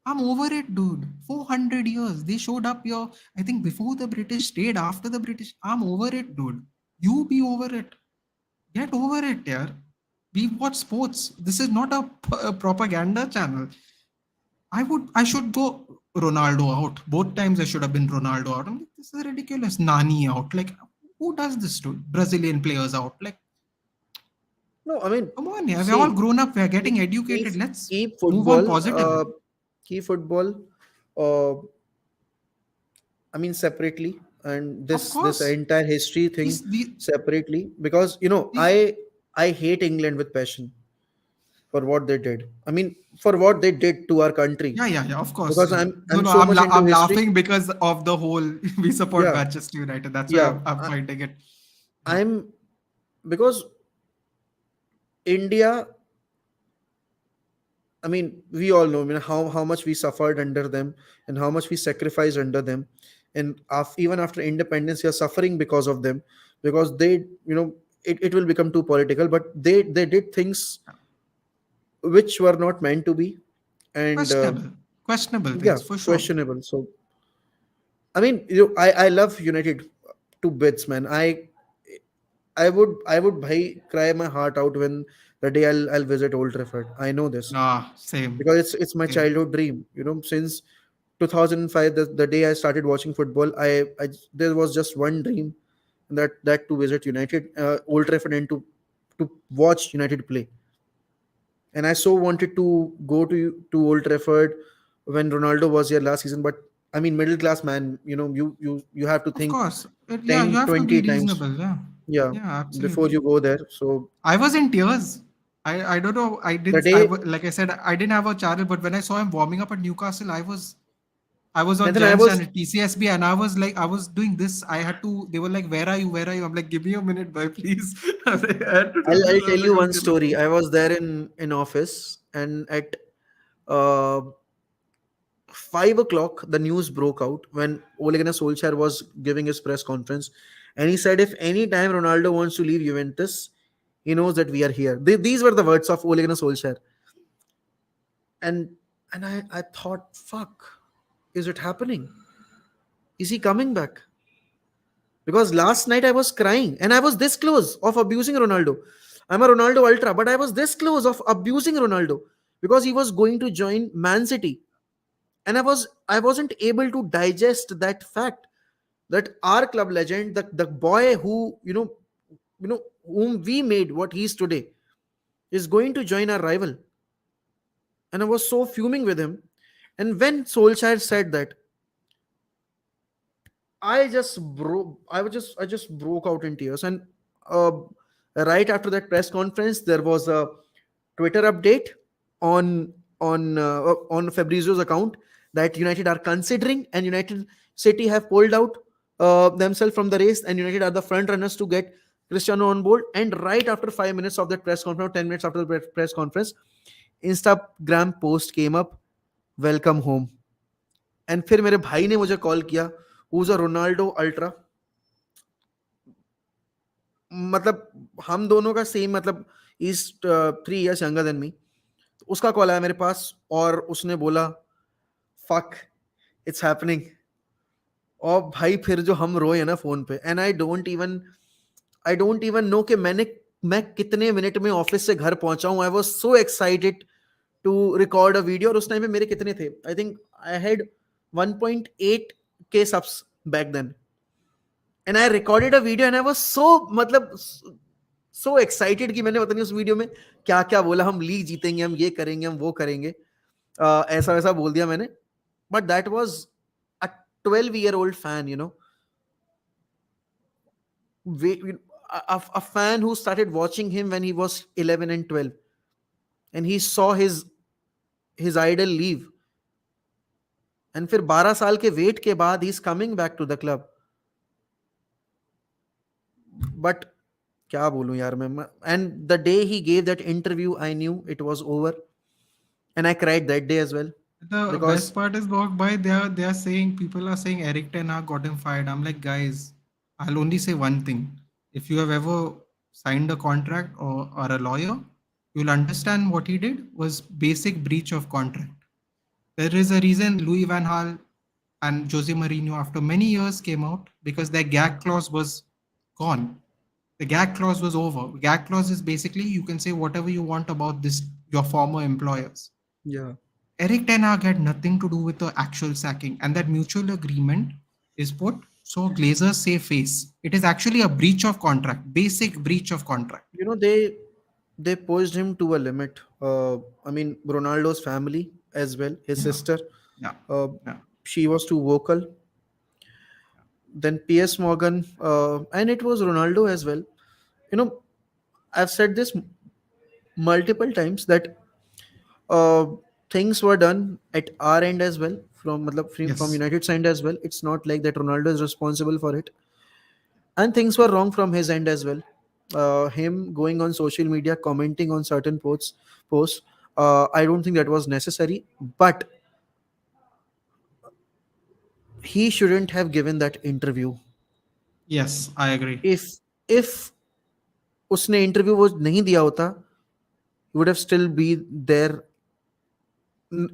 I'm over it, dude. 400 years. They showed up here, I think, before the British, stayed after the British. I'm over it, dude. You be over it. Get over it, yeah. We watch sports. This is not a propaganda channel. I should go Ronaldo out. Both times I should have been Ronaldo out. I'm like, this is ridiculous. Nani out. Like, who does this to Brazilian players out? Like, No, I mean, come on, yeah. We're all see, grown up. We're keep getting keep, educated. Let's keep move on football, positively. keep football. Uh, I mean, separately, and Of this course. entire history thing The separately, because these I hate England with passion for what they did. I mean, for what they did to our country, yeah, of course. because Yeah. No, I'm no, so much into I'm history. laughing because of the whole we support Yeah, Manchester United. That's why yeah. I'm finding it. Yeah. I'm because India. I mean, we all know, how much we suffered under them and how much we sacrificed under them, and even after independence, we are suffering because of them, because they, it will become too political, but they did things which were not meant to be, and Questionable. Questionable yeah, things for sure. questionable. So I mean, I love United to bits, man. I would cry my heart out when the day I'll visit Old Trafford. I know this Ah, same. because it's my Same. childhood dream. Since 2005, the day I started watching football, there was just one dream, that to visit United, Old Trafford, and to watch United play. And I so wanted to go to Old Trafford when Ronaldo was here last season. But I mean, middle class man, you have to Of think course. Yeah, you 10, have to be 20 times, reasonable. Yeah. yeah, Yeah, before absolutely. you go there. So I was in tears. I don't know. the day, Like I said, I didn't have a channel, but when I saw him warming up at Newcastle, I was on and then I Giants was, channel TCSB, and I was like, I was doing this. I had to. They were like, "Where are you? Where are you?" I'm like, "Give me a minute, boy, please." I had to do I'll this. I tell was like, you one "Okay, story. no." I was there in office, and at uh, 5 o'clock, the news broke out when Ole Gunnar Solskjær was giving his press conference, and he said, "If any time Ronaldo wants to leave Juventus, he knows that we are here." These were the words of Ole Gunnar Solskjær, and I thought, fuck, is it happening? Is he coming back? Because last night I was crying, and I was this close of abusing Ronaldo. I'm a Ronaldo ultra, but I was this close of abusing Ronaldo because he was going to join Man City, and I wasn't able to digest that fact that our club legend, the boy who whom we made what he is today, is going to join our rival. And I was so fuming with him. And when Solskjaer said that, I just broke out in tears. And uh, right after that press conference, there was a Twitter update on on Fabrizio's account that United are considering, and United City have pulled out themselves from the race, and United are the front runners to get Cristiano on board. And right after 5 minutes of that press conference, 10 minutes after the press conference, Instagram post came up, "Welcome home." And फिर मेरे भाई ने मुझे call किया, who's a Ronaldo ultra, मतलब हम दोनों का सेम, मतलब is 3 years younger than me. उसका कॉल आया मेरे पास और उसने बोला, फक, इट्स हैपनिंग। और भाई फिर जो हम रोए ना फोन पे, and I don't even know कि मैं कितने मिनट में ऑफिस से घर पहुंचा हूं। I was so excited to record a video, और उस टाइम पे मेरे कितने थे, I think I had 1.8 K subs back then, and I recorded a video, and I was so, मतलब सो एक्साइटेड कि मैंने पता नहीं उस वीडियो में क्या क्या बोला, हम लीग जीतेंगे, हम ये करेंगे, हम वो करेंगे, ऐसा वैसा बोल दिया मैंने। But that was a 12-year old fan, a fan who started watching him when he was 11 and 12, and he saw his idol leave, and फिर 12 साल के वेट के बाद he is coming back to the club. But क्या बोलूं यार मैं. And the day he gave that interview I knew it was over, and I cried that day as well. The Because best part is, Bog, by they are saying, people are saying Eric Ten Hag got him fired. I'm like, guys, I'll only say one thing. If you have ever signed a contract or a lawyer, you'll understand what he did was basic breach of contract. There is a reason Louis Van Gaal and Jose Mourinho, after many years, came out because their gag clause was gone. The gag clause was over. Gag clause is basically you can say whatever you want about this your former employers. yeah, Eric Ten Hag had nothing to do with the actual sacking, and that mutual agreement is put so Glazers save face. It is actually a breach of contract, basic breach of contract. you know, they pushed him to a limit. I mean, Ronaldo's family as well, his Yeah, sister, yeah, uh, yeah. she was too vocal. Then PS Morgan, and it was Ronaldo as well. You know, I've said this multiple times that uh, things were done at our end as well, from matlab, from Yes, United side as well. It's not like that Ronaldo is responsible for it, and things were wrong from his end as well. Him going on social media commenting on certain posts, I don't think that was necessary, but he shouldn't have given that interview. yes, I agree. If उसने interview वो नहीं दिया होता, he would have still be there,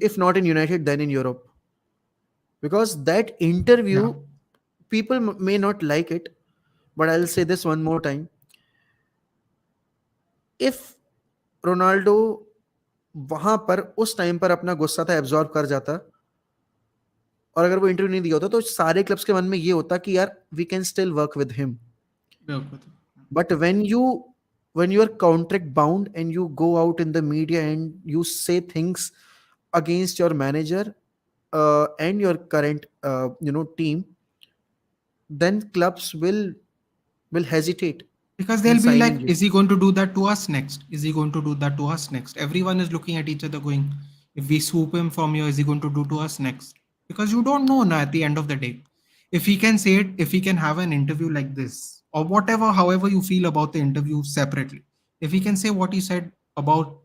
if not in United then in Europe. Because that Yeah, interview, people may not like it, but I'll say this one more time. If Ronaldo वहां पर उस time पर अपना गुस्सा था absorb कर जाता, और अगर वो इंटरव्यू नहीं दिया होता, तो सारे क्लब्स के मन में ये होता कि यार we can still work with him. work with it. But when you are contract bound and you go out in the media and you say things against your manager and your current team, then clubs will hesitate Because in they'll be signing like, you. is he going to do that to us next? Is he going to do that to us next? Everyone is looking at each other going, if we swoop him from here, is he going to do to us next? Because you don't know now at the end of the day. If he can say it, if he can have an interview like this, or whatever, however you feel about the interview separately, if he can say what he said about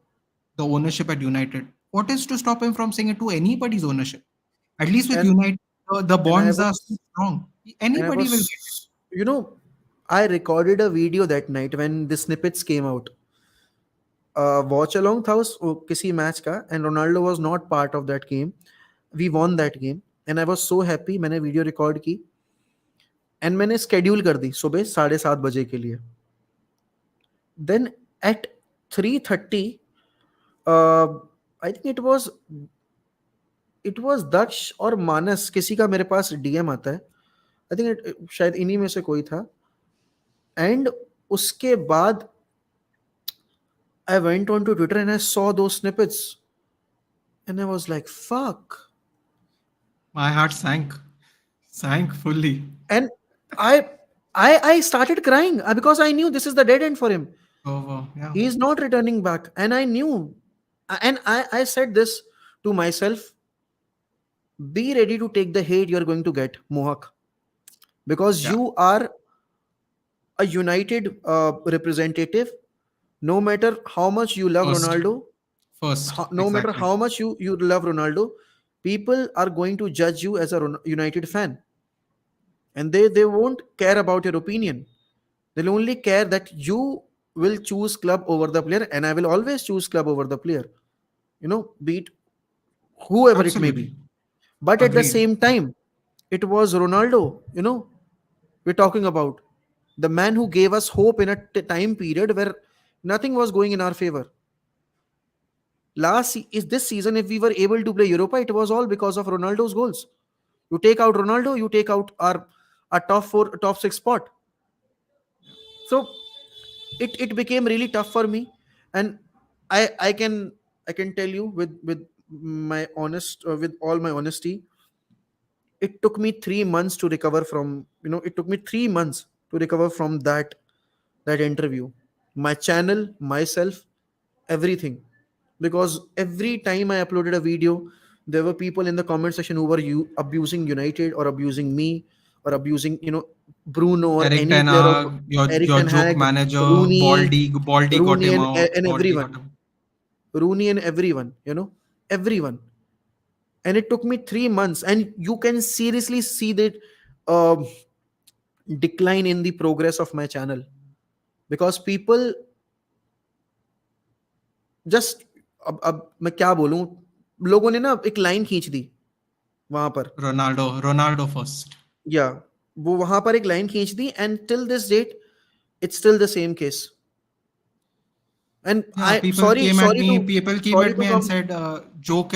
the ownership at United, what is to stop him from saying it to anybody's ownership? At least with and United, the and I bonds are so was strong. and I Anybody will get it. was I recorded a video that night when the snippets came out. Watch along था उस किसी match का, and Ronaldo was not part of that game. We won that game and I was so happy. मैंने video record की and मैंने schedule कर दी सुबह 7:30 बजे के लिए. Then at 3:30 I think it was Daksh और मानस, किसी का मेरे पास डीएम आता है. आई थिंक शायद इन्हीं में से कोई था. एंड उसके बाद I went on to Twitter and I saw those snippets and I was like, fuck. My heart sank fully. And I I started crying because I knew this is the dead end for him. Over, yeah. He is not returning back. And I knew, and I said this to myself, be ready to take the hate you're going to get, Mohak. Because Yeah. you are a United representative. No matter how much you love First, Ronaldo, first, no matter exactly. how much you love Ronaldo, people are going to judge you as a United fan, and they won't care about your opinion. They'll only care that you will choose club over the player, and I will always choose club over the player. Be it whoever it may be. Absolutely. But at the Agreed. same time, it was Ronaldo. We're talking about the man who gave us hope in a time period where nothing was going in our favor. Is this season, if we were able to play Europa, it was all because of Ronaldo's goals. You take out Ronaldo, you take out our top four, top six spot. So it became really tough for me, and I can tell you with my honest with all my honesty, it took me 3 months to recover from it took me 3 months to recover from that interview. My channel, myself, everything. because every time I uploaded a video, there were people in the comment section who were abusing United or abusing me or abusing, Bruno or Eric any Ten player of Hag, Eric your Ten joke Hag, manager, Rooney, Baldy got Rooney him and out. and Baldy got everyone, him. Rooney and everyone, everyone. And it took me 3 months, and you can seriously see that uh, decline in the progress of my channel, because people just अब मैं क्या बोलूं, लोगों ने ना एक line खींच दी वहां पर, Ronaldo first. या वो वहां पर एक लाइन खींच दी, and till this date it's still the same case. And Yeah, I people sorry came at sorry me. To People came sorry at to me and come. said, "Joke,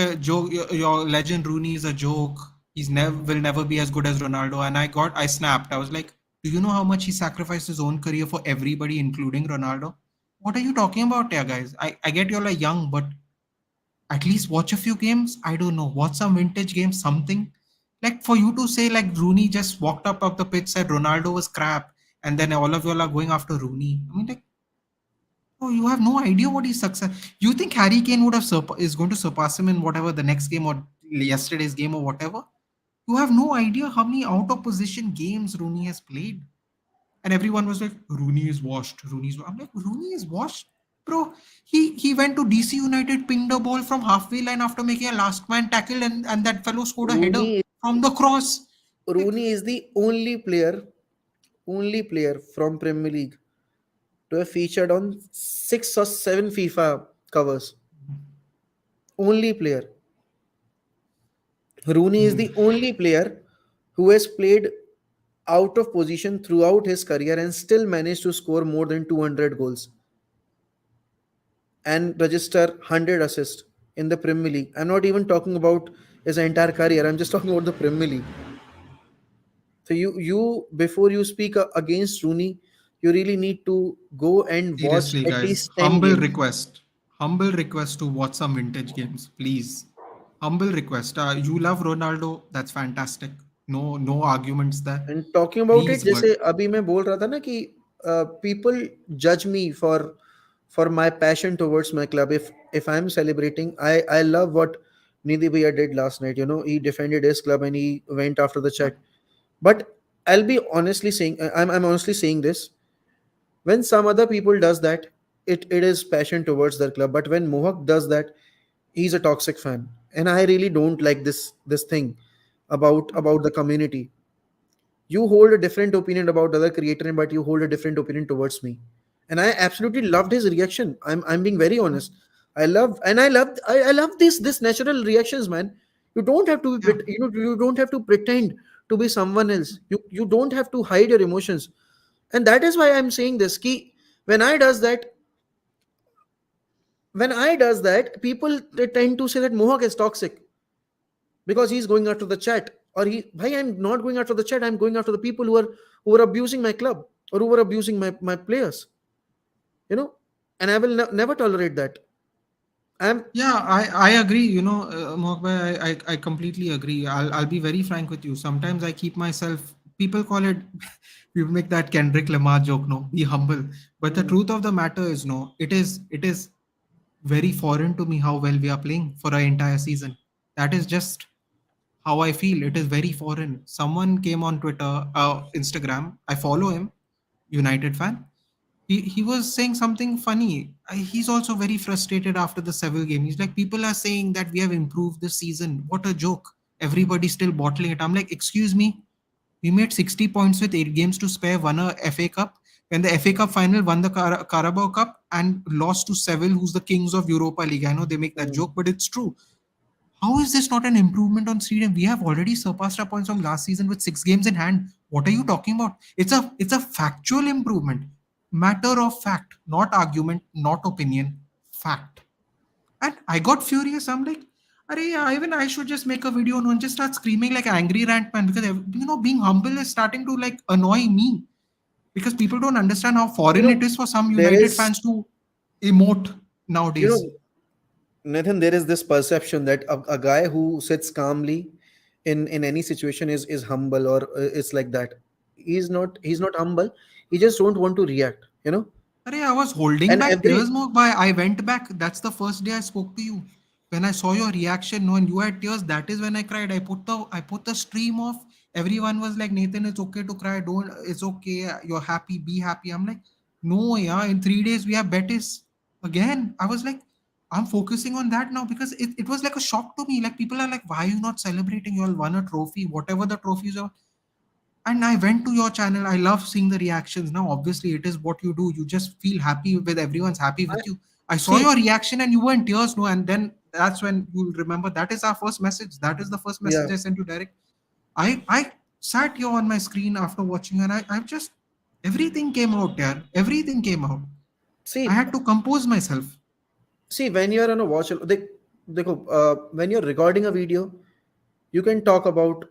your legend Rooney is a joke. He's never will never be as good as Ronaldo." And I snapped. I was like, "Do you know how much he sacrificed his own career for everybody, including Ronaldo? What are you talking about, yeah, guys? I get you're like young, but at least watch a few games. I don't know, watch some vintage games, something. Like for you to say like Rooney just walked up of the pitch, said Ronaldo was crap, and then all of you all are going after Rooney. I mean, like, oh, you have no idea what he's success. You think Harry Kane would have is going to surpass him in whatever the next game or yesterday's game or whatever? You have no idea how many out of position games Rooney has played. And everyone was like, Rooney is washed. I'm like, Rooney is washed, bro. He went to DC United, pinged a ball from halfway line after making a last man tackle, and that fellow scored a header Rooney from the cross. Like, Rooney is the only player from Premier League to have featured on 6 or 7 FIFA covers. Only player. Rooney is hmm, the only player who has played out of position throughout his career and still managed to score more than 200 goals and register 100 assists in the Premier League. I'm not even talking about his entire career. I'm just talking about the Premier League. So you before you speak against Rooney, you really need to go and watch seriously, at guys, least 10 games. humble request to watch some vintage games, please. Humble request. You love Ronaldo, that's fantastic. No arguments there. And talking about it, Please, but जैसे अभी मैं बोल रहा था ना कि people judge me for my passion towards my club. If I'm celebrating, I love what Nidhi Bhaiya did last night. He defended his club and he went after the check. But I'll be honestly saying, I'm honestly saying this. When some other people does that, it is passion towards their club. But when Mohawk does that, he's a toxic fan, and I really don't like this thing about the community. You hold a different opinion about the other creator, but you hold a different opinion towards me. And I absolutely loved his reaction. I'm being very honest. I love this natural reactions, man. You don't have to be yeah. you don't have to pretend to be someone else. You don't have to hide your emotions. And that is why I'm saying this key. when i does that when I does that, people they tend to say that Mohawk is toxic because he's going after the chat, or why I'm not going after the chat, I'm going after the people who are abusing my club, or who are abusing my players, you know and I will never tolerate that. I'm Yeah, I agree. Mohak bhai, I completely agree. I'll be very frank with you. Sometimes I keep myself. People call it. You make that Kendrick Lamar joke. No, be humble. But the Mm, truth of the matter is, no. It is very foreign to me how well we are playing for an entire season. That is just how I feel. It is very foreign. Someone came on Twitter, Instagram. I follow him, United fan. He was saying something funny. He's also very frustrated after the Seville game. He's like, people are saying that we have improved this season. What a joke. Everybody's still bottling it. I'm like, excuse me. We made 60 points with 8 games to spare, won a FA Cup. When the FA Cup final won the Carabao Cup and lost to Seville, who's the kings of Europa League. I know they make that mm. joke, but it's true. How is this not an improvement on Sweden? We have already surpassed our points from last season with 6 games in hand. What are you talking about? It's a factual improvement. Matter of fact, not argument, not opinion, fact. And I got furious. I'm like, Arey, even I should just make a video and just start screaming like angry rant man because being humble is starting to like annoy me because people don't understand how you foreign know it is for some there United is fans to emote you know nowadays. Nathan, there is this perception that a guy who sits calmly in any situation is humble, or it's like that. He's not humble. He just don't want to react. Arey, I was holding And back every tears, more by I went back. That's the first day I spoke to you. When I saw your reaction, no, and you had tears, that is when I cried. I put the stream off. Everyone was like, Nathan, it's okay to cry. Don't, it's okay. You're happy, be happy. I'm like, no, yeah, in 3 days we have Betis again. I was like, I'm focusing on that now because it was like a shock to me. Like people are like, why are you not celebrating? You all won a trophy, whatever the trophies are. And I went to your channel. I love seeing the reactions. Now obviously it is what you do. You just feel happy with everyone's happy I, with you. I saw see, your reaction and you were in tears, no, and then that's when you'll remember that is our first message. That is the first yeah. message I sent you direct. I sat here on my screen after watching, and I just everything came out there. Everything came out. I See, had to compose myself. when you're on a watch, when you're recording a video, you can talk about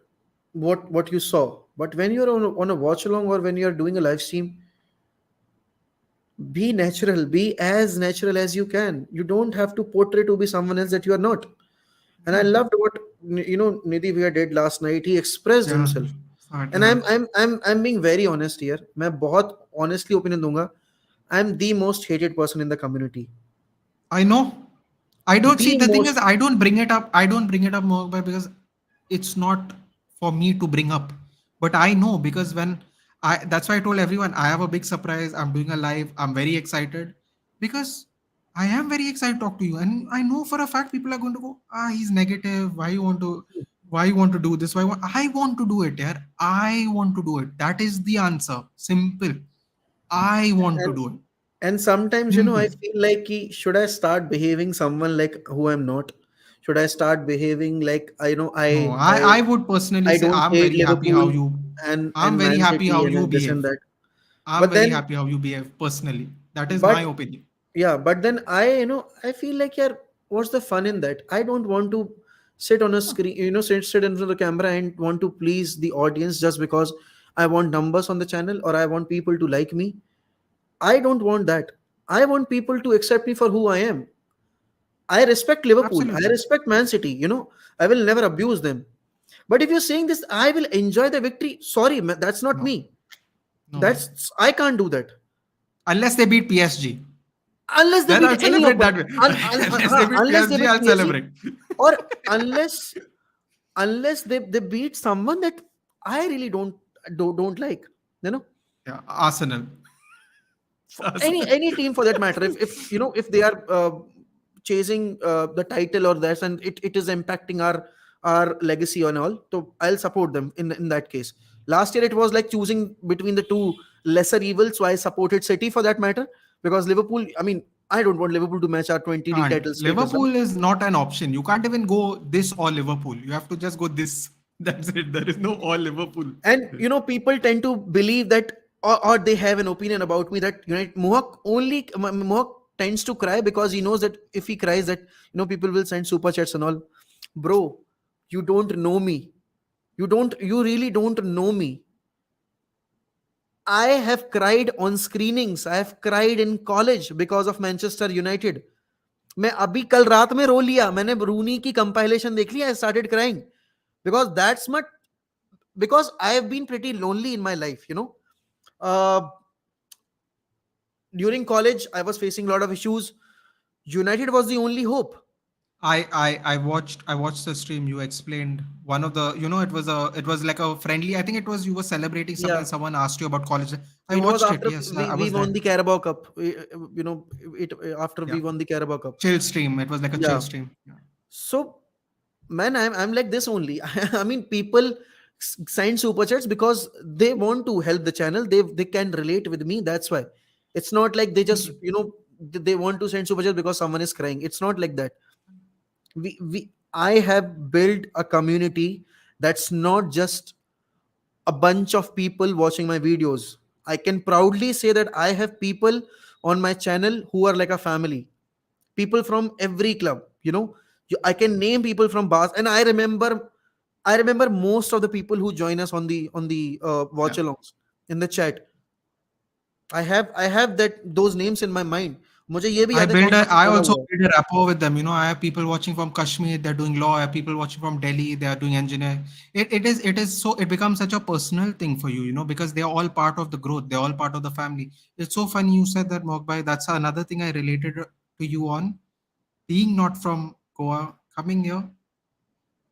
what you saw. But when you're on a watch along, or when you're doing a live stream, be natural, be as natural as you can. You don't have to portray to be someone else that you are not. And I Yeah. loved what Nidhi Bhaiya did last night. He expressed Yeah. himself. Start, And yeah. I'm being very honest here. मैं बहुत honestly opinion दूंगा. I'm the most hated person in the community. I know. I don't see The the thing is most. I don't bring it up. I don't bring it up more because it's not for me to bring up. But I know because when I that's why I told everyone I have a big surprise. I'm doing a live. I'm very excited because I am very excited to talk to you. And I know for a fact people are going to go, he's negative. Why you want to do this? I want to do it, yeah. I want to do it. That is the answer. Simple. I want to and do it. and sometimes I Simple. feel like should I start behaving someone like who I'm not? Should I start behaving like No, I would personally I say don't I'm hate very happy how Liverpool you I'm and very Man happy how City you and this and behave. that. I'm But very then, happy how you behave personally. That is my but opinion. yeah, but then I feel like, yeah, what's the fun in that? I don't want to sit on a screen, sit in front of the camera and want to please the audience just because I want numbers on the channel or I want people to like me. I don't want that. I want people to accept me for who I am. I respect Liverpool. I Absolutely. respect Man City. I will never abuse them. But if you're saying this, I will enjoy the victory. Sorry, that's not No, me. no. That's I can't do that. Unless they beat PSG. Unless they Then beat I'll any celebrate opponent. that way. Unless they beat Unless they PSG, beat I'll PSG, celebrate. or unless they beat someone that I really don't like. You know, Yeah, Arsenal. any Arsenal. any team for that matter. If they are chasing the title or this, and it is impacting our legacy and all, so I'll support them in that case. Last year it was like choosing between the two lesser evils, so I supported City for that matter, because Liverpool. I mean, I don't want Liverpool to match our 20 league Can't. title status, right? Liverpool is not an option. You can't even go this or Liverpool. You have to just go this. That's it. There is no all Liverpool. And people tend to believe that, or they have an opinion about me that Mohawk tends to cry because he knows that if he cries that people will send super chats and all. Bro, you don't know me. You really don't know me. I have cried on screenings. I have cried in college because of Manchester United. मैं अभी कल रात में रो लिया. मैंने रूनी की compilation देख लिया. I started crying because because I have been pretty lonely in my life. Uh, During college, I was facing a lot of issues. United was the only hope. I watched the stream. You explained one of the it was like a friendly. I think it was you were celebrating something. Yeah, Someone asked you about college. I it was watched it. after Yes, I we was won there. the Carabao Cup. It after Yeah, we won the Carabao Cup. chill stream. It was like a chill Yeah. stream. Yeah. So, man, I'm like this only. I mean, people send super chats because they want to help the channel. They can relate with me. That's why. It's not like they just Simple. they want to send super chats because someone is crying. It's not like that. I have built a community that's not just a bunch of people watching my videos. I can proudly say that I have people on my channel who are like a family. People from every club. I can name people from bars, and I remember most of the people who join us on the Yeah. watch alongs in the chat. I have that those names in my mind. मुझे ये भी याद है कौन कौन सा I बोला also हुआ है. build a rapport with them. You know, I have people watching from Kashmir, they're doing law. I have people watching from Delhi, they are doing engineering. It is so it becomes such a personal thing for you, you know, because they are all part of the growth. They're all part of the family. It's so funny you said that, Mokbai. That's another thing I related to you on. Being not from Goa, coming here,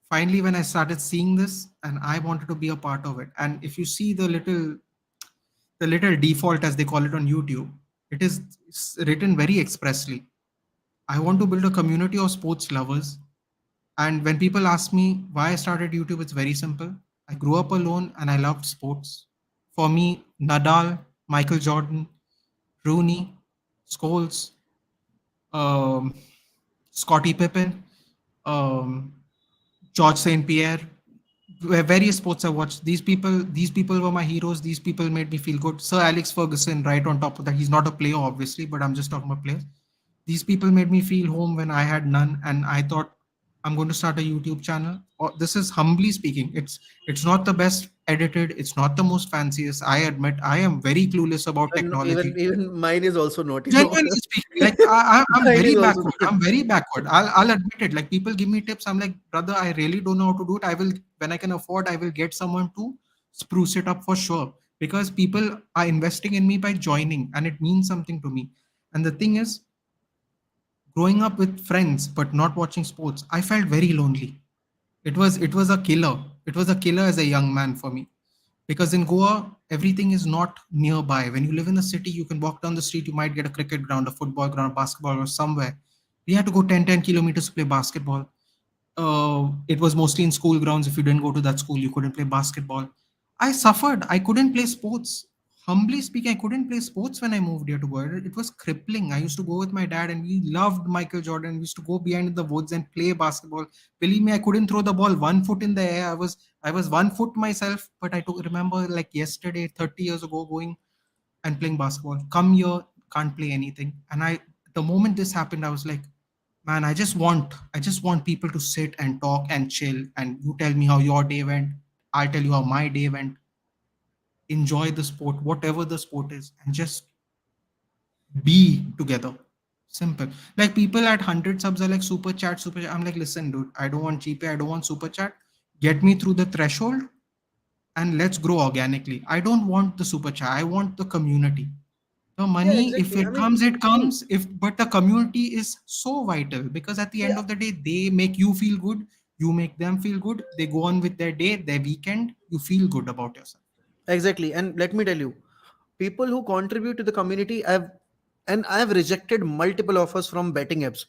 finally when I started seeing this, and I wanted to be a part of it. And if you see the little default as they call it on YouTube, it is written very expressly. I want to build a community of sports lovers. And when people ask me why I started YouTube, it's very simple. I grew up alone and I loved sports. For me, Nadal, Michael Jordan, Rooney, Scholes, um, Scottie Pippen, um, George St. Pierre, various sports I watched. These people were my heroes. These people made me feel good. Sir Alex Ferguson, right on top of that. He's not a player, obviously, but I'm just talking about players. These people made me feel home when I had none, and I thought I'm going to start a YouTube channel. This is humbly speaking. It's not the best edited. It's not the most fanciest. I admit I am very clueless about Even technology. even mine is also not, you know. Genuinely speaking, like I'm Mine very is also backward. not. I'm very backward. I'll admit it. Like people give me tips. I'm like, brother, I really don't know how to do it. I will, when I can afford, I will get someone to spruce it up for sure. Because people are investing in me by joining, and it means something to me. And the thing is, growing up with friends but not watching sports, I felt very lonely. It was a killer. It was a killer as a young man for me, because in Goa everything is not nearby. When you live in a city, you can walk down the street, you might get a cricket ground, a football ground, basketball, or somewhere. We had to go 10 kilometers to play basketball. It was mostly in school grounds. If you didn't go to that school, you couldn't play basketball. I suffered. I couldn't play sports. Humbly speaking, I couldn't play sports when I moved here to Goa. It was crippling. I used to go with my dad, and we loved Michael Jordan. We used to go behind the woods and play basketball. Believe me, I couldn't throw the ball 1 foot in the air. I was 1 foot myself, but I took, remember like yesterday, 30 years ago, going and playing basketball. Come here, can't play anything. And the moment this happened, I was like, man, I just want people to sit and talk and chill. And you tell me how your day went. I'll tell you how my day went. Enjoy the sport, whatever the sport is, and just be together. Simple. Like people at 100 subs are like super chat, super chat. I'm like, listen, dude, I don't want GPay, I don't want super chat. Get me through the threshold and let's grow organically. I don't want the super chat. I want the community. The Yeah, money, if exactly. I it mean, comes, it see, comes. If but the community is so vital, because at the see, end of the day, they make you feel good. You make them feel good. They go on with their day, their weekend. You feel good about yourself. exactly. And let me tell you, people who contribute to the community, I've rejected multiple offers from betting apps.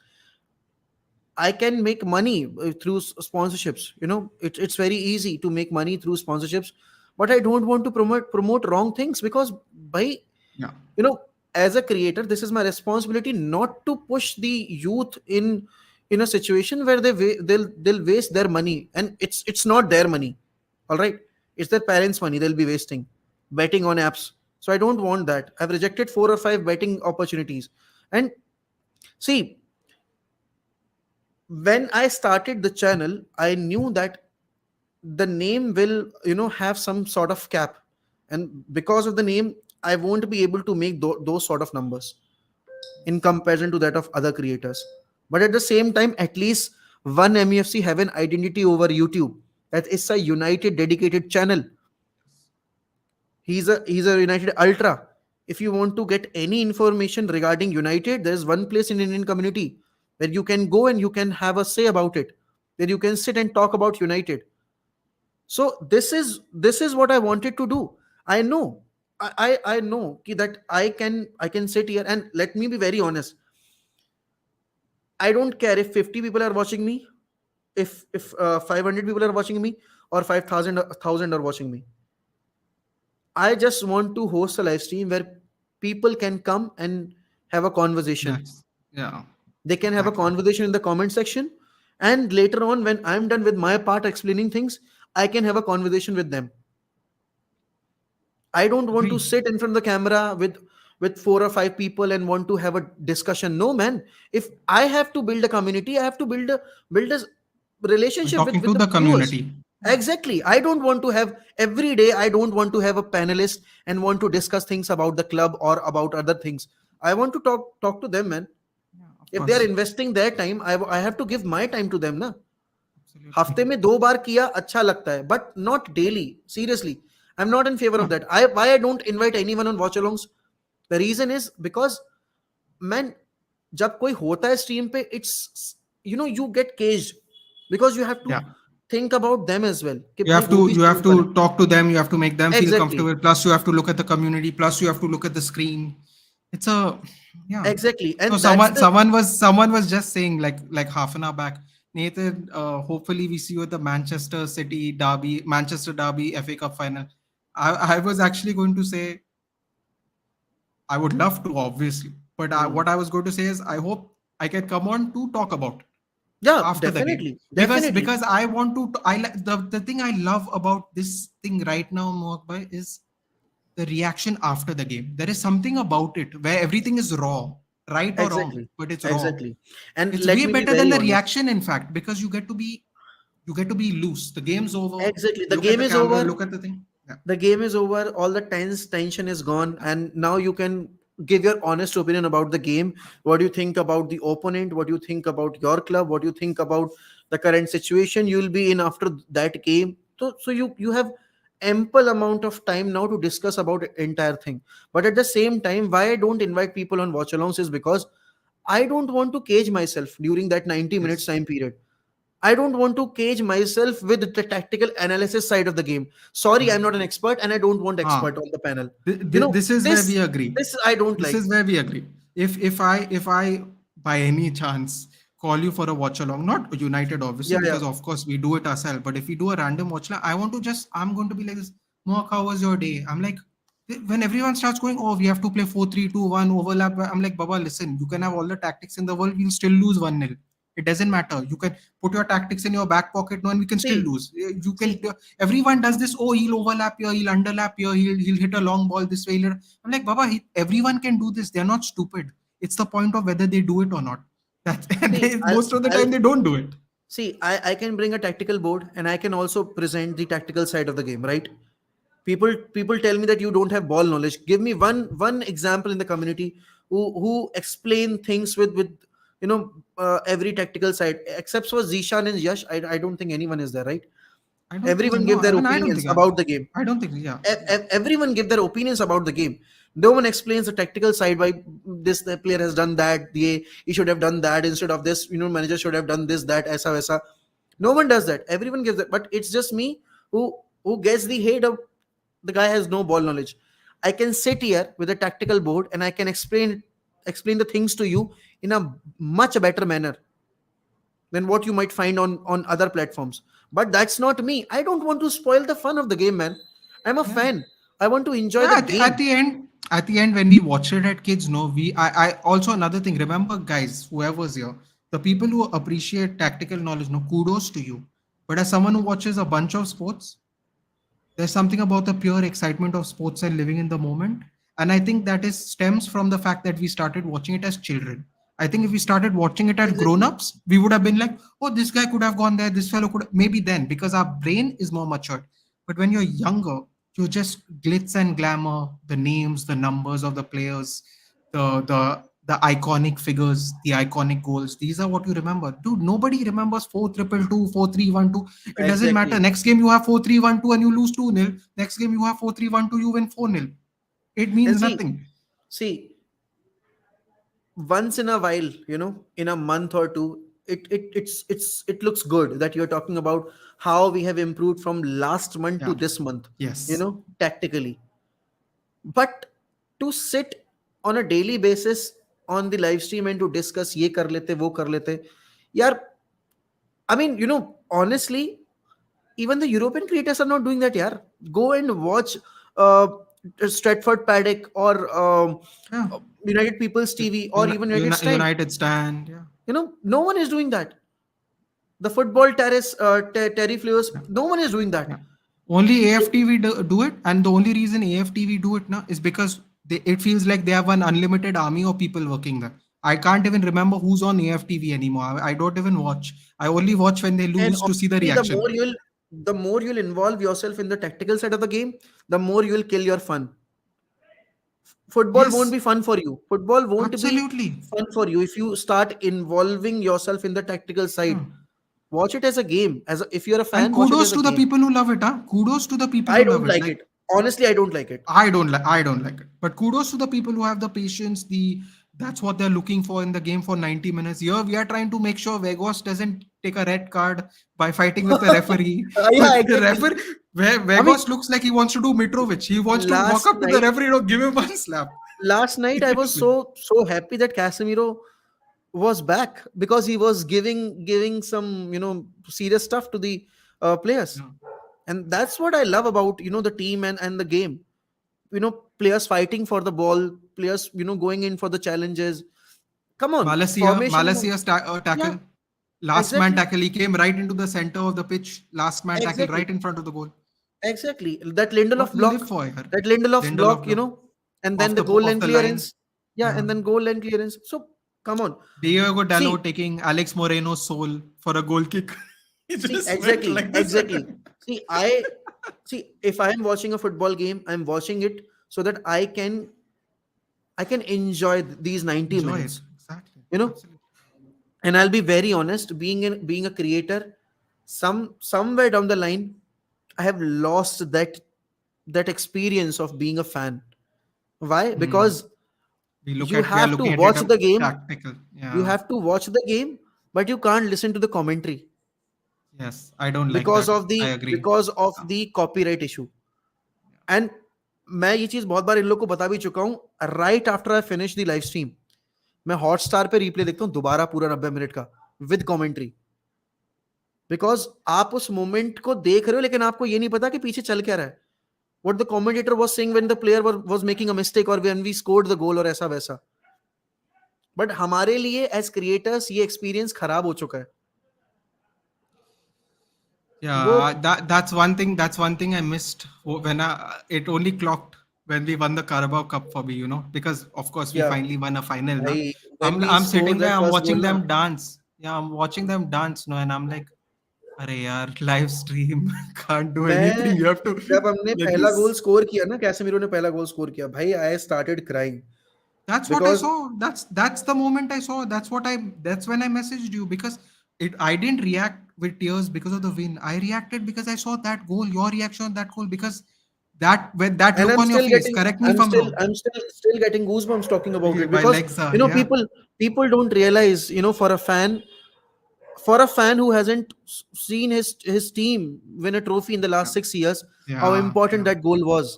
I can make money through sponsorships. You know, it's very easy to make money through sponsorships, but I don't want to promote wrong things, because by, Yeah. you know, as a creator, this is my responsibility not to push the youth in a situation where they'll waste their money, and it's not their money. All right, it's their parents' money they'll be wasting betting on apps. So I don't want that. I've rejected 4 or 5 betting opportunities. And see, when I started the channel, I knew that the name will, you know, have some sort of cap, and because of the name, I won't be able to make those sort of numbers in comparison to that of other creators. But at the same time, at least one MUFC have an identity over YouTube, that is a United dedicated channel. He's a United ultra. If you want to get any information regarding United, there's one place in Indian community where you can go and you can have a say about it, where you can sit and talk about United. So this is what I wanted to do. I know, I know that I can sit here, and let me be very honest. I don't care if 50 people are watching me, if 500 people are watching me, or 5,000 are watching me. I just want to host a live stream where people can come and have a conversation. Yes. Yeah. They can have a Exactly. conversation in the comment section, and later on, when I'm done with my part explaining things, I can have a conversation with them. I don't want to Agreed. sit in front of the camera with 4 or 5 people and want to have a discussion. No, man. If I have to build a community, I have to build a We're relationship with talking to the the viewers. community. Yeah. Exactly. I don't want to have every day. I don't want to have a panelist and want to discuss things about the club or about other things. I want to talk to them, man. Yeah, of If they are course. investing their time, I have to give my time to them, na. Absolutely. हफ्ते में 2 बार किया अच्छा लगता है, but not daily. Seriously, I'm not in favor No. of that. I don't invite anyone on watch alongs. The reason is because, man, जब कोई होता है स्ट्रीम पे, it's, you get caged because you have to Yeah. think about them as well कि You भाई have वो to भी you have stream पर है. to talk to them. You have to make them feel Exactly, comfortable. Plus, you have to look at the community. Plus, you have to look at the screen. It's a yeah. exactly, So and that's someone was just saying like half an hour back, Nathan. Hopefully, we see you at the Manchester City derby, Manchester derby FA Cup final. I was actually going to say I would love to, obviously, but Hmm. what I was going to say is I hope I can come on to talk about Yeah, after the game definitely, because definitely. I want to the thing I love about this thing right now, Mohak bhai, is the reaction after the game. There is something about it where everything is raw, right or wrong, Exactly, but it's raw. exactly. And It's let way me be better than very the honest. reaction, in fact, because you get to be loose. The game's over. Exactly. The Look at game the is camera. over. Look at the thing. Yeah, The game is over. All the tension is gone, yeah, and now you can give your honest opinion about the game. What do you think about the opponent? What do you think about your club? What do you think about the current situation you'll be in after that game? So you have ample amount of time now to discuss about the entire thing. But at the same time, why I don't invite people on watch alongs is because I don't want to cage myself during that 90 minutes yes. time period. I don't want to cage myself with the tactical analysis side of the game. Sorry, I'm not an expert and I don't want Ah, expert on the panel. this is where we agree. This I don't This like. is where we agree. If I by any chance call you for a watch along, not United obviously, Yeah, yeah. because of course we do it ourselves, but if we do a random watch along, I'm going to be like this, Mark, how was your day? I'm like, when everyone starts going, oh, we have to play 4-3-2-1 overlap. I'm like, Baba, listen, you can have all the tactics in the world, we'll still lose 1-0. It doesn't matter. You can put your tactics in your back pocket, no, and we can still See, lose. You can. see, Everyone does this. Oh, he'll overlap here, he'll underlap here, he'll hit a long ball this way. I'm like, Baba, everyone can do this. They're not stupid. It's the point of whether they do it or not. That's see, most of the I'll time they don't do it. see. I can bring a tactical board and I can also present the tactical side of the game, right? People tell me that you don't have ball knowledge. Give me one example in the community who explain things with every tactical side, except for Zishan and Yash. I don't think anyone is there, right? I don't think so. Everyone No, give I their mean, I don't opinions think. about the game. I don't think. Yeah, yeah. Everyone give their opinions about the game. No one explains the tactical side, why this the player has done that, he should have done that instead of this, manager should have done this, that, aisa waisa. No one does that. Everyone gives that, but it's just me who gets the hate of the guy has no ball knowledge. I can sit here with a tactical board and I can explain the things to you in a much better manner than what you might find on other platforms. But that's not me. I don't want to spoil the fun of the game, man. I'm a Yeah. fan. I want to enjoy Yeah, the at game. the end, when we watched it at kids, no, I also another thing. Remember, guys, whoever's here, the people who appreciate tactical knowledge, no, kudos to you. But as someone who watches a bunch of sports, there's something about the pure excitement of sports and living in the moment. And I think that is stems from the fact that we started watching it as children. I think if we started watching it as Exactly. grown-ups, we would have been like, oh, this guy could have gone there, this fellow could maybe then, because our brain is more matured. But when you're younger, you're just glitz and glamour, the names, the numbers of the players, the iconic figures, the iconic goals. These are what you remember. Dude, nobody remembers 4-2-2, 4-3-1-2. It doesn't matter. Exactly. Next game you have 4-3-1-2 and you lose 2-0. Next game you have 4-3-1-2, you win 4-0. It And means nothing. see, once in a while, in a month or two, it looks good that you're talking about how we have improved from last month to Yeah. this month, Yes. tactically. But to sit on a daily basis on the live stream and to discuss ye kar lete wo kar lete, yaar, I mean, honestly, even the European creators are not doing that. Yaar, go and watch uh, Stratford Paddock or Yeah. United People's TV or even United Stand. United stand. Yeah. No one is doing that. The football terrace, Terry Flewers, Yeah. no one is doing that. Yeah. Only AFTV do it, and the only reason AFTV do it now is because it feels like they have an unlimited army of people working there. I can't even remember who's on AFTV anymore. I don't even watch. I only watch when they And lose to see the honestly, reaction. the more you'll involve yourself in the tactical side of the game, the more you'll kill your fun. Football won't Yes, be fun for you. Football won't be absolutely. fun for you if you start involving yourself in the tactical side. Yeah. Watch it as a game. If you're a And fan, watch it kudos as a to the game. people who love it, huh? Kudos to the people I who love don't it. like Like, it. Honestly, I don't like it. I don't like it. But kudos to the people who have the patience, that's what they're looking for in the game for 90 minutes. Here we are trying to make sure Vegas doesn't take a red card by fighting with the referee. Yeah, But the exactly. referee where I mean, Vegas looks like he wants to do Mitrovic. He wants to walk last up to the night, referee, give him one slap. last night I was Seriously. so happy that Casemiro was back because he was giving some serious stuff to the players, Yeah. and that's what I love about the team and the game. Players fighting for the ball, players going in for the challenges. Come on, formation and all. Yeah, Tackle. Last man exactly, tackle. He came right into the center of the pitch. Last man tackle exactly, right in front of the goal. exactly. That What Lindelof we live block, for here. that Lindelof Lindelof block, block and then the goal off line the line. clearance. Yeah, Yeah. and then goal line clearance. So come on, Diego see, Dallo taking Alex Moreno's soul for a goal kick. He see, just went exactly, like this. exactly. See, if I am watching a football game, I'm watching it so that I can enjoy these 90 Enjoy it. minutes. Exactly. You know, Absolutely. and I'll be very honest, being a creator, somewhere down the line I have lost that experience of being a fan. Why? Hmm. Because you We are have to looking at it watch a the game, tactical. you Yeah. have to watch the game, but you can't listen to the commentary Yes. I don't like because that. of I the agree. because of Yeah. the copyright issue. And मैं ये चीज बहुत बार इन लोग को बता भी चुका हूं, right after I finish the live stream मैं हॉटस्टार पे रिप्ले देखता हूँ दोबारा पूरा 90 मिनट का विद कमेंट्री, बिकॉज आप उस मोमेंट को देख रहे हो लेकिन आपको ये नहीं पता कि पीछे चल क्या रहा है, what the commentator was saying when the player was making a mistake or when we scored the goal और ऐसा वैसा. बट हमारे लिए एज क्रिएटर्स ये एक्सपीरियंस खराब हो चुका है. वो Yeah, that's one thing. That's one thing I missed when it only clocked when we won the Carabao Cup for me, because of course we या finally won a final, na. भाई when we I'm scored sitting there, that I'm first watching goal ना, them dance. Yeah, I'm watching them dance, no, and I'm like, "Arey yaar, live stream can't do anything. मैं You have to जब हमने like पहला गोल this." Score किया ना, Casemiro ने पहला goal score किया भाई, I started crying That's what I because saw. That's the moment I saw. That's when I messaged you because I didn't react with tears because of the win. I reacted because I saw that goal, your reaction on that goal, because that with that and look I'm on your still face. getting Correct me if I'm I'm still wrong. I'm still getting goosebumps talking about it, My because legs are, yeah. people don't realize, for a fan who hasn't seen his team win a trophy in the Yeah. last 6 years, how Yeah. important Yeah. that goal was.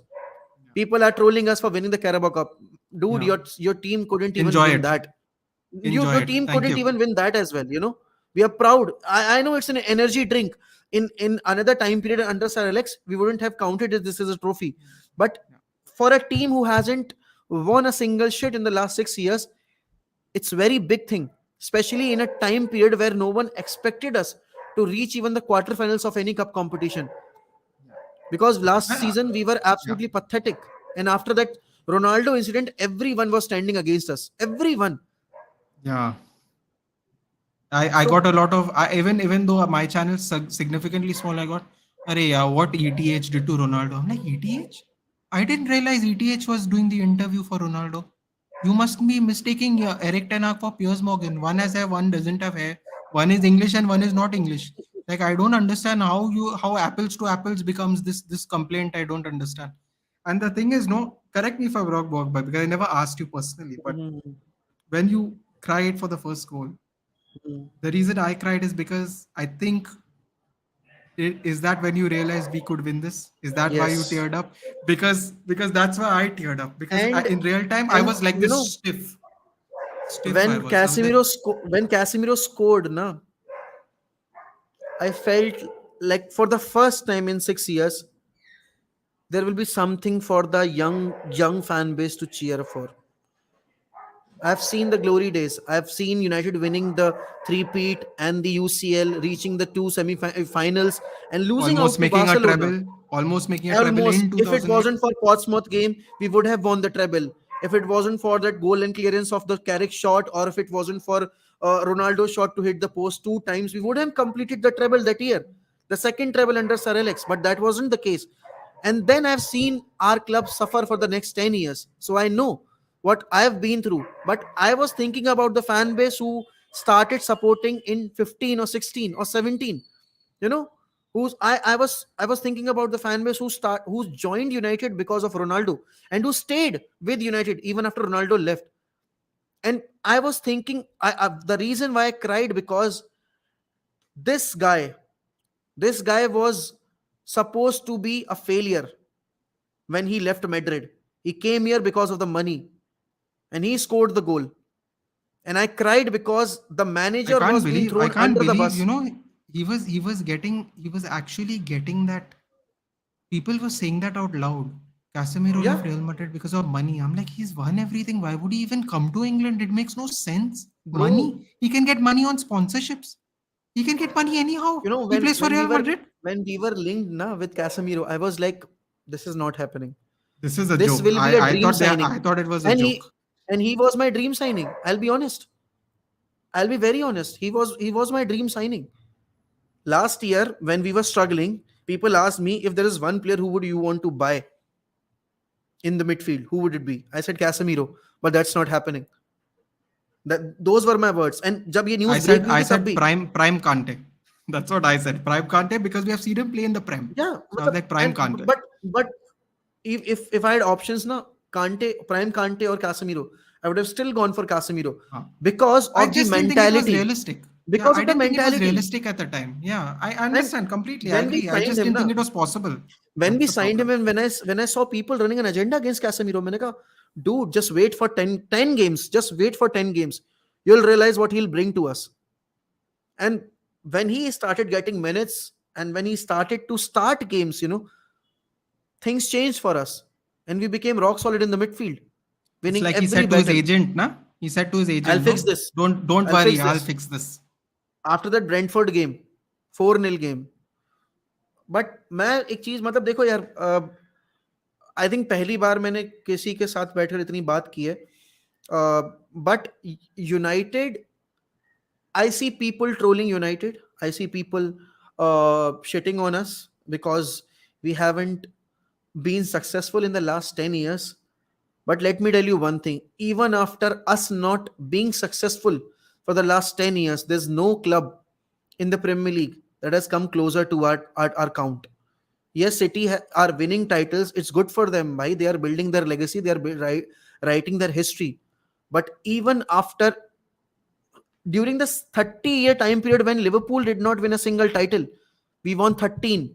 People are trolling us for winning the Carabao Cup. Dude, Yeah. your team couldn't even Enjoy win it. that. Enjoy Your it. team Thank couldn't you. even win that as well. We are proud. I know it's an energy drink. In another time period under Sir Alex, we wouldn't have counted this as a trophy. But Yeah. for a team who hasn't won a single shit in the last 6 years, it's very big thing, especially in a time period where no one expected us to reach even the quarterfinals of any cup competition, Yeah. because last Uh, season we were yeah. absolutely pathetic, and after that Ronaldo incident, everyone was standing against us, everyone. Yeah. I got So a lot of even though my channel is significantly small, I got, "Arey yeah, what ETH did to Ronaldo." I'm like, ETH? I didn't realize ETH was doing the interview for Ronaldo. You must be mistaking Erik Ten Hag for Piers Morgan. One has hair, one doesn't have hair. One is English and one is not English. Like I don't understand how apples to apples becomes this complaint. I don't understand. And the thing is, no, correct me if I'm wrong, Bogba, because I never asked you personally, but mhm, when you cried for the first goal, mhm. the reason I cried is because I think is that when you realized we could win this? Is that why you Yes, teared up? Because that's why I teared up. Because and in real time I and was like this stiff. I was. I'm like, when Casemiro scored na, I felt like for the first time in 6 years there will be something for the young fan base to cheer for. I've seen the glory days. I've seen United winning the three-peat and the UCL, reaching the two semi-finals and losing out to Barcelona. almost making a treble Almost. in If it 2008. wasn't for Portsmouth game, we would have won the treble. If it wasn't for that goal and clearance of the Carrick shot, or if it wasn't for Ronaldo's shot to hit the post 2 times, we would have completed the treble that year. The second treble under Sir Alex, but that wasn't the case. And then I've seen our club suffer for the next 10 years. So I know what I've been through. But I was thinking about the fan base who started supporting in 15 or 16 or 17. You know, I was thinking about the fan base who joined United because of Ronaldo and who stayed with United even after Ronaldo left. And I was thinking, the reason why I cried because this guy, this guy was supposed to be a failure when he left Madrid. He came here because of the money and he scored the goal. And I cried because the manager was being I thrown can't under the believe, bus. you know, he was actually getting that. People were saying that out loud. Casemiro Yeah, left Real Madrid because of money. I'm like, he's won everything. Why would he even come to England? It makes no sense. bro. Money. He can get money on sponsorships. He can get money anyhow. You know, He plays for Real Madrid. when we were linked na with Casemiro, I was like, this is not happening. This is a This joke. will be a dream I signing. thought it was a And joke. he was my dream signing. I'll be honest. I'll be very honest. He was my dream signing. Last year, when we were struggling, people asked me if there is one player who would you want to buy in the midfield. Who would it be? I said Casemiro, but that's not happening. That those were my words. And जब ये news break हुई I थी तब said भी prime Kante. That's what I said. Prime Kante because we have seen him play in the Prem. yeah So I was मतलब like prime and Kante. but if I had options na Kante or Casemiro, I would have still gone for Casemiro Huh. because I of the just didn't think it was mentality. realistic. Yeah, Because I of the didn't think it was mentality. realistic at the time. Yeah, I And understand completely. I when we agree. I signed just him didn't na, think it was possible. when That's we the signed him problem. and when I saw people running an agenda against Casemiro, मैंने कहा, dude, just wait for 10 games. Just wait for 10 games. You'll realize what he'll bring to us. And when he started getting minutes and when he started to start games, things changed for us. And we became rock solid in the midfield, It's winning like he every said to his battle. agent, na? He said to his I'll agent, fix no, this. don't I'll worry, fix I'll this. fix this. After that Brentford game, 4-0 game. But मैं एक चीज मतलब देखो यार, I think पहली बार मैंने किसी के साथ बैठकर इतनी बात की है. But United, I see people trolling United. I see people shitting on us because we haven't been successful in the last 10 years. But let me tell you one thing, even after us not being successful for the last 10 years, there's no club in the Premier League that has come closer to our count. Yes, City are winning titles. It's good for them. Why? They are building their legacy. They are writing their history. But even after, during this 30-year time period when Liverpool did not win a single title, we won 13.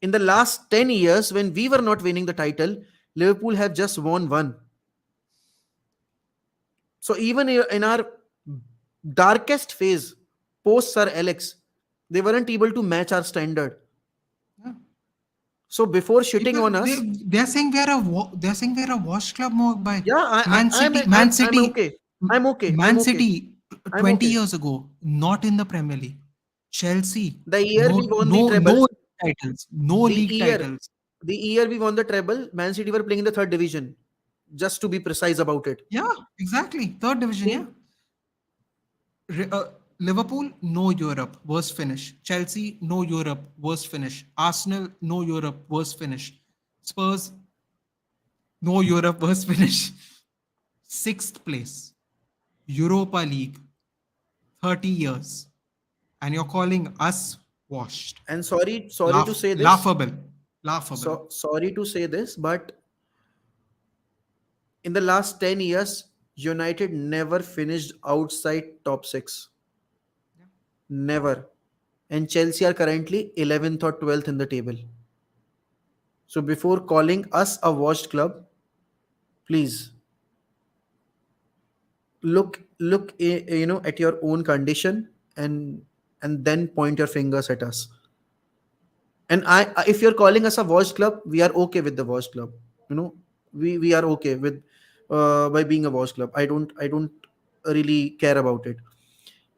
In the last 10 years, when we were not winning the title, Liverpool have just won one. So even in our darkest phase, post Sir Alex, they weren't able to match our standard. Yeah. So before shitting People on us, they're saying they're saying we're a wash club more by yeah, I'm okay. I'm okay. I'm Man okay. City I'm 20 okay. years ago, not in the Premier League. Chelsea, The year we won the no treble, titles, no the league year titles. the year we won the treble, Man City were playing in the third division. Just to be precise about it. Yeah, exactly. Third division, yeah. See, Liverpool, no Europe, worst finish. Chelsea, no Europe, worst finish. Arsenal, no Europe, worst finish. Spurs, no Europe, worst finish. Sixth place, Europa League, 30 years. And you're calling us washed. and sorry to say this. Laughable. Laughable. So sorry to say this, but in the last 10 years, United never finished outside top six. Never. And Chelsea are currently 11th or 12th in the table. So before calling us a washed club, please look at your own condition and then point your fingers at us. And if you're calling us a washed club, we are okay with the washed club. We are okay with by being a washed club. I don't really care about it.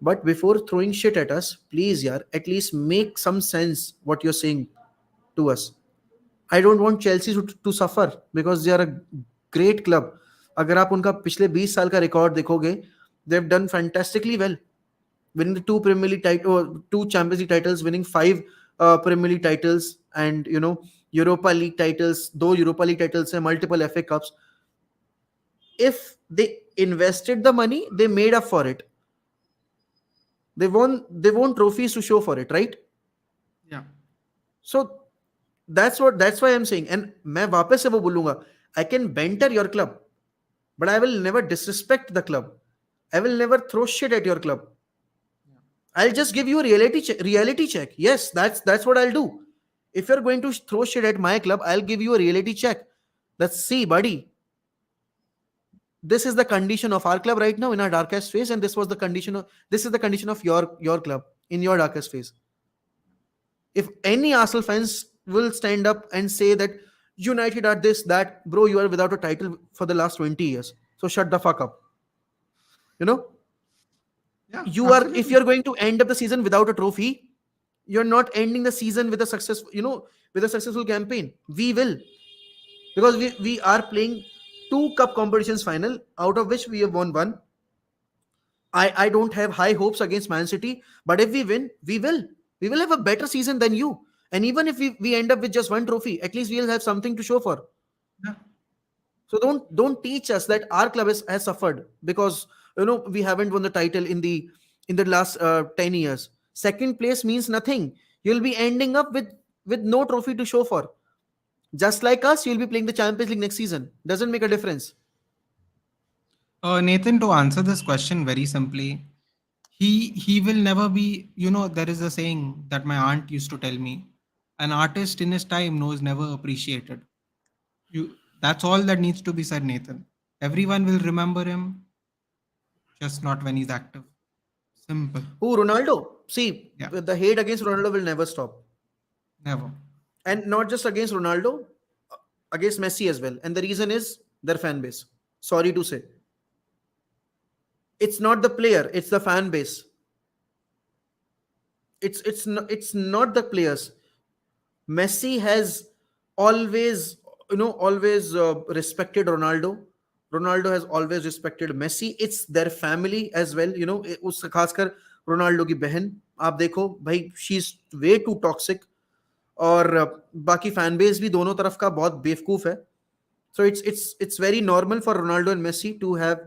But before throwing shit at us, please, yaar, at least make some sense what you're saying to us. I don't want Chelsea to suffer because they are a great club. अगर आप उनका पिछले 20 साल का record देखोगे, they've done fantastically well, winning the two Premier League titles, two Champions League titles, winning five Premier League titles, and Europa League titles, though Europa League titles and multiple FA Cups. If they invested the money, they made up for it. They won trophies to show for it, right? Yeah. So that's why I'm saying, and मैं वापस से वो बोलूंगा, I can banter your club, but I will never disrespect the club. I will never throw shit at your club. I'll just give you a reality check. Yes, that's what I'll do. If you're going to throw shit at my club, I'll give you a reality check. That's, see, buddy, this is the condition of our club right now in our darkest phase, and this is the condition of your club in your darkest phase. If any Arsenal fans will stand up and say that United are this, that, bro, you are without a title for the last 20 years. So shut the fuck up. You know, Yeah, you are, if absolutely. you're going to end up the season without a trophy, you're not ending the season with a successful campaign. We will, because we are playing two cup competitions final, out of which we have won one. I don't have high hopes against Man City, but if we win, we will have a better season than you. And even if we end up with just one trophy, at least we'll have something to show for. Yeah. So don't teach us that our club has suffered because we haven't won the title in the last 10 years. Second place means nothing. You'll be ending up with no trophy to show for. Just like us, you'll be playing the Champions League next season. Doesn't make a difference. Nathan, to answer this question very simply, he will never be. There is a saying that my aunt used to tell me: an artist in his time knows never appreciated. That's all that needs to be said, Nathan. Everyone will remember him, just not when he's active. Simple. Who, Ronaldo? See, Yeah. the hate against Ronaldo will never stop. Never. And not just against Ronaldo, against Messi as well. And the reason is their fan base. Sorry to say. It's not the player, it's the fan base. It's not the players. Messi has always respected Ronaldo. Ronaldo has always respected Messi. It's their family as well. उस खासकर Ronaldo की बहन आप देखो भाई, she is way too toxic. और बाकी fan base भी दोनों तरफ का बहुत बेवकूफ है. So it's very normal for Ronaldo and Messi to have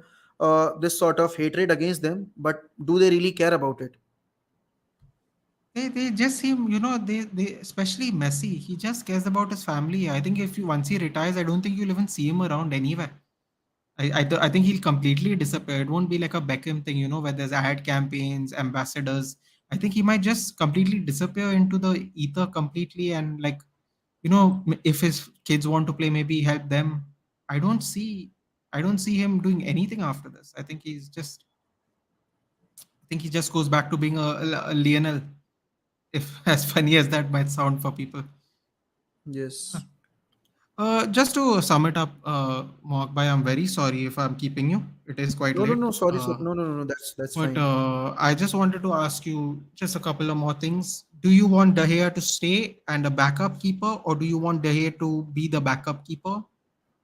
this sort of hatred against them. But do they really care about it? They just seem, they especially Messi. He just cares about his family. I think if you once he retires, I don't think you'll even see him around anywhere. I think he'll completely disappear. It won't be like a Beckham thing, where there's ad campaigns, ambassadors. I think he might just completely disappear into the ether completely, and like, if his kids want to play, maybe help them. I don't see, I don't see him doing anything after this. I think he just goes back to being a Lionel, if as funny as that might sound for people. Yes. Just to sum it up, Mohak bhai, I'm very sorry if I'm keeping you. It is quite No, no, late. no. Sorry. No, no, no, no. That's But fine. I just wanted to ask you just a couple of more things. Do you want De Gea to stay and a backup keeper, or do you want De Gea to be the backup keeper?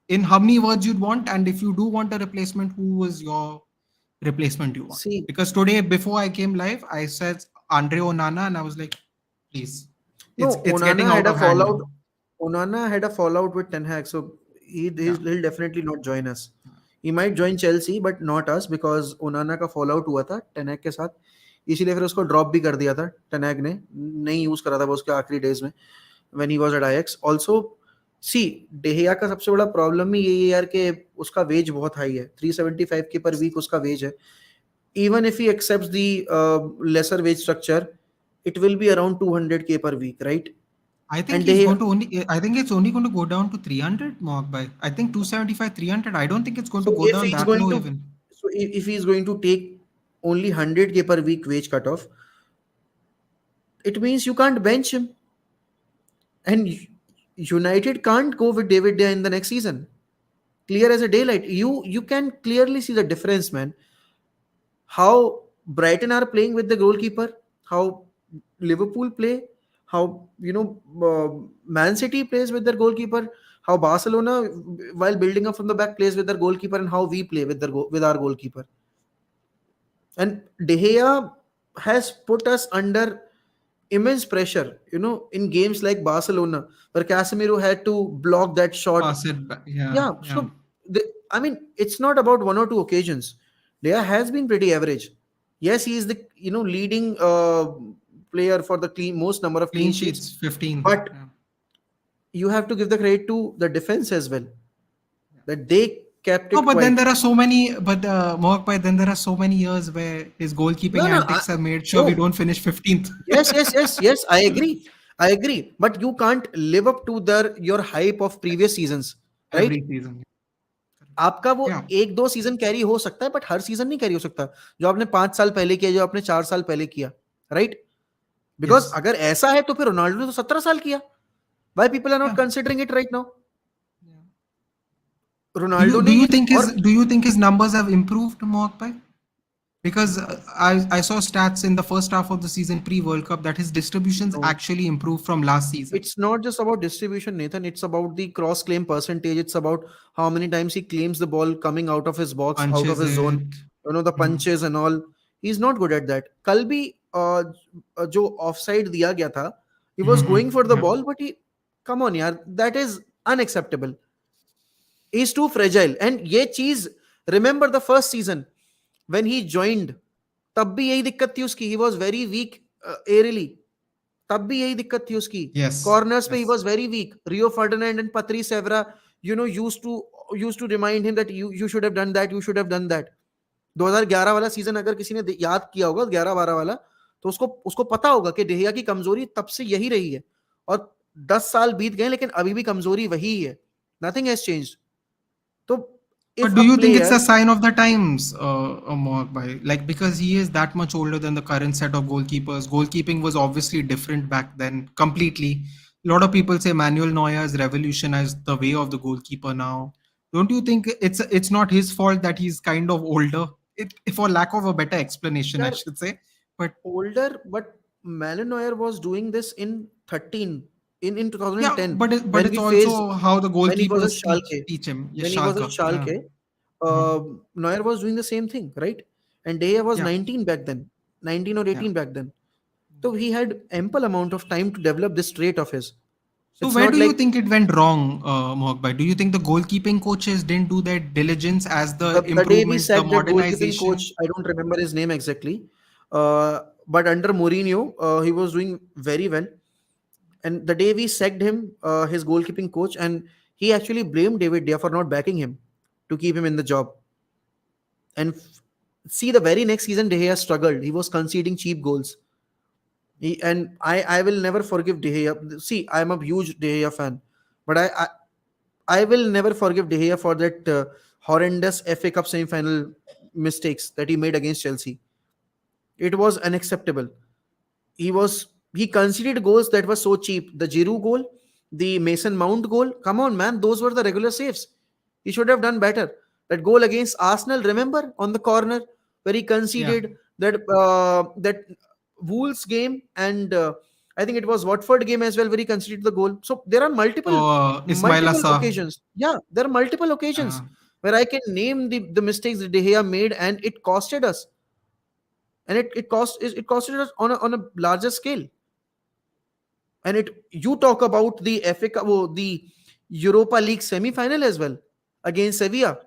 In how many words you'd want, and if you do want a replacement, who is your replacement you want? See, Because today, before I came live, I said Andre Onana, and I was like, please, it's no. it's getting out of hand now. Onana had a fallout with Ten Hag, so Yeah. he'll definitely not join us. He might join Chelsea, but not us because Onana का fallout हुआ था Ten Hag के साथ. इसीलिए फिर उसको drop भी कर दिया था Ten Hag ने. नहीं यूज करा था वो उसके आखिरी डेज में when he was at Ajax. Also, see, De Gea का सबसे बड़ा प्रॉब्लम ही यही है यार कि उसका वेज बहुत हाई है. 375 के पर वीक उसका वेज है. Even if he accepts the lesser wage structure, it will be around 200k per week, right? I think And he's they going to only. I think it's only going to go down to 300, Mark. By I think 275, 300. I don't think it's going to so go if down he's that going low to even. so if he's going to take only 100k per week wage cutoff, it means you can't bench him, and United can't go with David De Gea in the next season. Clear as a daylight. You can clearly see the difference, man. How Brighton are playing with the goalkeeper, how Liverpool play, how Man City plays with their goalkeeper, how Barcelona, while building up from the back, plays with their goalkeeper, and how we play with our goalkeeper. And De Gea has put us under immense pressure, in games like Barcelona, where Casemiro had to block that shot. Pass it back. Yeah, Yeah, yeah. so I mean, it's not about one or two occasions. Dea has been pretty average. Yes, he is the leading player for the most number of Clean clean sheets, sheets, 15. but Yeah. you have to give the credit to the defense as well, that they kept No, it but then quiet. there are so many, but Mohawk, then there are so many years where his No, goalkeeping no, antics have made sure we oh, don't finish 15th yes, yes, yes, yes. I agree. But you can't live up to your hype of previous seasons, right? every season. आपका वो Yeah. एक दो season carry हो सकता है, but her season नहीं carry हो सकता जो आपने 5 साल पहले किया, जो आपने 4 साल पहले किया, राइट? Because Yes. अगर ऐसा है तो फिर रोनाल्डो ने तो 17 साल किया. Why people are not Yeah. considering it right now? Yeah. Do you Ronaldo do ने you ये think और his numbers have improved, Mohawk? Because I saw stats in the first half of the season pre World Cup that his distributions no, actually improved from last season. it's not just about distribution, Nathan. It's about the cross claim percentage. It's about how many times he claims the ball coming out of his box, out of Punches his zone. it. The Hmm. punches and all. He's not good at that. कल भी जो offside दिया गया था, he was going for the Yeah. ball, but come on यार, that is unacceptable. He's too fragile. And ये चीज, remember the first season when he joined, तब भी यही दिक्कत थी उसकी. He was very weak aerially. तब भी यही दिक्कत थी उसकी. Yes. Corners पे he Yes. was very weak. Rio Ferdinand and Patrice Evra, used to remind him that you should have done that, you should have done that. 2011 वाला season अगर किसी ने याद किया होगा, 11-12 वाला, तो उसको उसको पता होगा कि डेहिया की कमजोरी तब से यही रही है. और 10 साल बीत गए लेकिन अभी भी कमजोरी वही है. Nothing has changed. तो But if do a you think it's a player, sign of the times, Mohawk Bhai? Like, because he is that much older than the current set of goalkeepers. Goalkeeping was obviously different back then, completely. A lot of people say Manuel Neuer has revolutionized the way of the goalkeeper now. Don't you think it's not his fault that he's kind of older? For lack of a better explanation, I यार, should say. But older, but Manuel Neuer was doing this in 13, in yeah, 2010, but when it's we faced, also how the when he was at goalkeepers teach Schalke. teach him. Yes, When he was at Schalke. Yeah. Schalke, Mhm. Neuer was doing the same thing, right? And De Gea was Yeah. 19 back then, 19 or Yeah. 18 back then. So he had ample amount of time to develop this trait of his. So It's where not do you like think it went wrong, Mohawk Bhai? Do you think the goalkeeping coaches didn't do their diligence as the the day we improvements, the sacked that goalkeeping modernization? coach, I don't remember his name exactly, but under Mourinho, he was doing very well. And the day we sacked him, his goalkeeping coach, and he actually blamed David Dia for not backing him to keep him in the job. And see, the very next season, De Gea struggled. He was conceding cheap goals. And I will never forgive De Gea. See, I'm a huge De Gea fan, but I will never forgive De Gea for that horrendous FA Cup semi-final mistakes that he made against Chelsea. It was unacceptable. He conceded goals that were so cheap. The Giroud goal, the Mason Mount goal. Come on, man, those were the regular saves. He should have done better. That goal against Arsenal, remember, on the corner where he Yeah. conceded that Wolves game, and I think it was Watford game as well where he conceded the goal. So there are multiple Oh, Ismail multiple Assar. occasions. Yeah, there are multiple occasions Uh, where I can name the mistakes that De Gea made, and it costed us, and it costed us on a larger scale. And you talk about the FA Cup, the Europa League semi-final as well against Sevilla.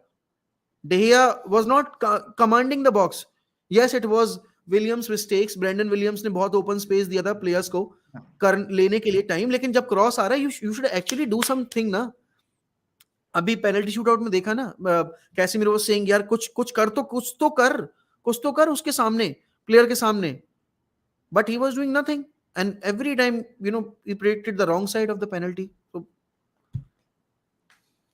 De Gea was not commanding the box. Yes, it was Williams mistakes. Brandon Williams ने बहुत open space दिया था players को लेने के लिए time. लेकिन जब cross आ रहा है, you should actually do something ना. अभी penalty shootout में देखा ना, कैसिमिरो was saying यार कुछ कर तो कुछ तो कर उसके सामने, player के सामने. But he was doing nothing. And every time, he predicted the wrong side of the penalty. So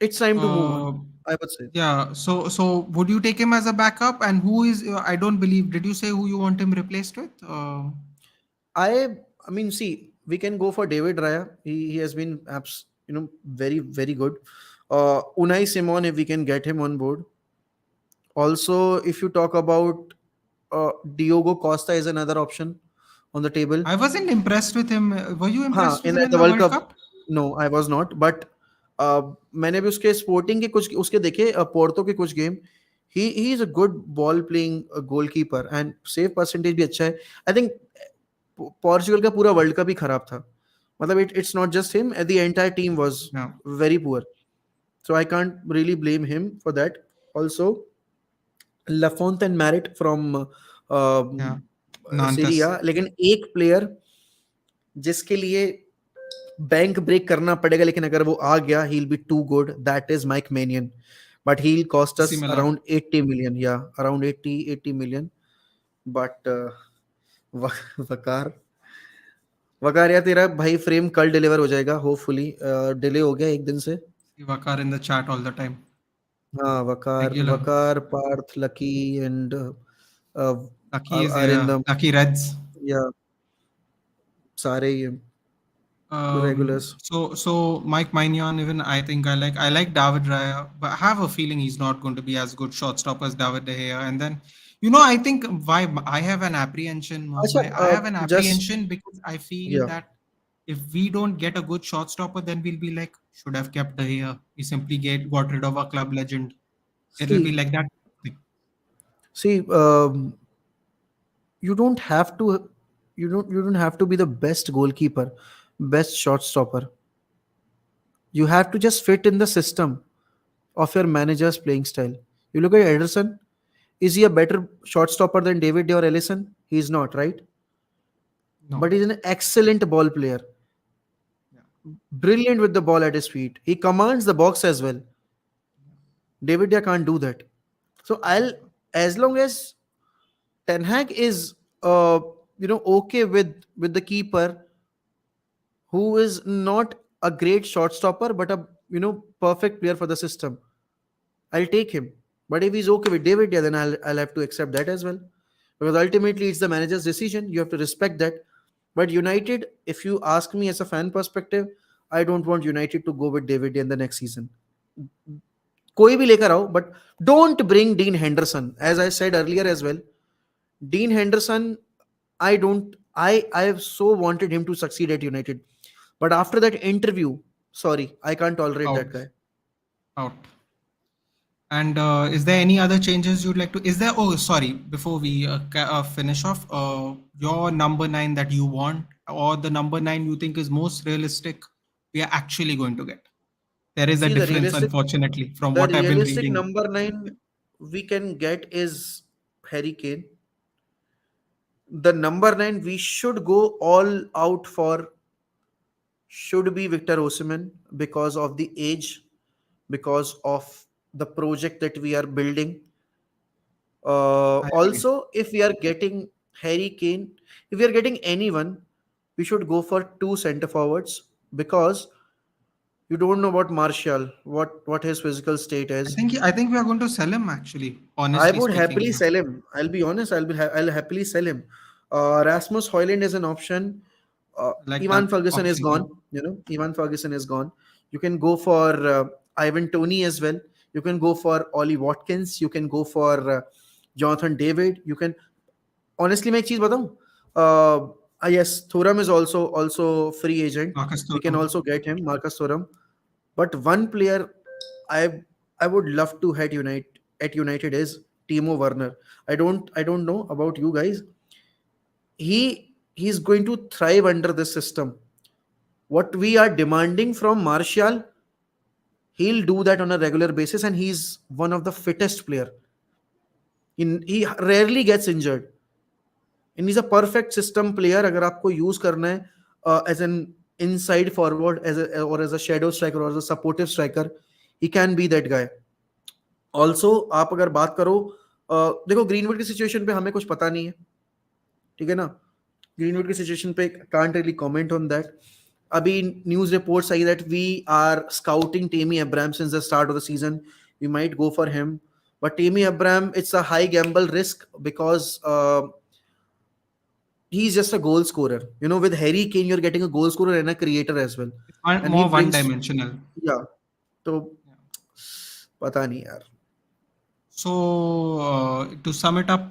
it's time to move on, uh, I would say. yeah. So would you take him as a backup? And who is? I don't believe. Did you say who you want him replaced with? I mean, see, we can go for David Raya. He has been very, very good. Unai Simon, if we can get him on board. Also, if you talk about Diogo Costa, is another option on the table. I wasn't impressed with him. Were you हाँ, impressed with in him in the the World World Cup, Cup? no, I was not. But मैंने भी उसके sporting के कुछ उसके देखे, Porto के कुछ game. He is a good ball playing goalkeeper, and save percentage भी अच्छा है. I think पोर्चुगल का पूरा वर्ल्ड कप ही खराब था. मतलब it's not just him, the entire team was Yeah. very poor. So I can't really blame him for that. Also, Lafont and Marit from Yeah. Syria, Nantes. लेकिन एक player जिसके लिए bank break करना पड़ेगा, लेकिन अगर वो आ गया he'll be too good, that is Mike Maignan, but he'll cost us Similar. around 80 million, yeah, around 80 million. But वकार वकार यार, तेरा भाई फ्रेम कल डिलीवर हो जाएगा होपफुली. डिले हो गया एक दिन से. See Vakar in the chat all the time. हाँ, Waqar Regular. Waqar Parth Lucky and Lucky is here. Arindam, Lucky Reds. या सारे ही regulars. So Mike Maignan, even I like David Raya, but I have a feeling he's not going to be as good shot stopper as David De Gea. And then, I think why I have an apprehension, Mohammed अच्छा, bhai, I have an just, apprehension because I feel या that if we don't get a good shot stopper, then we'll be like, should have kept De Gea. We simply got rid of a club legend. It'll be see like that. See you don't have to, you don't have to be the best goalkeeper, best shot stopper. You have to just fit in the system of your manager's playing style. You look at Ederson. Is he a better shot stopper than David De or Ellison? He's not, right? No. But he's an excellent ball player. Yeah. Brilliant with the ball at his feet. He commands the box as well. David De can't do that. So as long as Ten Hag is, okay with the keeper who is not a great shot stopper but a perfect player for the system, I'll take him. But if he's okay with David, yeah, then I'll have to accept that as well. Because ultimately it's the manager's decision. You have to respect that. But United, if you ask me as a fan perspective, I don't want United to go with David in the next season. कोई भी लेकर आओ, but don't bring Dean Henderson. As I said earlier as well, Dean Henderson, I have so wanted him to succeed at United. But after that interview, sorry, I can't tolerate Out. that guy. Out. And is there any other changes you'd like to? Is there? Oh, sorry. Before we finish off, your number 9 that you want, or the number 9 you think is most realistic, we are actually going to get. There is a See, the difference, realistic unfortunately, from the what I've been realistic reading. number 9 we can get is Harry Kane. The number 9 we should go all out for should be Victor Osimhen because of the age, because of the project that we are building. I agree. Also, if we are getting Harry Kane, if we are getting anyone, we should go for two center forwards because you don't know about Martial, what his physical state is. I think we are going to sell him actually. I Honestly would speaking, happily sell him. I'll be honest. I'll happily sell him. Rasmus Højlund is an option. like Ivan that Ferguson is option too. gone. Ivan Ferguson is gone. You can go for Ivan Toney as well. You can go for Ollie Watkins. You can go for Jonathan David. You can honestly मैं एक चीज बताऊं. Yes, Thuram is also free agent. Marcus We can Thuram. also get him, Marcus Thuram. But one player I I would love to at United is Timo Werner. I don't know about you guys. He's going to thrive under this system. What we are demanding from Martial, he'll do that on a regular basis, and he's one of the fittest player. He rarely gets injured, and he's a perfect system player. अगर आपको use करना है as an inside forward, as a shadow striker or as a supportive striker, he can be that guy. Also आप अगर बात करो, देखो greenwood की सिचुएशन पे हमें कुछ पता नहीं है, ठीक है ना. ग्रीनवुड की सिचुएशन पे can't really comment on that. अभी न्यूज रिपोर्ट्स आई that we are scouting Tammy Abraham since the start of the season. We might go for him, but Tammy Abraham it's a high gamble risk because he's just a goal scorer. With Harry Kane, you're getting a goal scorer and a creator as well. And he More brings, one-dimensional. yeah. So, Yeah. पता नहीं यार. So to sum it up,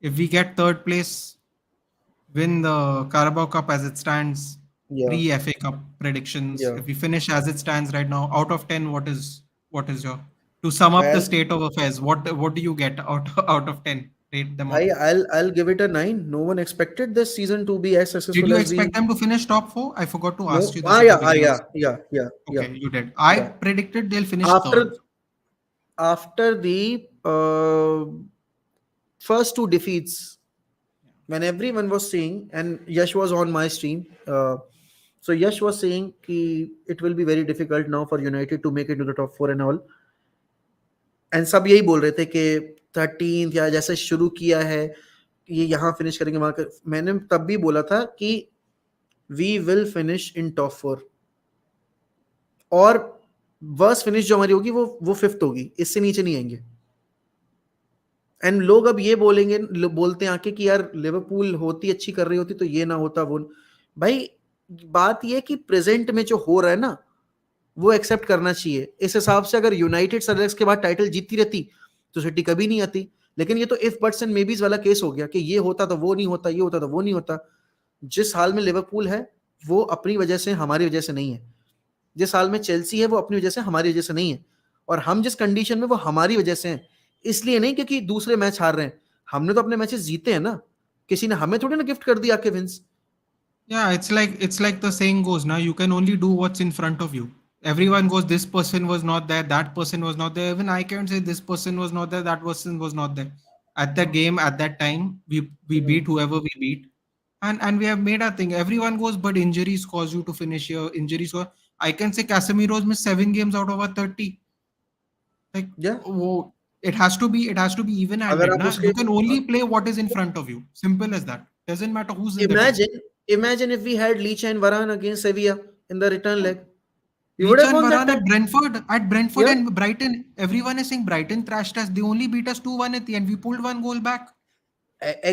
if we get third place, win the Carabao Cup as it stands, Yeah, pre-FA Cup predictions. yeah. If we finish as it stands right now, out of 10, what is your, to sum up the Well, state of affairs? What do you get out of 10? Rate them I out. I'll give it a 9. No one expected this season to be as Did successful you as expect we. them to finish top four? I forgot to ask No. you this at the Yeah, beginning of. yeah, Okay, you did. I yeah. predicted they'll finish third. After the first two defeats, when everyone was saying, and Yash was on my stream, so Yash was saying कि it will be very difficult now for United to make it to the top four and all. And सब यही बोल रहे थे कि 13 या जैसे शुरू किया है ये यहाँ फिनिश करेंगे वहां कर मैंने तब भी बोला था कि we will finish in top four और वर्स्ट फिनिश जो हमारी होगी वो फिफ्थ होगी इससे नीचे नहीं आएंगे एंड लोग अब ये बोलेंगे बोलते हैं आके कि यार लिवरपूल होती अच्छी कर रही होती तो ये ना होता वो भाई बात ये कि प्रेजेंट में जो हो रहा है ना वो एक्सेप्ट करना चाहिए इस हिसाब से अगर यूनाइटेड सरलेक्स के बाद टाइटल जीतती रहती तो सिटी कभी नहीं आती लेकिन ये तो इफ बट्स एंड मेबीज वाला केस हो गया कि ये होता तो वो नहीं होता ये होता तो वो नहीं होता जिस हाल में लिवरपूल है वो अपनी वजह से हमारी वजह से नहीं है जिस हाल में चेल्सी है वो अपनी वजह से हमारी वजह से नहीं है और हम जिस कंडीशन में वो हमारी वजह से हैं इसलिए नहीं क्योंकि दूसरे मैच हार रहे हैं हमने तो अपने मैचेस जीते हैं ना किसी ने हमें थोड़ी ना गिफ्ट कर दिया के wins Yeah, it's like the saying goes now, you can only do what's in front of you. Everyone goes, this person was not there, that person was not there. Even I can say this person was not there, that person was not there. At the game, at that time, we beat whoever we beat. And we have made our thing. Everyone goes, but injuries cause you to finish here. Injuries cause I can say Casemiro's missed 7 games out of our 30. Like या oh, it has to be even अगर handed. आप Na? उसके You can only play what is in front of you. Simple as that. Doesn't matter who's in the team. imagine if we had Leach and Varane against Sevilla in the return leg we would Leach have and won that Varane time. at Brentford Yeah, and Brighton. Everyone is saying Brighton thrashed us. They only beat us 2-1 at the end. We pulled one goal back.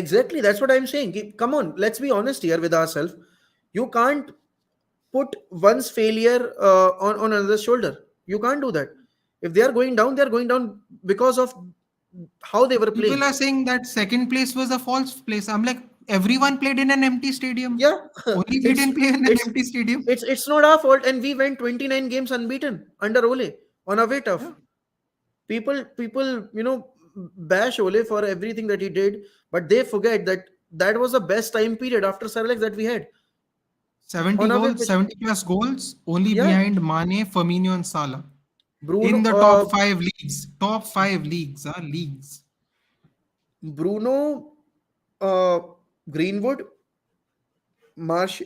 exactly. That's what I'm saying. Come on, let's be honest here with ourselves. You can't put one's failure on another's shoulder. You can't do that. If they are going down because of how they were People playing. are saying that second place was a false place. I'm like, everyone played in an empty stadium. Yeah, Only we it's didn't play in an it's empty stadium. it's not our fault, and we went 29 games unbeaten under Ole on a way Yeah. tough. People bash Ole for everything that he did, but they forget that that was the best time period after Sarlex that we had 70 on a way goals, pitch. 70 plus goals, only Yeah, behind Mane, Firmino, and Salah. Bruno, In the top five leagues. Top five leagues, leagues. Bruno, Greenwood, Marsh,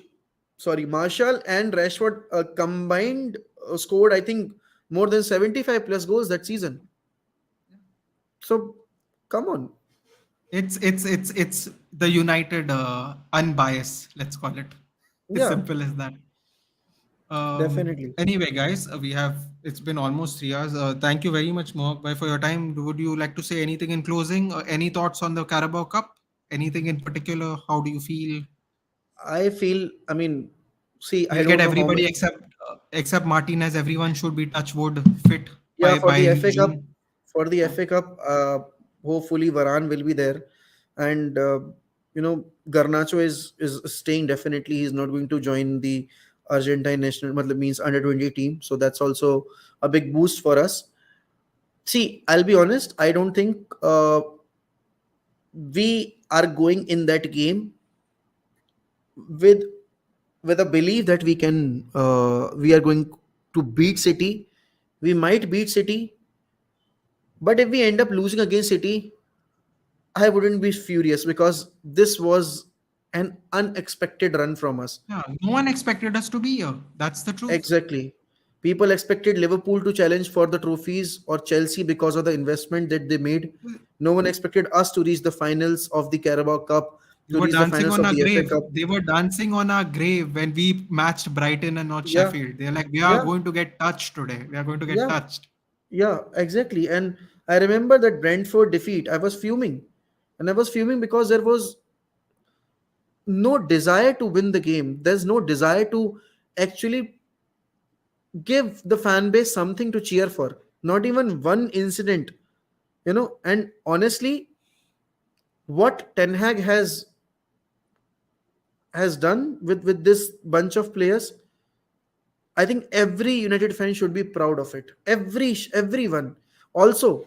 Marshall and Rashford combined scored I think more than 75 plus goals that season. So come on, It's the United unbiased, let's call it. As yeah, simple as that. definitely. Anyway, guys, it's been almost 3 hours. Thank you very much, Mohak bhai, for your time. Would you like to say anything in closing? Any thoughts on the Carabao Cup? Anything in particular? How do you feel? I feel, I mean, see, I We'll get don't know how everybody many. except Martinez. Everyone should be touch wood fit Yeah, by June. for the Yeah. FA Cup, hopefully Varane will be there, and Garnacho is staying definitely. He's not going to join the Argentine national, matlab means under 20 team. So that's also a big boost for us. See, I'll be honest. I don't think we are going in that game with a belief that we are going to beat City. We might beat City, but if we end up losing against City, I wouldn't be furious because this was an unexpected run from us. Yeah, no one expected us to be here. That's the truth. Exactly. People expected Liverpool to challenge for the trophies or Chelsea because of the investment that they made. No one expected us to reach the finals of the Carabao Cup, They to were reach the dancing finals on of our the FA grave. Cup. They were dancing on our grave when we matched Brighton and not Yeah, Sheffield. They're like, we are yeah, going to get touched today. We are going to get yeah, touched. yeah, exactly. And I remember that Brentford defeat. I was fuming. And I was fuming because there was no desire to win the game. There's no desire to actually give the fan base something to cheer for. Not even one incident. And honestly, what Ten Hag has done with this bunch of players, I think every United fan should be proud of it. Everyone. Also,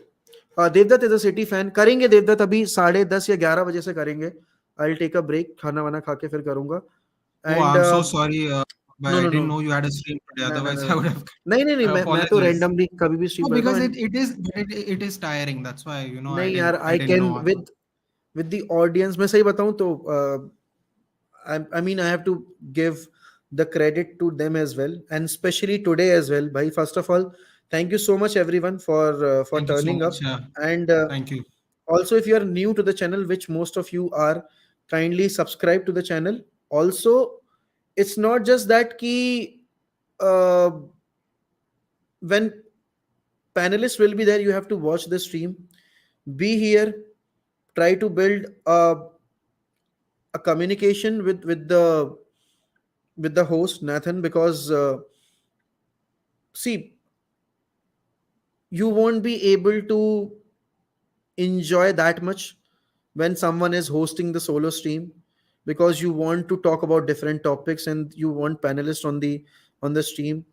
Devdutt is a City fan. करेंगे देवदत्त अभी 10:30 या 11 बजे से करेंगे. I will take a break, खाना वाना खा के फिर करूंगा. Oh, and I'm so sorry, but no I no no, didn't know you had a stream today. ना ना Otherwise, ना, I would have. नहीं नहीं नहीं, I मैं तो apologize. रैंडमली कभी भी स्ट्रीम No, करता हूँ. because and it is tiring. That's why नहीं यार, I I didn't can know. With the audience, मैं सही बताऊं तो I mean, I have to give the credit to them as well, and especially today as well. Bhai, first of all, thank you so much everyone for Thank you so turning much. up. And Thank you. also, if you are new to the channel, which most of you are, kindly subscribe to the channel. Also, it's not just that ki when panelists will be there, you have to watch the stream, be here, try to build a communication with the host Nathan, because see, you won't be able to enjoy that much when someone is hosting the solo stream, because you want to talk about different topics and you want panelists on the stream.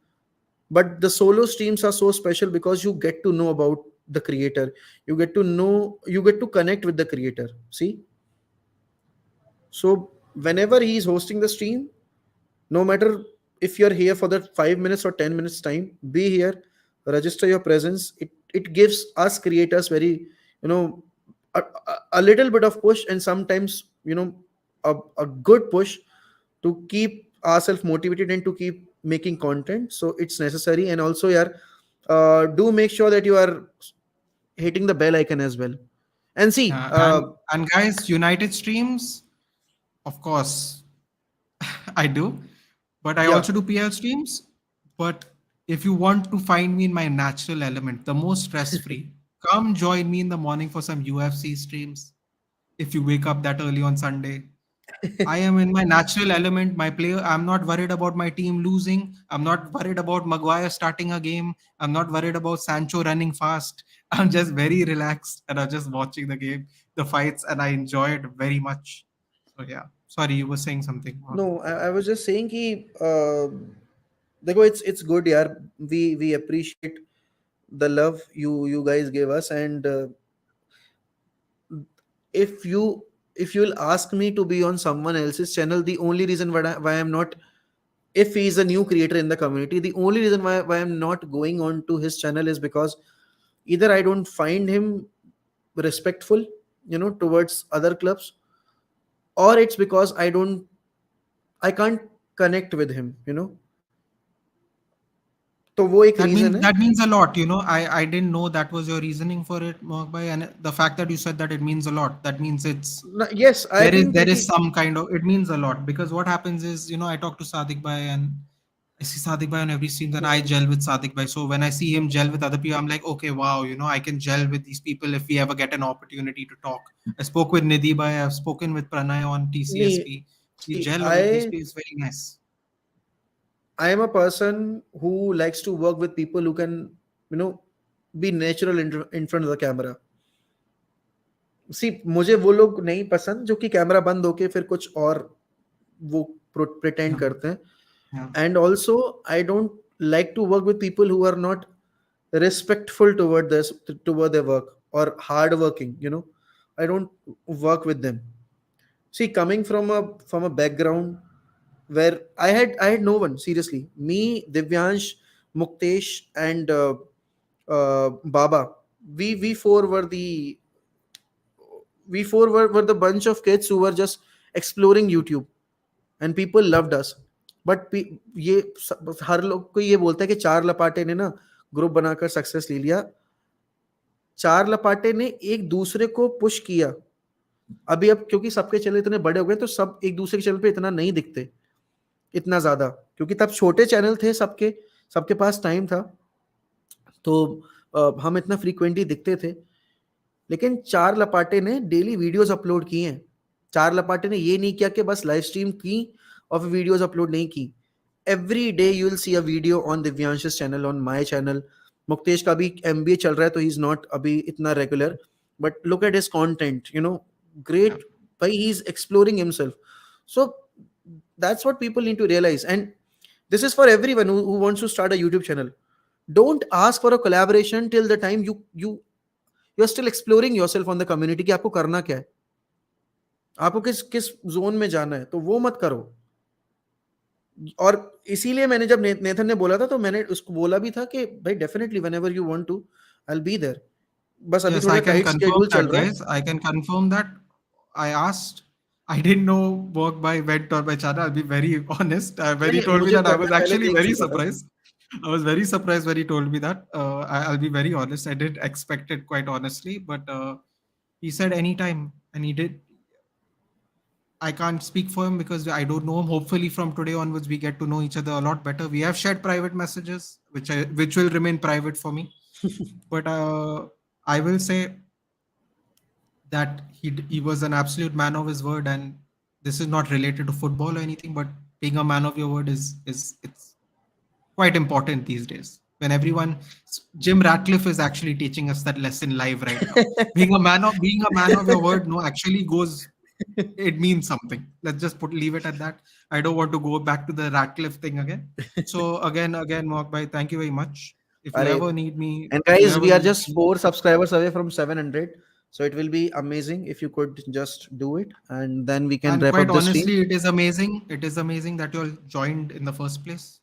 But the solo streams are so special because you get to know about the creator, you get to connect with the creator. See, so whenever he is hosting the stream, no matter if you're here for that 5 minutes or 10 minutes time, be here, register your presence. It gives us creators very, you know, a little bit of push, and sometimes, a good push to keep ourselves motivated and to keep making content. So it's necessary. And also, yeah, do make sure that you are hitting the bell icon as well. And see, And guys, United streams, of course, I do, but I yeah. also do PL streams. But if you want to find me in my natural element, the most stress free, come join me in the morning for some UFC streams. If you wake up that early on Sunday, I am in my natural element. My player, I'm not worried about my team losing. I'm not worried about Maguire starting a game. I'm not worried about Sancho running fast. I'm just very relaxed and I'm just watching the game, the fights, and I enjoy it very much. So yeah. Sorry, you were saying something. No, I was just saying कि देखो, it's good यार. We appreciate the love you guys give us. And if you'll ask me to be on someone else's channel, the only reason why I'm not, if he is a new creator in the community, the only reason why I'm not going on to his channel is because either I don't find him respectful, towards other clubs, or it's because I can't connect with him. तो वो एक That reason means है. that means a lot. I didn't know that was your reasoning for it, Mohak, and the fact that you said that it means a lot. That means Yes, I think there is कि some kind of, it means a lot, because what happens is, I talk to Sadiq Bhai and I see Sadiq Bhai on every stream, then I gel with Sadiq Bhai. So when I see him gel with other people, I'm like, okay, wow, I can gel with these people if we ever get an opportunity to talk. I spoke with Nidhi Bhai, I've spoken with Pranay on नहीं, TCSP. We see, gel with these I people, it's very nice. I am a person who likes to work with people who can, you know, be natural in front of the camera. सी, मुझे वो लोग नहीं पसंद जो कि camera बंद होके फिर कुछ और वो प्रिटेंड Yeah, करते हैं. yeah, And also, I don't like to work with people who are not respectful toward their work or hard working. I don't work with them. See, coming from a background where I had no one, seriously. Me, Divyansh, Muktesh, and Baba. We four were the bunch of kids who were just exploring YouTube, and people loved us. But ये हर लोग को ये बोलता है कि चार लपाटे ने ना ग्रुप बनाकर सक्सेस ले लिया. चार लपाटे ने एक दूसरे को पुश किया. अभी अब क्योंकि सबके चैनल इतने बड़े हो गए, तो सब एक दूसरे के चैनल पे इतना नहीं दिखते, इतना ज्यादा, क्योंकि तब छोटे चैनल थे सबके, सबके पास टाइम था, तो हम इतना फ्रीक्वेंटली दिखते थे. लेकिन चार लपाटे ने डेली वीडियोस अपलोड किए हैं. चार लपाटे ने ये नहीं किया कि बस लाइव स्ट्रीम की और वीडियोस अपलोड नहीं की. Every day you will see a video on Divyansh channel, on my channel. Muktesh का भी एमबीए चल रहा है, तो ही इज नॉट अभी इतना regular, but look at his content, yeah. Great. भाई, he is exploring himself. So that's what people need to realize. And this is for everyone who wants to start a YouTube channel. Don't ask for a collaboration till the time you you are still exploring yourself on the community कि आपको करना क्या है, आपको किस किस zone में जाना है, तो वो मत करो. और इसीलिए मैंने जब नेथन ने बोला था तो मैंने उसको बोला भी था कि भाई definitely whenever you want to I will be there. बस अभी Yes, थोड़ा I can tight confirm schedule चल that, रहा है. guys. I can confirm that. I asked. I didn't know work by went or by channel. I'll be very honest. When नहीं he नहीं, told me मुझे that, I was करने पहले actually देख very चुका था. surprised. I was very surprised when he told me that. I'll be very honest. I didn't expect it, quite honestly. But he said anytime, and he did. I can't speak for him because I don't know him. Hopefully, from today onwards, we get to know each other a lot better. We have shared private messages, which will remain private for me. But I will say that he was an absolute man of his word, and this is not related to football or anything, but being a man of your word is it's quite important these days when everyone. Jim Ratcliffe is actually teaching us that lesson live right now. Being a man of your word, no, actually goes, it means something. Let's just leave it at that. I don't want to go back to the Ratcliffe thing again. So again, Mohak bhai, thank you very much. If you अरे, ever need me, and if you guys, ever we are need just me, 4 subscribers away from 700, so it will be amazing if you could just do it, and then we can and wrap quite up the stream. honestly, it is amazing. It is amazing that you all joined in the first place.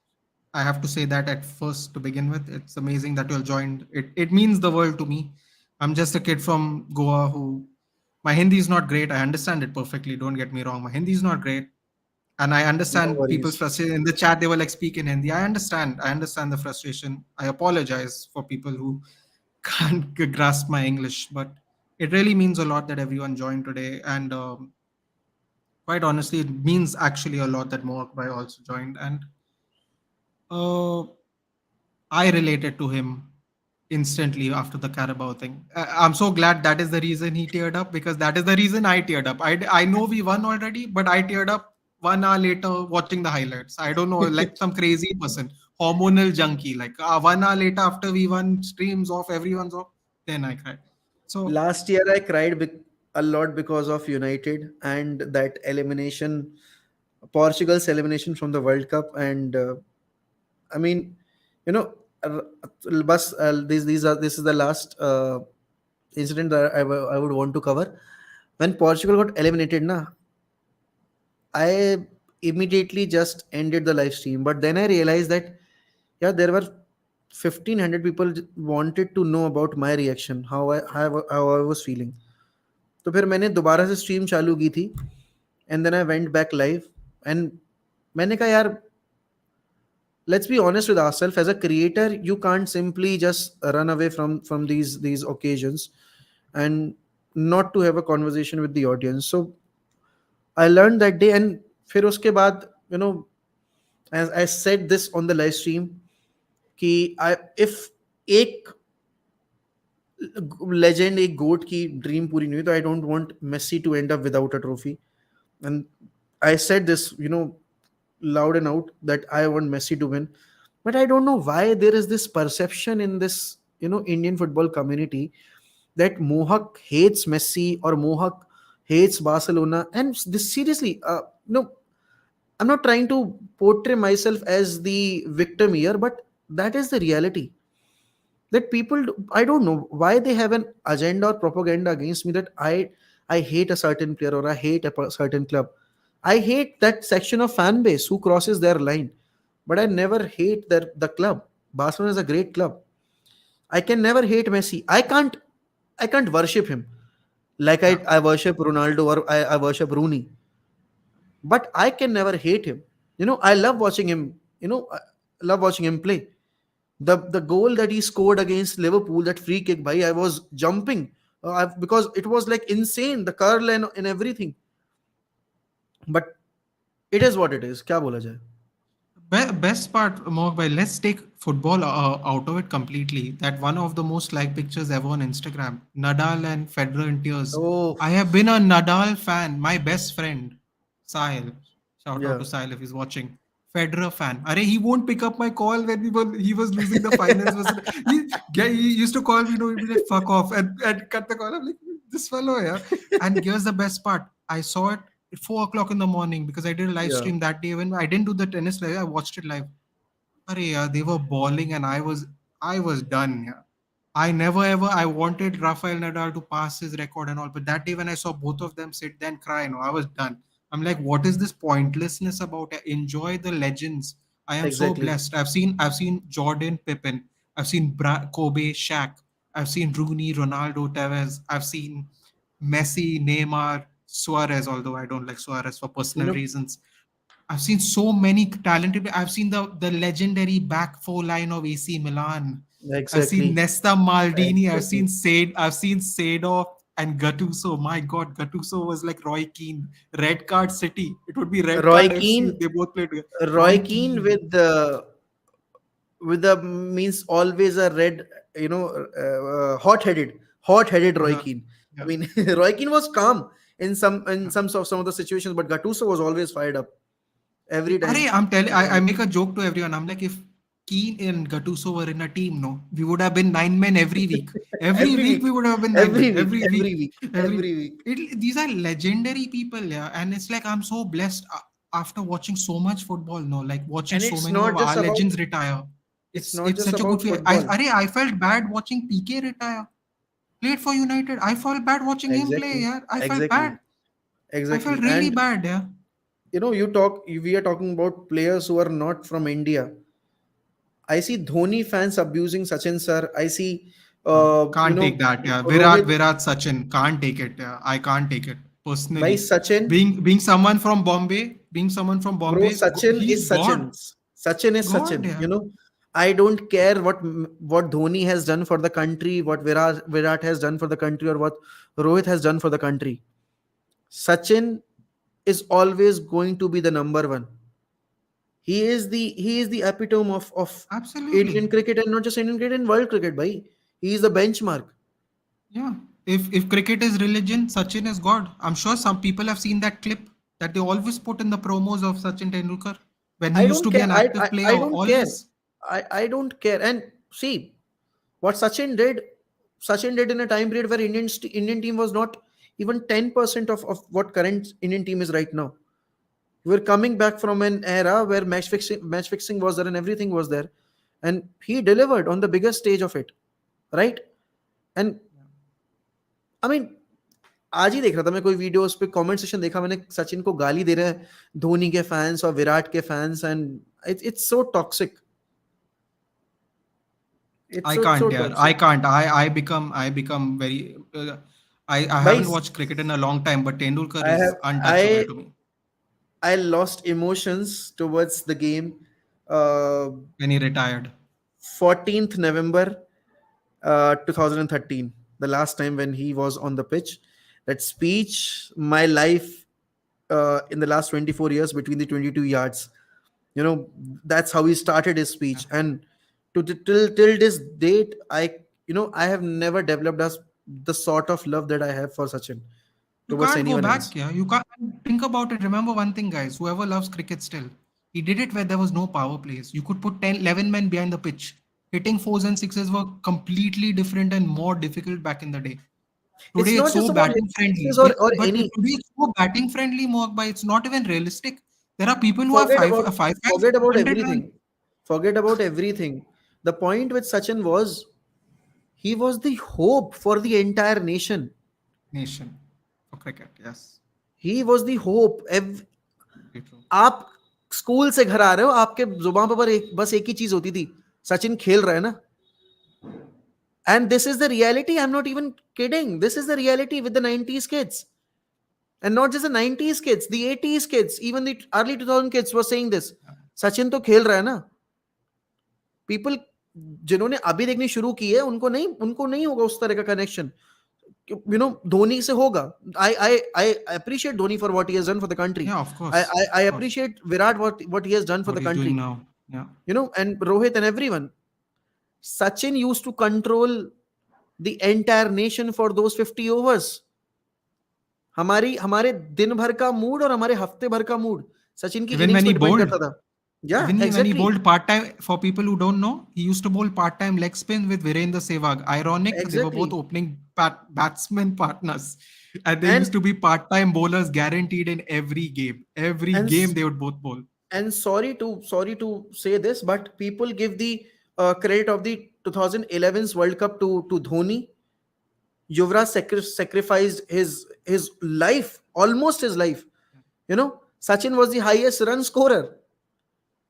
I have to say that at first to begin with. It's amazing that you all joined. It means the world to me. I'm just a kid from Goa who, my Hindi is not great. I understand it perfectly. Don't get me wrong. My Hindi is not great. And I No understand people's worries. frustration. In the chat, they were like, speak in Hindi. I understand. I understand the frustration. I apologize for people who can't grasp my English, but it really means a lot that everyone joined today. And quite honestly, it means actually a lot that Mohak Bhai also joined. And uh, I related to him instantly after the Carabao thing. I'm so glad that is the reason he teared up, because that is the reason I teared up. I know we won already, but I teared up 1 hour later watching the highlights. I don't know, like some crazy person, hormonal junkie. Like 1 hour later after we won, streams off, everyone's off, then I cried. So Last year, I cried a lot because of United and that elimination, Portugal's elimination from the World Cup. And I mean, you know, this is the last incident that I would want to cover. When Portugal got eliminated, na, I immediately just ended the live stream. But then I realized that yeah, there were 1,500 people wanted to know about my reaction, how I was feeling. तो फिर मैंने दोबारा से stream चालू की थी, and then I went back live, एंड मैंने कहा यार, let's be honest with ourselves. As a creator, you can't simply just run away from these occasions and not to have a conversation with the audience. So I learned that day, and फिर उसके बाद, as I said this on the live stream, कि I if एक legend, एक GOAT की dream पूरी नहीं हुई, तो I don't want Messi to end up without a trophy. And I said this, loud and out, that I want Messi to win. But I don't know why there is this perception in this, Indian football community, that Mohawk hates Messi or Mohawk hates Barcelona. And this seriously, I'm not trying to portray myself as the victim here, but that is the reality. That people, I don't know why they have an agenda or propaganda against me, that I hate a certain player or I hate a certain club. I hate that section of fan base who crosses their line, but I never hate the club. Barcelona is a great club. I can never hate Messi. I can't worship him like yeah, I worship Ronaldo, or I worship Rooney, but I can never hate him. I love watching him. I love watching him play. The goal that he scored against Liverpool, that free kick, by I was jumping, because it was like insane, the curl and everything. But it is what it is. Kya bola jaye? Best part, Mohawk bhai, let's take football out of it completely. That one of the most liked pictures ever on Instagram, Nadal and Federer in tears. Oh, I have been a Nadal fan. My best friend, Sahil, shout out yeah. to Sahil if he's watching. Federer fan. Arey, he won't pick up my call when he was losing the finals. He used to call me, he'd be like, fuck off, and cut the call. I'm like, this fellow, yeah. And here's the best part. I saw it at 4 o'clock in the morning because I did a live Yeah. stream that day. When I didn't do the tennis live, I watched it live. Arey, yeah, they were bawling and I was done. Yeah. I never ever I wanted Rafael Nadal to pass his record and all, but that day when I saw both of them sit there and cry, no, I was done. I'm like, what is this pointlessness about it? Enjoy the legends. I am so Exactly. blessed. I've seen Jordan, Pippen, I've seen Kobe, Shaq, I've seen Rooney, Ronaldo, Tevez, I've seen Messi, Neymar, Suarez, although I don't like Suarez for You personal know, reasons. I've seen so many talented. I've seen the legendary back four line of AC Milan. I've seen exactly. Nesta Maldini. I've Exactly. seen Said. I've seen Seedorf and Gattuso. My God, Gattuso was like Roy Keane. Red Card City. It would be Red Roy Card FC Keane, if they both played together. Roy Roy Keane Keane. with the means always a red, hot-headed Roy Uh-huh. Keane. I Yeah. mean, Roy Keane was calm in some of the situations, but Gattuso was always fired up every time. Arey, I make a joke to everyone. I'm like, if Keane and Gattuso were in a team, no, we would have been nine men every week. Every Every week week, we would have been nine every men. week, Every week, every week, every. every week. These are legendary people, yeah. And it's like I'm so blessed after watching so much football, no, like watching And so it's many of not our just about legends retire. it's It's not it's just such a good about feeling. football. I felt bad watching PK retire. Played for United. I felt bad watching him play. Exactly, Yeah, I felt exactly, bad. I felt exactly. really And bad. Yeah. we are talking about players who are not from India. I see Dhoni fans abusing Sachin sir. I see, Can't take that. Yeah, Rohit Virat, Sachin can't take it. Yeah, I can't take it by personally. Sachin. Being someone from Bro, Bombay, Sachin he's is God, Sachin. Sachin is God. Sachin. Yeah, I don't care what Dhoni has done for the country, what Virat has done for the country, or what Rohit has done for the country. Sachin is always going to be the number one. He is the epitome of absolutely. Indian cricket, and not just Indian cricket, and world cricket. Bhai, he is the benchmark. Yeah. If cricket is religion, Sachin is God. I'm sure some people have seen that clip that they always put in the promos of Sachin Tendulkar when he I used don't to be care. an I, active I, player. I don't care. Always. I don't care. And see what Sachin did in a time period where Indian team was not even 10% of what current Indian team is right now. We're coming back from an era where match fixing was there and everything was there, and he delivered on the biggest stage of it, right? And I mean, आज ही देख रहा था मैं कोई video उस पे comment section देखा मैंने, सचिन को गाली दे रहे हैं धोनी के फैंस और विराट के fans, and it's so toxic, it's I so can't, yeah. I toxic. can't. I become very. I By haven't watched cricket in a long time, but Tendulkar I have is untouchable I to me I lost emotions towards the game. Uh, when he retired. 14th November 2013, the last time when he was on the pitch. That speech, my life in the last 24 years between the 22 yards. You know, that's how he started his speech. And till this date, I have never developed as the sort of love that I have for Sachin You towards can't go anyone back, else. yeah. You can't think about it. Remember one thing, guys. Whoever loves cricket still, he did it where there was no power plays. You could put 10, 11 men behind the pitch. Hitting fours and sixes were completely different and more difficult back in the day. It's Today it's not so just about batting hitting friendly. sixes or But any. today it's so batting friendly, Mohak, it's not even realistic. There are people who have Forget about forget about 500 runs. everything. Forget about everything. The point with Sachin was he was the hope for the entire nation. Nation for cricket, yes. He was the hope. Very true. आप school से घर आ रहे हो, आपके जुबान पर बस एक ही चीज होती थी, सचिन खेल रहा है ना. And this is the reality. I'm not even kidding. This is the reality with the 90s kids. And not just the 90s kids, the 80s kids, even the early 2000 kids were saying this. Sachin तो खेल रहा है ना. People जिन्होंने अभी देखनी शुरू की है उनको नहीं होगा उस तरह का कनेक्शन. धोनी से होगा. I appreciate Dhoni for what he has done for the country. Yeah, of I course. I, I Of course. appreciate Virat what he has done for What the he's doing country. now. Yeah. And Rohit and everyone. Sachin used to control the entire nation for those 50 overs. हमारे दिन भर का mood और हमारे हफ्ते भर का mood Sachin की Even इनिंग्स when पे he डिपेंड bowled. करता था. या When he exactly. bowled part time, for people who don't know, he used to bowl part time leg spin with Virendra Sehwag. Ironic, they were both exactly. opening batsman partners, and they used and to be part time bowlers guaranteed in every game. Every and game they would both bowl. and sorry to say this, but people give the credit of the 2011's World Cup to Dhoni. Yuvraj sacrificed his life, almost his life. Sachin was the highest run scorer,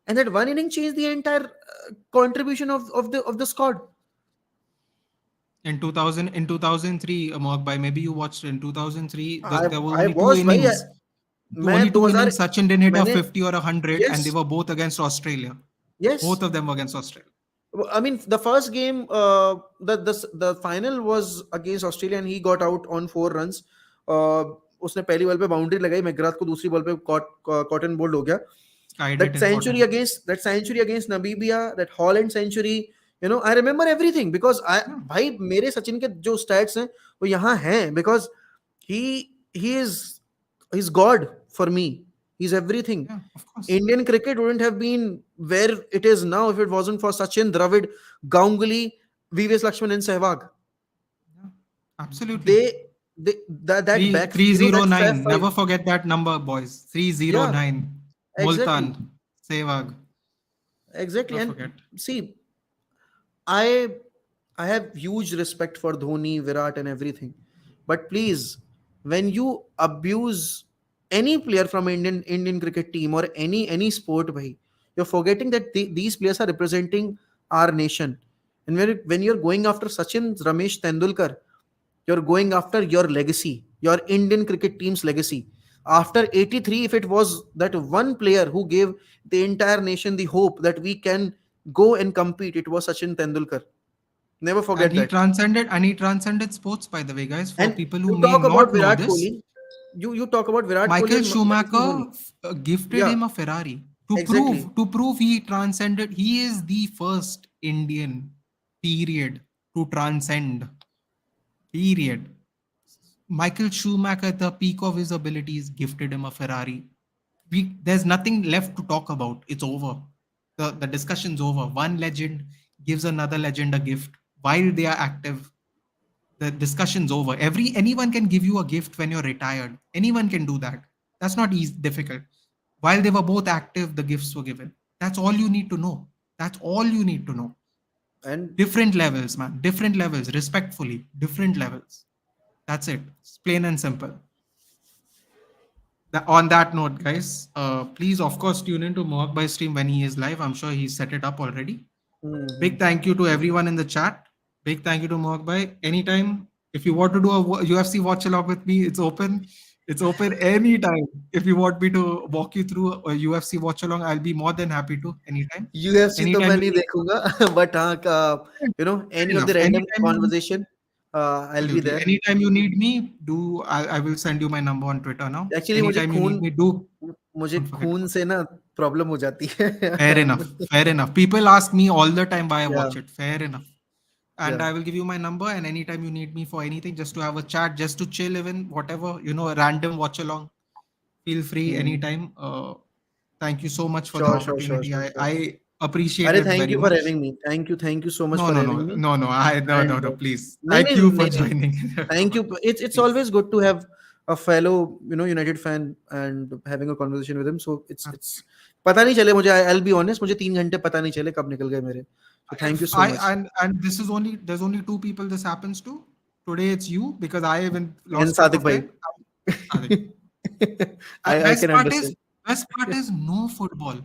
and that one inning changed the entire contribution of the squad. In 2003, Mogbai, maybe you watched in 2003. There were I only two was भाई innings. मैं Only two 2000 innings. Sachin didn't hit a मैंने 50 or 100, and they yes were both against Australia. yes Both of them were against Australia. I mean the first game the final was against Australia and he got out on 4 runs. उसने पहली ball पे boundary लगाई, McGrath को दूसरी ball पे cotton bold हो गया. Skied that it in century cotton. against that century against Namibia, that Holland century, I remember everything because Yeah, भाई मेरे सचिन के जो stats हैं वो यहाँ हैं because he he is he's God for me. He's everything. yeah, of course. Indian cricket wouldn't have been where it is now if it wasn't for Sachin, Dravid, Ganguly, VVS Lakshman and Sehwag. Yeah, absolutely. That back, Three zero that nine. five. Never forget that number, boys. Yeah, 309. exactly. Multan. Sehwag. Exactly. Never And forget. see, I I have huge respect for Dhoni, Virat, and everything. But please, when you abuse any player from Indian cricket team or any sport, bhai, you're forgetting that these players are representing our nation. And when you're going after Sachin, Ramesh Tendulkar, you're going after your legacy, your Indian cricket team's legacy. After 83, if it was that one player who gave the entire nation the hope that we can go and compete, it was Sachin Tendulkar. Never And forget that. he transcended sports, by the way, guys. For And people who you may talk about not know Virat this, Kohli. You talk about Virat Kohli Michael and Mahendra Singh Dhoni. Schumacher gifted Yeah, him a Ferrari exactly. to prove he transcended. He is the first Indian period to transcend. Period. Michael Schumacher, at the peak of his abilities, gifted him a Ferrari. There's nothing left to talk about. It's over. The discussion's over. One legend gives another legend a gift while they are active. The discussion's over. Anyone can give you a gift when you're retired. Anyone can do that. That's not easy, difficult. While they were both active, the gifts were given. That's all you need to know. That's all you need to know. And Different levels, man. Different levels. Respectfully, different levels. That's it. It's plain and simple. On that note, guys, please, of course, tune into Mohawk by stream when he is live. I'm sure he's set it up already. mhm. Big thank you to everyone in the chat. Big thank you to Mohawk Bhai. Anytime, if you want to do a UFC watch along with me, it's open. It's open anytime. If you want me to walk you through a UFC watch along, I'll be more than happy to. Anytime. UFC तो Anytime मैं you नहीं need. देखूंगा but हाँ Fair any of the enough. random Anytime you need. conversation, I'll be Absolutely. there. Anytime you need me, I will send you my number on Twitter now. Actually Anytime you need me, मुझे don't forget. खून से ना problem हो जाती है. Fair enough. Fair enough. People ask me all the time why I Yeah, watch it. Fair enough. And yeah. I will give you my number. And anytime you need me for anything, just to have a chat, just to chill, even whatever, a random watch along, feel free Hmm. anytime. Thank you so much for the Sure, sure, sure, opportunity. sure, sure. I appreciate अरे it thank very you for much. having me. Thank you so much No, for no, having no, me. no, no. No, no, And no. Please. नहीं Thank you नहीं for नहीं नहीं. joining. Thank you. It's Please. always good to have a fellow United fan and having a conversation with him. So it's पता नहीं चले मुझे. I'll be honest. मुझे 3 घंटे पता नहीं चले कब निकल गए मेरे. So thank you so much. And this is there's only two people this happens to. Today it's you because I even And lost track Sadik of bhai. time. Sadik. And I can understand. best part is no football.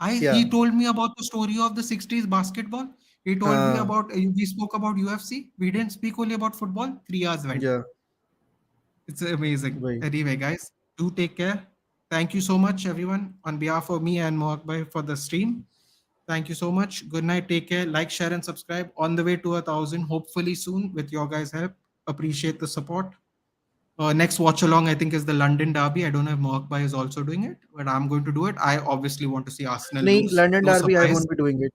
Yeah. He told me about the story of the 60s basketball. He told me हाँ. about we spoke about UFC. We didn't speak only about football. 3 hours went. Yeah. It's amazing. Bhai. Anyway, guys, do take care. Thank you so much, everyone, on behalf of me and Mohak Bhai for the stream. Thank you so much. Good night. Take care. Like, share, and subscribe. On the way to 1,000, hopefully soon with your guys' help. Appreciate the support. Next watch along, I think, is the London Derby. I don't know if Mohak Bhai is also doing it, but I'm going to do it. I obviously want to see Arsenal नहीं lose. London No Derby I surprise. won't be doing it.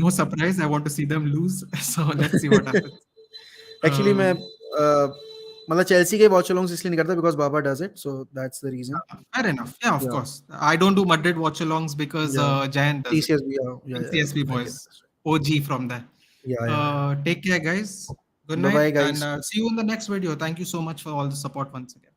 No surprise. I want to see them lose. So let's see what happens. Actually मैं Um, मतलब Chelsea के watch अलोंग्स इसलिए नहीं करता because Baba does it, so that's the reason. Fair enough. Yeah, of Yeah, course. I don't do Madrid watch alongs because yeah. Giant does it. TCSB, yeah, CSB I get boys. this. OG from there. Yeah. Take care, guys. Good Bye night. bye, And guys. see you in the next video. Thank you so much for all the support once again.